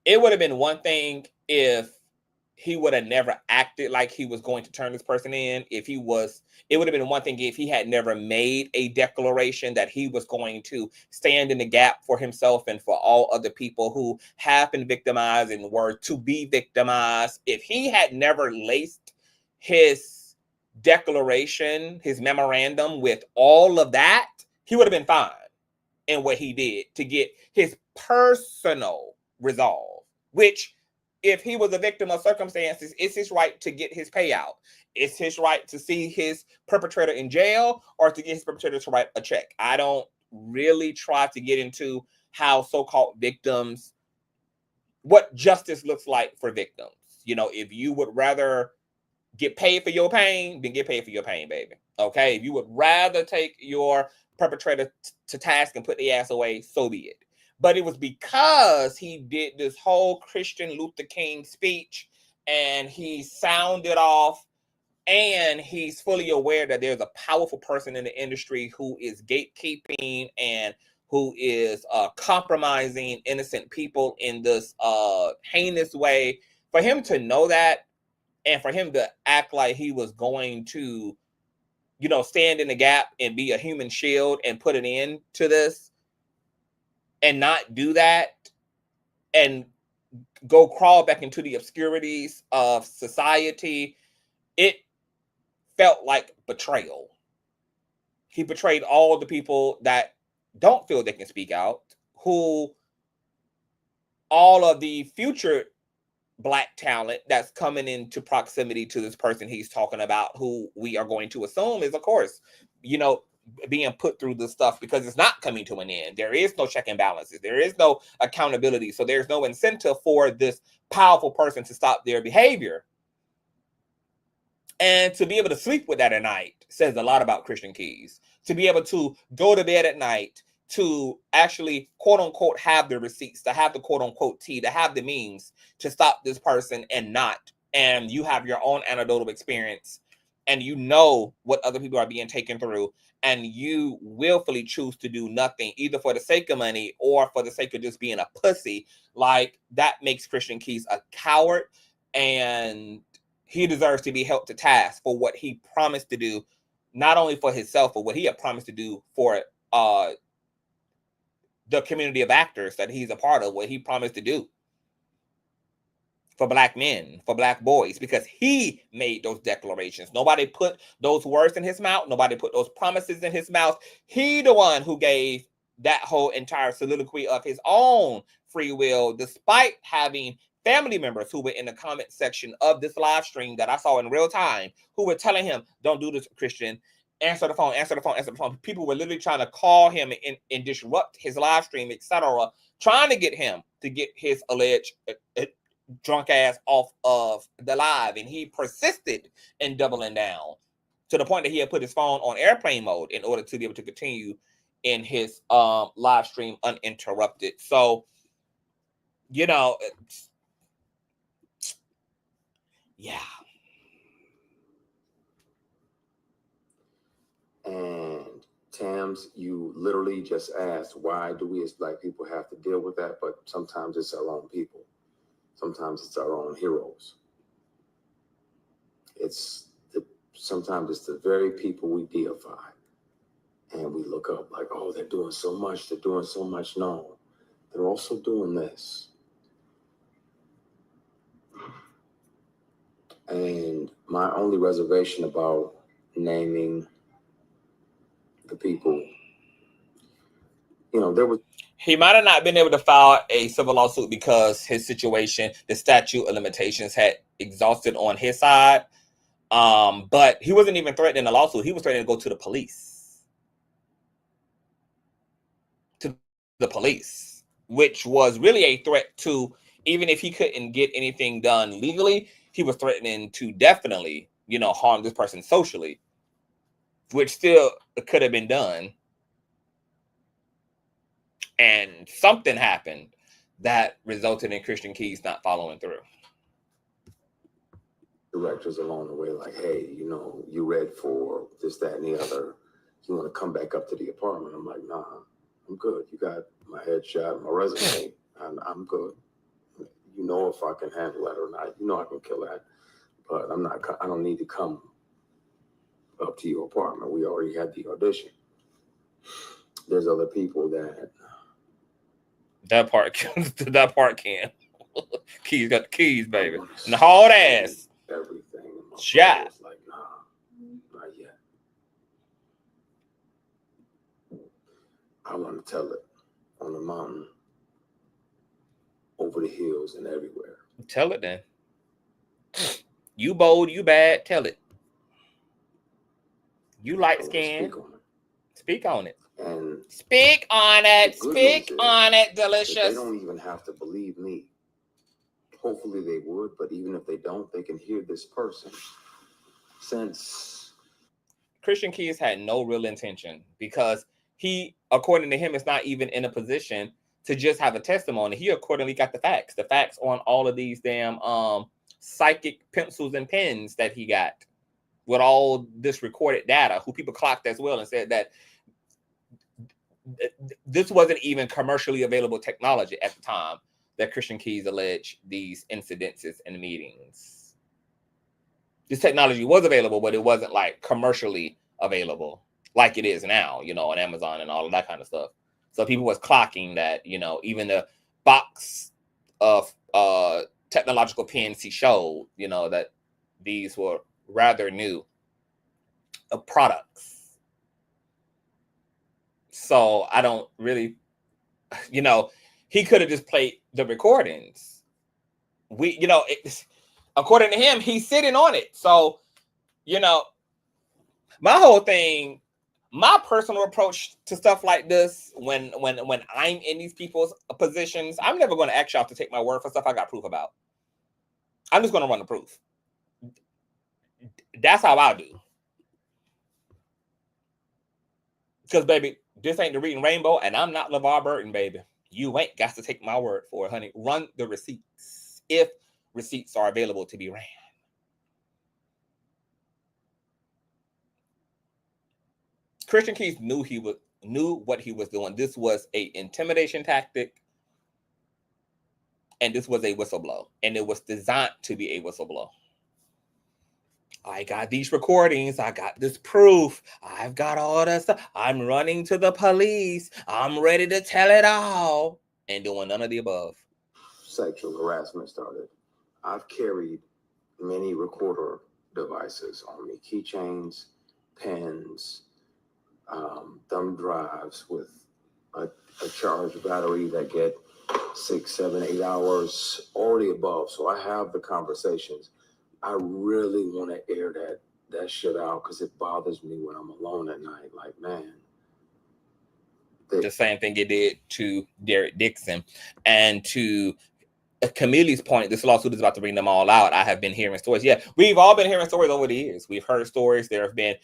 It would have been one thing if he would have never acted like he was going to turn this person in. It would have been one thing if he had never made a declaration that he was going to stand in the gap for himself and for all other people who have been victimized and were to be victimized. If he had never laced his declaration, his memorandum, with all of that, he would have been fine in what he did to get his personal resolve, which, if he was a victim of circumstances, it's his right to get his payout. It's his right to see his perpetrator in jail or to get his perpetrator to write a check. I don't really try to get into how so-called victims, what justice looks like for victims. You know, if you would rather get paid for your pain, then get paid for your pain, baby. Okay? If you would rather take your perpetrator to task and put the ass away, so be it. But it was because he did this whole Christian Luther King speech, and he sounded off, and he's fully aware that there's a powerful person in the industry who is gatekeeping and who is compromising innocent people in this heinous way. For him to know that, and for him to act like he was going to, you know, stand in the gap and be a human shield and put an end to this, and not do that, and go crawl back into the obscurities of society, it felt like betrayal. He betrayed all the people that don't feel they can speak out, who all of the future Black talent that's coming into proximity to this person he's talking about, who we are going to assume is, of course, you know, being put through this stuff, because it's not coming to an end. There is no check and balances. There is no accountability. So there's no incentive for this powerful person to stop their behavior. And to be able to sleep with that at night says a lot about Christian Keys. To be able to go to bed at night, to actually, quote unquote, have the receipts, to have the quote unquote tea, to have the means to stop this person and not. And you have your own anecdotal experience and you know what other people are being taken through, and you willfully choose to do nothing, either for the sake of money or for the sake of just being a pussy. Like, that makes Christian Keys a coward, and he deserves to be held to task for what he promised to do, not only for himself, but what he had promised to do for the community of actors that he's a part of, what he promised to do for Black men, for Black boys, because he made those declarations. Nobody put those words in his mouth. Nobody put those promises in his mouth. He the one who gave that whole entire soliloquy of his own free will, despite having family members who were in the comment section of this live stream that I saw in real time, who were telling him, don't do this, Christian. Answer the phone, answer the phone, answer the phone. People were literally trying to call him and disrupt his live stream, etc., trying to get him to get his alleged drunk ass off of the live, and he persisted in doubling down to the point that he had put his phone on airplane mode in order to be able to continue in his live stream uninterrupted. So, you know, yeah. And Tams, you literally just asked, why do we as Black people have to deal with that? But sometimes it's our own people. Sometimes it's our own heroes. Sometimes it's the very people we deify. And we look up like, oh, they're doing so much. They're doing so much. No, they're also doing this. And my only reservation about naming the people, he might have not been able to file a civil lawsuit because his situation, the statute of limitations, had exhausted on his side. But he wasn't even threatening a lawsuit. He was threatening to go to the police. To the police, which was really a threat to, even if he couldn't get anything done legally, he was threatening to definitely, harm this person socially, which still could have been done. And something happened that resulted in Christian Keys not following through. Directors along the way, like, hey, you read for this, that, and the other. You want to come back up to the apartment? I'm like, nah, I'm good. You got my headshot, my resume. I'm good. If I can handle that or not. I can kill that. But I don't need to come up to your apartment. We already had the audition. There's other people that part can. Keys got the keys, baby. And the hard ass. Everything. Shot. Like, nah, not yet. I want to tell it on the mountain, over the hills, and everywhere. Tell it then. You bold, you bad, tell it. You light skin. Speak on it. And speak on it. Speak on it, delicious. They don't even have to believe me. Hopefully they would, but even if they don't, they can hear this person. Since Christian Keys had no real intention, because he, according to him, is not even in a position to just have a testimony. He accordingly got the facts on all of these damn psychic pencils and pens that he got with all this recorded data, who people clocked as well and said that this wasn't even commercially available technology at the time that Christian Keys alleged these incidences and meetings. This technology was available, but it wasn't like commercially available like it is now, on Amazon and all of that kind of stuff. So people was clocking that, even the box of technological pens he showed, that these were rather new products. So I don't really, he could have just played the recordings. According to him, he's sitting on it. So, my whole thing, my personal approach to stuff like this, when I'm in these people's positions, I'm never going to ask y'all to take my word for stuff I got proof about. I'm just going to run the proof. That's how I do. Because, baby, this ain't the Reading Rainbow, and I'm not LeVar Burton, baby. You ain't got to take my word for it, honey. Run the receipts, if receipts are available to be ran. Christian Keith knew what he was doing. This was a intimidation tactic, and this was a whistleblow, and it was designed to be a whistleblow. I got these recordings. I got this proof. I've got all that stuff. I'm running to the police. I'm ready to tell it all. And doing none of the above. Sexual harassment started. I've carried many recorder devices on me. Keychains, pens, thumb drives with a charged battery that get 6, 7, 8 hours, all the above. So I have the conversations. I really want to air that shit out because it bothers me when I'm alone at night. Like, man. The same thing it did to Derek Dixon. And to Camille's point, this lawsuit is about to bring them all out. I have been hearing stories. Yeah, we've all been hearing stories over the years. We've heard stories. There have been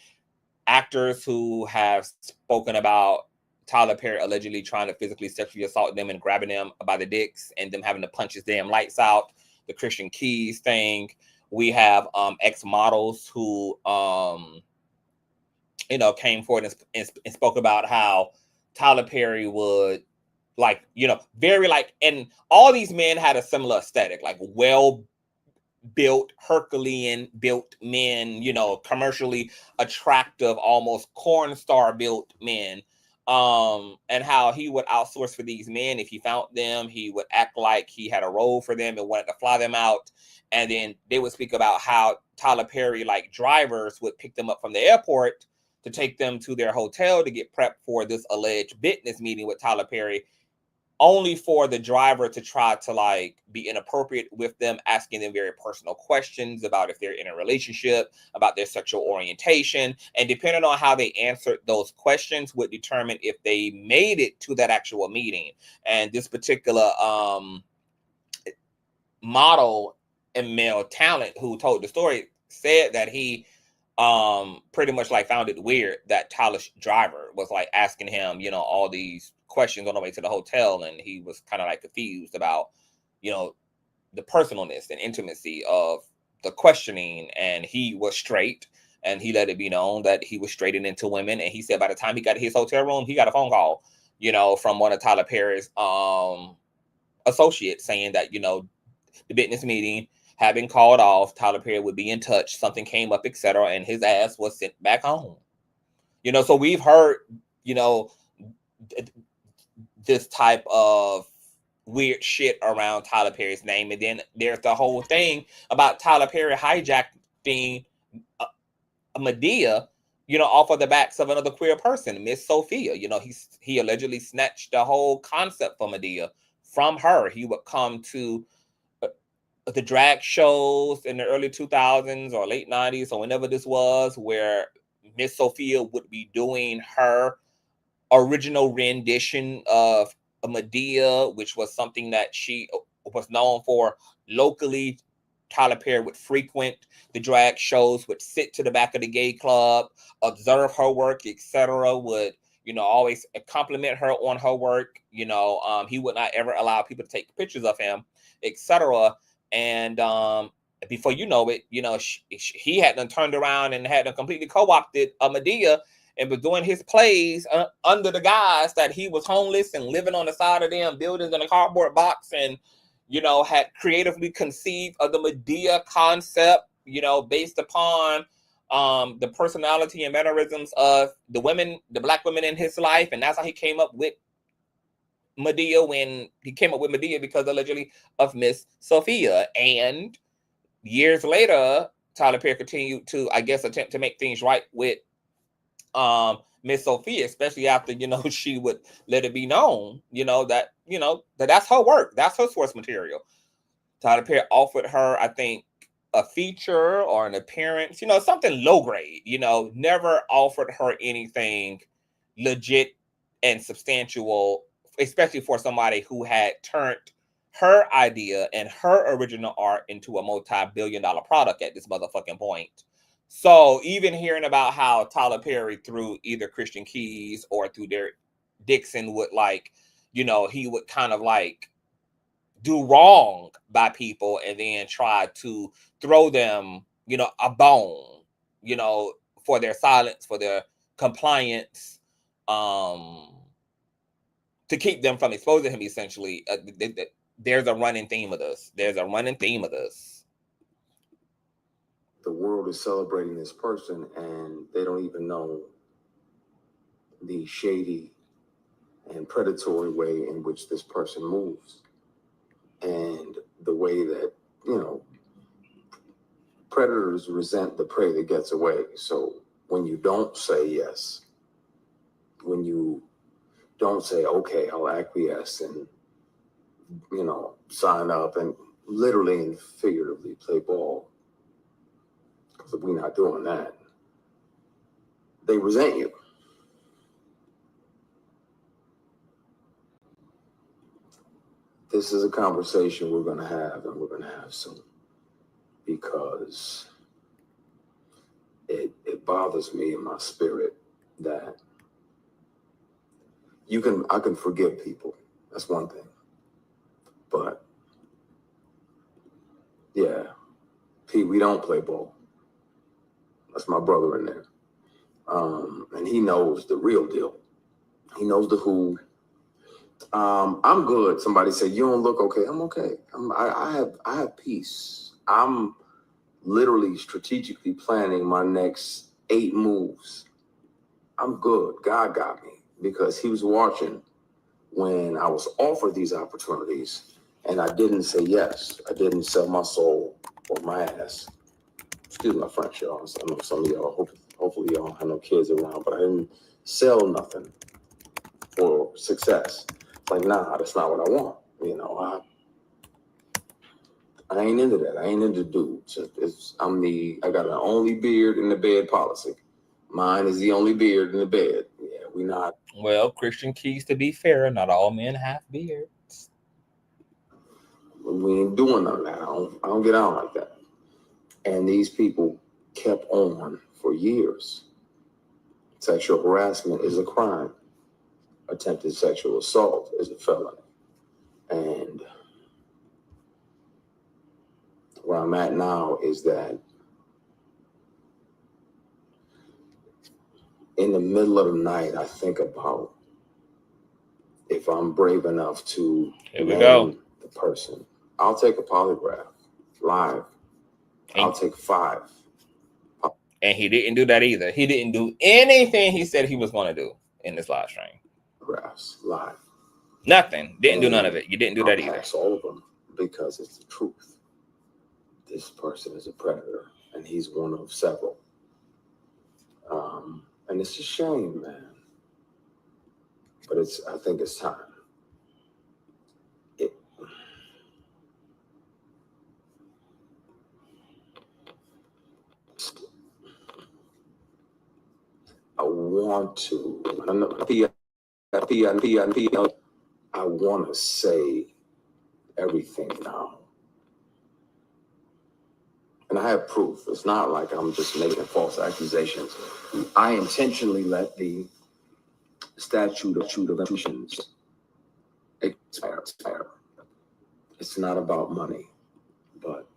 actors who have spoken about Tyler Perry allegedly trying to physically sexually assault them and grabbing them by the dicks and them having to punch his damn lights out. The Christian Keys thing. We have ex-models who, came forward and spoke about how Tyler Perry would, like, very like, and all these men had a similar aesthetic, like well-built, Herculean-built men, commercially attractive, almost corn star-built men. And how he would outsource for these men. If he found them, he would act like he had a role for them and wanted to fly them out. And then they would speak about how Tyler Perry, like drivers, would pick them up from the airport to take them to their hotel to get prepped for this alleged business meeting with Tyler Perry, only for the driver to try to like be inappropriate with them, asking them very personal questions about if they're in a relationship, about their sexual orientation. And depending on how they answered those questions would determine if they made it to that actual meeting. And this particular model and male talent who told the story said that he pretty much like found it weird that Tyler's driver was like asking him, all these questions on the way to the hotel, and he was kind of like confused about, the personalness and intimacy of the questioning. And he was straight, and he let it be known that he was straight and into women. And he said by the time he got to his hotel room, he got a phone call, from one of Tyler Perry's associates saying that, the business meeting had been called off. Tyler Perry would be in touch. Something came up, etc., and his ass was sent back home. So we've heard, this type of weird shit around Tyler Perry's name. And then there's the whole thing about Tyler Perry hijacking Medea, off of the backs of another queer person, Miss Sophia. He allegedly snatched the whole concept for Medea from her. He would come to the drag shows in the early 2000s or late 90s or whenever this was, where Miss Sophia would be doing her original rendition of Medea, which was something that she was known for locally. Tyler Perry would frequent the drag shows, would sit to the back of the gay club, observe her work, etc., would, always compliment her on her work. He would not ever allow people to take pictures of him, etc. And before you know it, he had them turned around and had them completely co-opted Medea and was doing his plays under the guise that he was homeless and living on the side of them buildings in a cardboard box, and had creatively conceived of the Medea concept, based upon the personality and mannerisms of the black women in his life. And that's how he came up with Medea, when he came up with Medea because allegedly of Miss Sophia. And years later, Tyler Perry continued to, I guess, attempt to make things right with Miss Sophia, especially after, she would let it be known, that that's her work. That's her source material. Tyler Perry offered her, I think, a feature or an appearance, something low grade, never offered her anything legit and substantial, especially for somebody who had turned her idea and her original art into a multi-billion-dollar product at this motherfucking point. So even hearing about how Tyler Perry, through either Christian Keys or through Dixon, would like, you know, he would kind of like do wrong by people and then try to throw them, you know, a bone, you know, for their silence, for their compliance, to keep them from exposing him, essentially. There's a running theme of this. The world is celebrating this person, and they don't even know the shady and predatory way in which this person moves, and the way that, you know, predators resent the prey that gets away. So when you don't say yes, when you don't say, okay, I'll acquiesce and, you know, sign up and literally and figuratively play ball, because if we're not doing that, they resent you. This is a conversation we're going to have, and we're going to have soon, because it bothers me in my spirit that I can forgive people. That's one thing. But yeah, Pete, we don't play ball. That's my brother in there. And he knows the real deal. He knows the who. I'm good. Somebody said, you don't look okay. I'm okay. I have peace. I'm literally strategically planning my next 8 moves. I'm good. God got me, because he was watching when I was offered these opportunities and I didn't say yes. I didn't sell my soul or my ass. Excuse my French, y'all. I know some of y'all, hopefully y'all have no kids around, but I didn't sell nothing for success. It's like, nah, that's not what I want. You know, I ain't into that. I ain't into dudes. I got an only beard in the bed policy. Mine is the only beard in the bed. Yeah, we not. Well, Christian Keys, to be fair, not all men have beards. We ain't doing none of that. I don't get on like that. And these people kept on for years. Sexual harassment is a crime. Attempted sexual assault is a felony. And where I'm at now is that in the middle of the night, I think about if I'm brave enough to name the person. I'll take a polygraph live. I'll take 5. And he didn't do that either. He didn't do anything he said he was going to do in this live stream. Graphs live. Nothing. Didn't do none of it. You didn't do that either. All of them, because it's the truth. This person is a predator, and he's one of several. And it's a shame, man. But I think it's time. I want to. I want to say everything now. And I have proof. It's not like I'm just making false accusations. I intentionally let the statute of limitations expire. It's not about money, but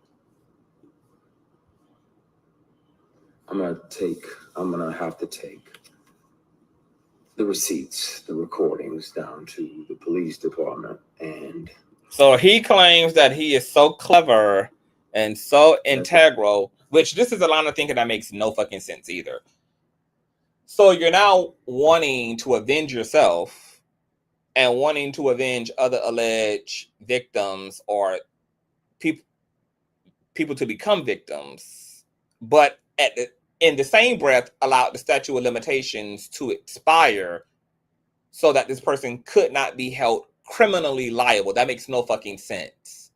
I'm gonna have to take the receipts, the recordings down to the police department. And so he claims that he is so clever and so integral, which this is a line of thinking that makes no fucking sense either. So you're now wanting to avenge yourself and wanting to avenge other alleged victims or people to become victims, but in the same breath allow the statute of limitations to expire so that this person could not be held criminally liable. That makes no fucking sense.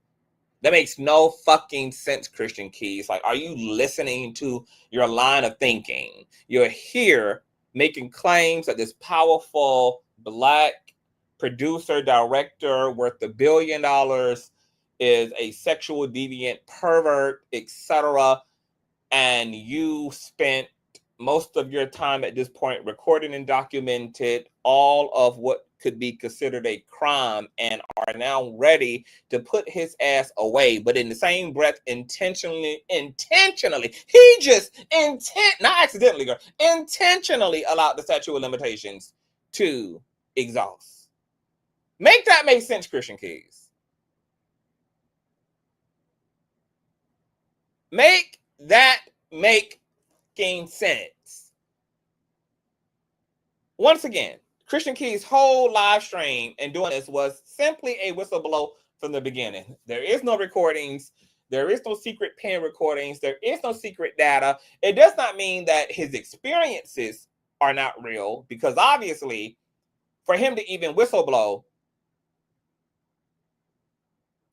That makes no fucking sense, Christian Keys. Like, are you listening to your line of thinking? You're here making claims that this powerful Black producer, director worth $1 billion is a sexual deviant, pervert, etc. and you spent most of your time at this point recorded and documented all of what could be considered a crime and are now ready to put his ass away, but in the same breath intentionally he just not accidentally, girl, intentionally allowed the statute of limitations to exhaust. Make that make sense, Christian Keys. Make that make sense. Once again, Christian Key's whole live stream and doing this was simply a whistleblow from the beginning. There is no recordings. There is no secret pen recordings. There is no secret data. It does not mean that his experiences are not real, because obviously for him to even whistleblow,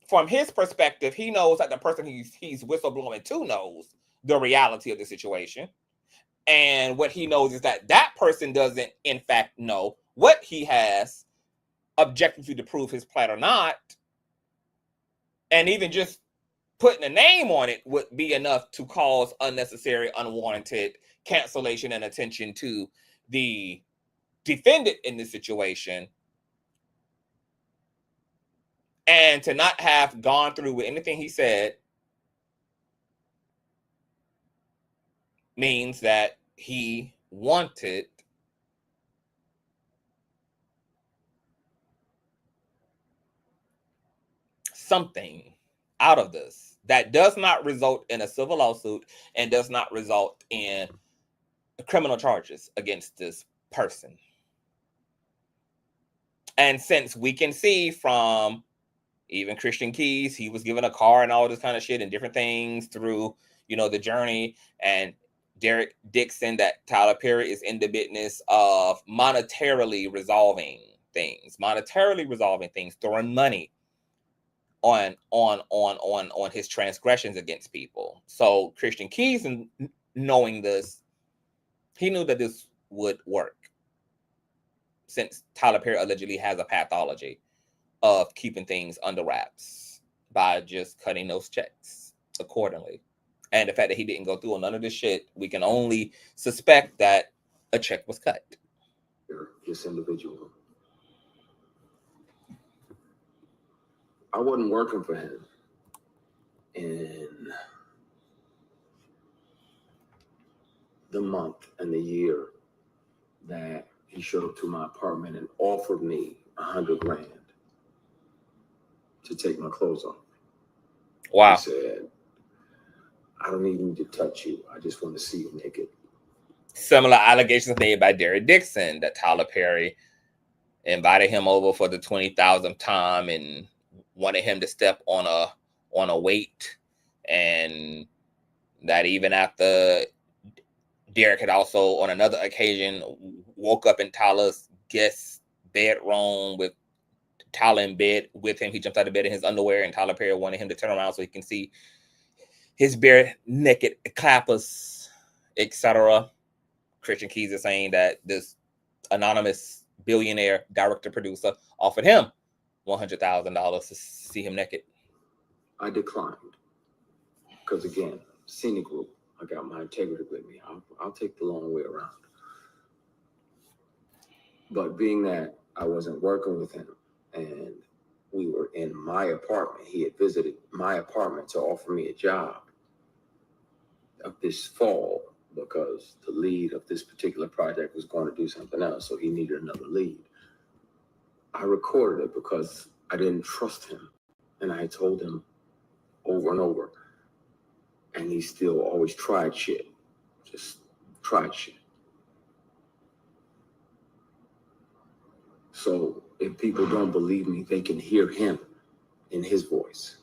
from his perspective, he knows that the person he's whistleblowing to knows the reality of the situation. And what he knows is that that person doesn't, in fact, know what he has objectively to prove his plight or not. And even just putting a name on it would be enough to cause unnecessary, unwarranted cancellation and attention to the defendant in this situation. And to not have gone through with anything he said means that he wanted something out of this that does not result in a civil lawsuit and does not result in criminal charges against this person. And since we can see from even Christian Keys, he was given a car and all this kind of shit and different things through, the journey, and Derek Dixon, that Tyler Perry is in the business of monetarily resolving things, throwing money on his transgressions against people. So Christian Keys, knowing this, he knew that this would work, since Tyler Perry allegedly has a pathology of keeping things under wraps by just cutting those checks accordingly. And the fact that he didn't go through on none of this shit, we can only suspect that a check was cut. This individual, I wasn't working for him in the month and the year that he showed up to my apartment and offered me $100 grand to take my clothes off. Wow. He said, I don't even need to touch you. I just want to see you naked. Similar allegations made by Derek Dixon, that Tyler Perry invited him over for the 20,000th time and wanted him to step on a weight, and that even after Derek had also on another occasion woke up in Tyler's guest bedroom with Tyler in bed with him. He jumped out of bed in his underwear, and Tyler Perry wanted him to turn around so he can see his bare naked clappers, etc. Christian Keys is saying that this anonymous billionaire director producer offered him $100,000 to see him naked. I declined because, again, scenic group. I got my integrity with me. I'll take the long way around. But being that I wasn't working with him and we were in my apartment, he had visited my apartment to offer me a job of this fall, because the lead of this particular project was going to do something else, so he needed another lead. I recorded it because I didn't trust him, and I told him over and over, and he still always tried shit. Just tried shit. So if people don't believe me, they can hear him in his voice.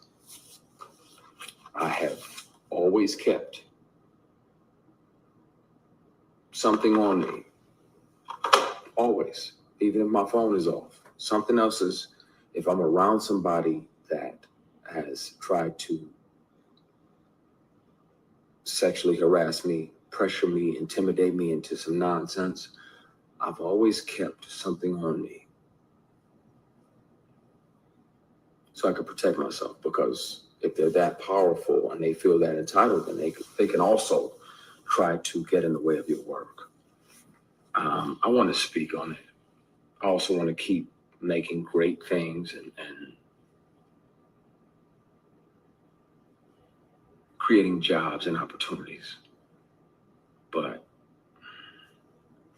I have always kept something on me. Always. Even if my phone is off. Something else is, if I'm around somebody that has tried to sexually harass me, pressure me, intimidate me into some nonsense, I've always kept something on me so I could protect myself, because if they're that powerful and they feel that entitled, then they can also try to get in the way of your work. I want to speak on it. I also want to keep making great things and creating jobs and opportunities. But,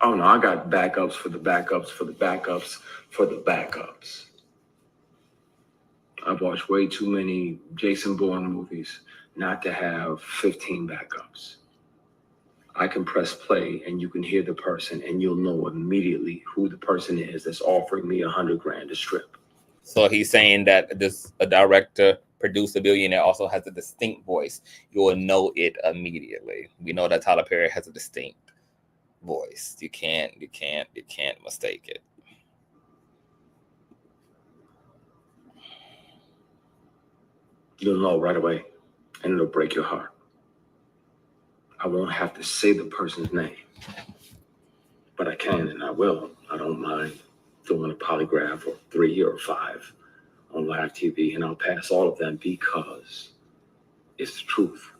oh no, I got backups for the backups for the backups for the backups. I've watched way too many Jason Bourne movies not to have 15 backups. I can press play and you can hear the person and you'll know immediately who the person is that's offering me $100 grand to strip. So he's saying that a director, producer, billionaire also has a distinct voice. You will know it immediately. We know that Tyler Perry has a distinct voice. You can't mistake it. You'll know right away, and it'll break your heart. I won't have to say the person's name, but I can and I will. I don't mind doing a polygraph or 3 or 5 on live TV, and I'll pass all of them because it's the truth.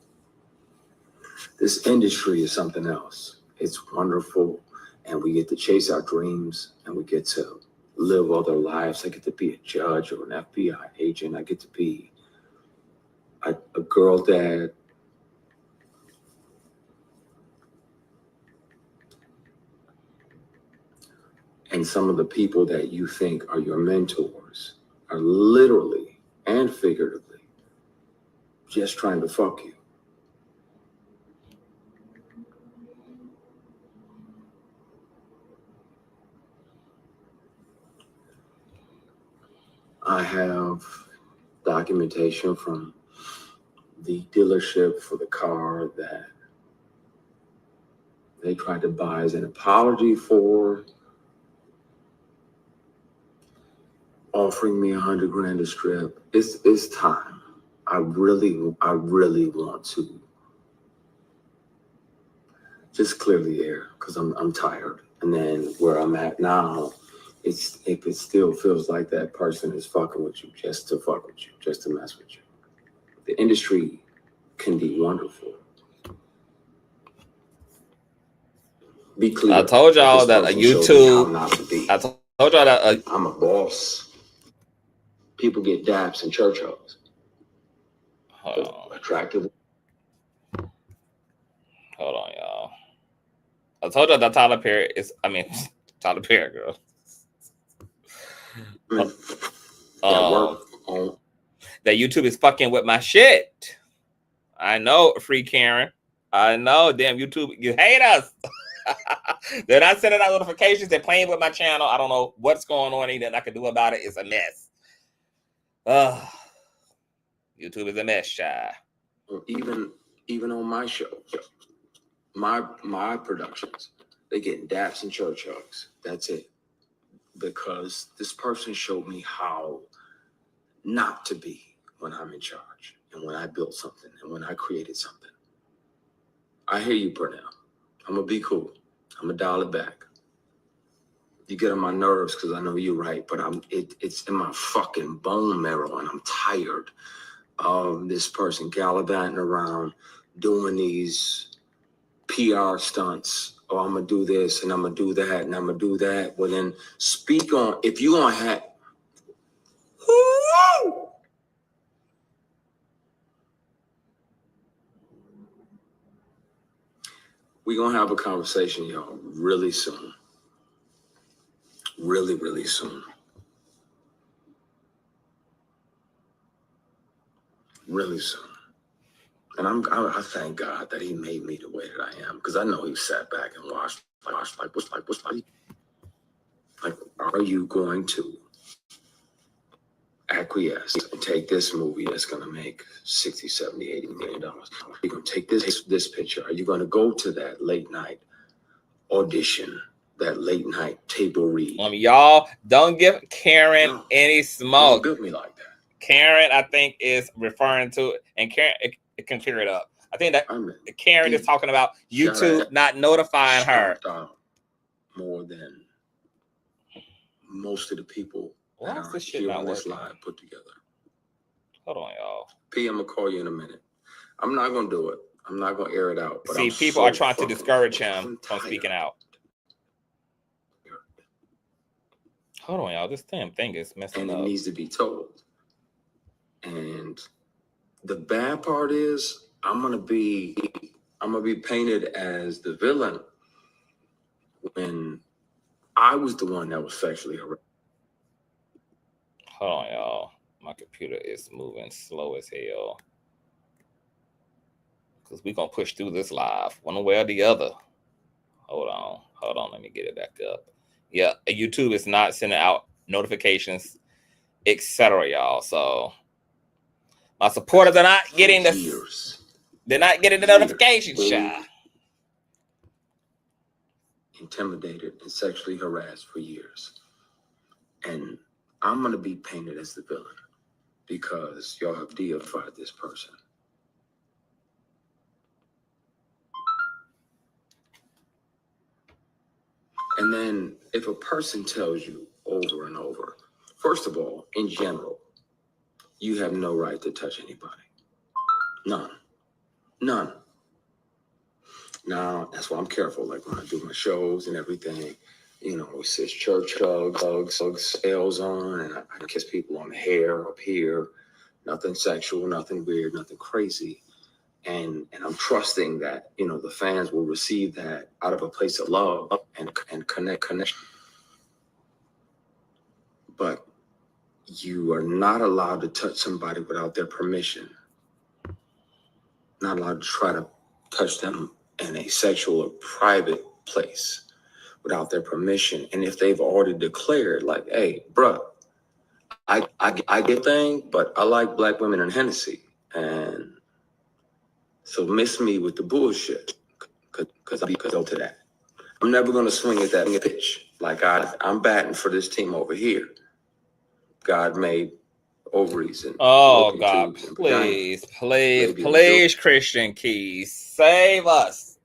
This industry is something else. It's wonderful, and we get to chase our dreams, and we get to live other lives. I get to be a judge or an FBI agent. I get to be a girl dad. And some of the people that you think are your mentors are literally and figuratively just trying to fuck you. I have documentation from the dealership for the car that they tried to buy as an apology for offering me $100 grand to strip. It's time. I really want to just clear the air because I'm tired. And then where I'm at now, if it still feels like that person is fucking with you just to fuck with you, just to mess with you. The industry can be wonderful. Be clear. I told y'all that YouTube. I told y'all that I'm a boss. People get daps and church hoes. Attractive. Hold on, y'all. I told y'all that Tyler Perry is. Tyler Perry, girl. That YouTube is fucking with my shit. I know, free Karen. I know, damn YouTube, you hate us. They're not sending out notifications. They're playing with my channel. I don't know what's going on. Anything I can do about it. It's a mess. YouTube is a mess, child. Even on my show, my productions, they getting daps and church hugs. That's it. Because this person showed me how not to be when I'm in charge and when I built something and when I created something. I hear you, Purnell. I'm gonna be cool. I'm gonna dial it back. You get on my nerves because I know you're right, but it's in my fucking bone marrow, and I'm tired of this person gallivanting around doing these PR stunts. Oh, I'm gonna do this and I'm gonna do that and I'm gonna do that. Well, then speak on if you gonna have. We're gonna have a conversation, y'all, really soon. Really, really soon. Really soon. And I thank God that he made me the way that I am, because I know he sat back and watched like, are you going to acquiesce and take this movie that's going to make 60, 70, 80 million dollars? Are you going to take this picture? Are you going to go to that late night audition, that late night table read? Y'all don't give Karen any smoke. Don't give me like that. Karen, I think, is referring to, and Karen, it can clear it up. I think that Karen is talking about YouTube not notifying her. More than most of the people that are here on this live put together. Hold on, y'all. P, I'm gonna call you in a minute. I'm not gonna do it. I'm not gonna air it out. But see, people are trying to discourage him from speaking out. Hold on, y'all. This damn thing is messing up. And it needs to be told. And the bad part is, I'm gonna be painted as the villain when I was the one that was sexually harassed. Hold on, y'all. My computer is moving slow as hell. Because we're going to push through this live one way or the other. Hold on. Let me get it back up. Yeah, YouTube is not sending out notifications, etc., y'all. So my supporters are not getting they're not getting the notification shot. Intimidated and sexually harassed for years. And I'm going to be painted as the villain because y'all have deified this person. And then if a person tells you over and over, first of all, in general, you have no right to touch anybody. None. Now, that's why I'm careful. Like when I do my shows and everything, you know, it says church hugs, L's on, and I kiss people on the hair up here. Nothing sexual, nothing weird, nothing crazy. And I'm trusting that, you know, the fans will receive that out of a place of love and connection. But you are not allowed to touch somebody without their permission. Not allowed to try to touch them in a sexual or private place without their permission. And if they've already declared, like, hey, bruh, I get things, but I like black women and Hennessy. And so miss me with the bullshit, because I'll to that. I'm never going to swing at that pitch. Like I'm batting for this team over here. God made ovaries and God, please, Christian Keys, save us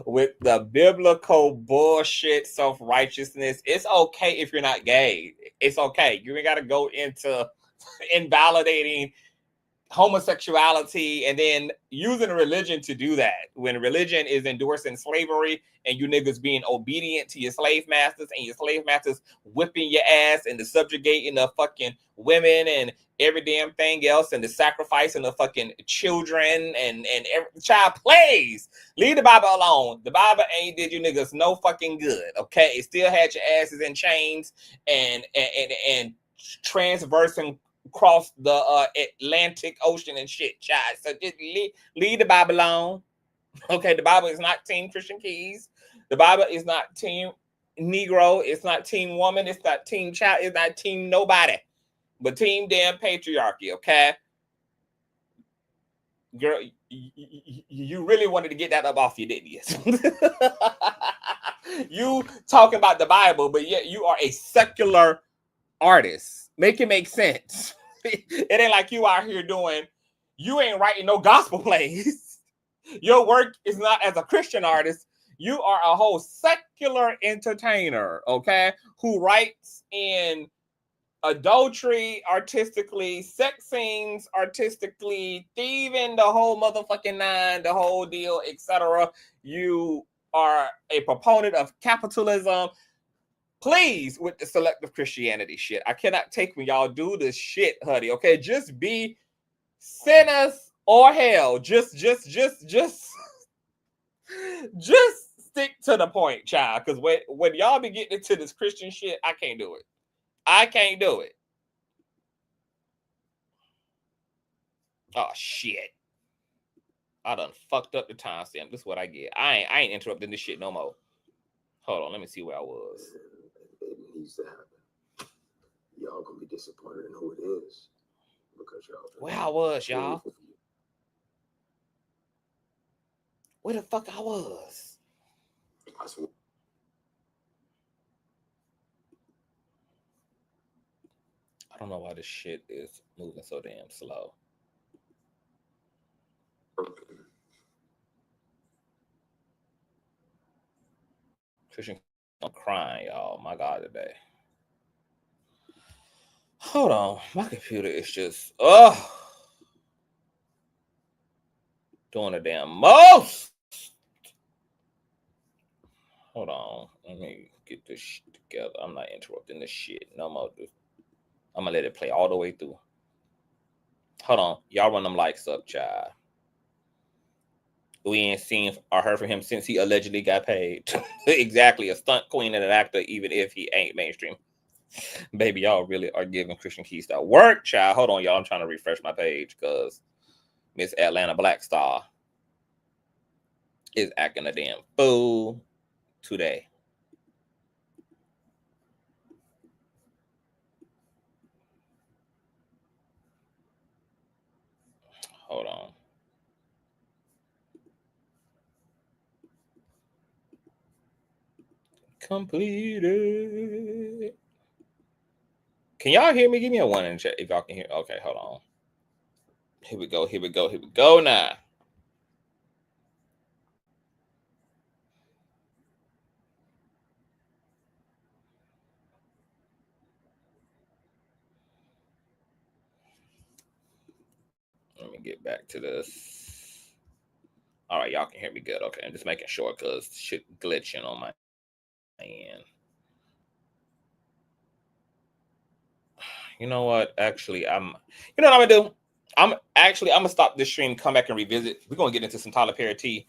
with the biblical bullshit self-righteousness. It's okay if you're not gay. It's okay. You ain't got to go into invalidating homosexuality and then using religion to do that when religion is endorsing slavery and you niggas being obedient to your slave masters and your slave masters whipping your ass and the subjugating of fucking women and every damn thing else and the sacrificing of fucking children and every child. Please leave the Bible alone. The Bible ain't did you niggas no fucking good. Okay, it still had your asses in chains and transversing across the Atlantic Ocean and shit, child. So just leave the Bible alone. Okay, the Bible is not Team Christian Keys. The Bible is not Team Negro. It's not Team Woman. It's not Team Child. It's not Team nobody. But Team damn patriarchy, okay? Girl, you really wanted to get that up off you, didn't you? You talking about the Bible, but yet you are a secular artist. Make it make sense. It ain't like you out here you ain't writing no gospel plays. Your work is not as a Christian artist. You are a whole secular entertainer, okay? Who writes in adultery artistically, sex scenes artistically, thieving the whole motherfucking nine, the whole deal, etc. You are a proponent of capitalism. Please, with the selective Christianity shit. I cannot take when y'all do this shit, honey. Okay, just be sinners or hell. Just stick to the point, child. Because when y'all be getting into this Christian shit, I can't do it. I can't do it. Oh shit! I done fucked up the timestamp. This is what I get. I ain't interrupting this shit no more. Hold on, let me see where I was. It needs to happen. Y'all gonna be disappointed in who it is because y'all. Where I was, y'all? Where the fuck I was? I swear. I don't know why this shit is moving so damn slow. Christian, I'm crying, y'all. My God, today. Hold on. My computer is just, doing a damn most. Hold on. Let me get this shit together. I'm not interrupting this shit no more. I'm gonna let it play all the way through. Hold on. Y'all run them likes up, child. We ain't seen or heard from him since he allegedly got paid. Exactly. A stunt queen and an actor, even if he ain't mainstream. Baby, y'all really are giving Christian Keystyle work, child. Hold on, y'all. I'm trying to refresh my page because Miss Atlanta Black Star is acting a damn fool today. Hold on. Completed. Can y'all hear me? Give me a 1 in chat if y'all can hear. Okay, hold on. Here we go. Here we go. Here we go now. Let me get back to this. All right, y'all can hear me good. Okay, I'm just making sure because shit glitching on my end. You know what? Actually, you know what I'm gonna do? I'm gonna stop this stream, come back and revisit. We're gonna get into some Tyler Perry tea.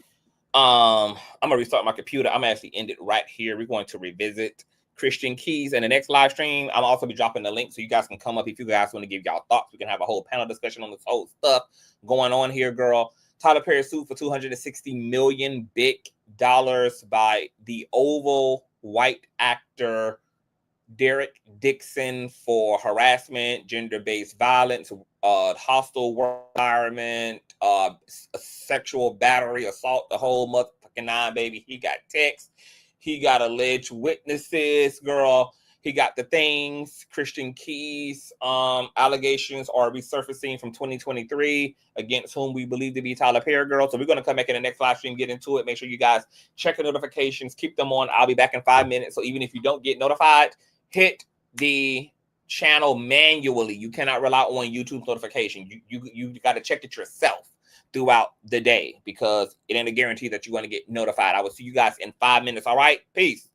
I'm gonna restart my computer. I'm gonna actually end it right here. We're going to revisit Christian Keys in the next live stream. I'll also be dropping the link so you guys can come up if you guys want to give y'all thoughts. We can have a whole panel discussion on this whole stuff going on here, girl. Tyler Perry sued for $260 million by the Oval white actor Derek Dixon for harassment, gender-based violence, hostile work environment, sexual battery, assault, the whole motherfucking nine, baby. He got texts. He got alleged witnesses, girl. He got the things. Christian Keys allegations are resurfacing from 2023 against whom we believe to be Tyler Perry, girl. So we're going to come back in the next live stream, get into it. Make sure you guys check the notifications, keep them on. I'll be back in 5 minutes. So even if you don't get notified, hit the channel manually. You cannot rely on YouTube's notification. You got to check it yourself throughout the day because it ain't a guarantee that you're going to get notified. I will see you guys in 5 minutes. All right, peace.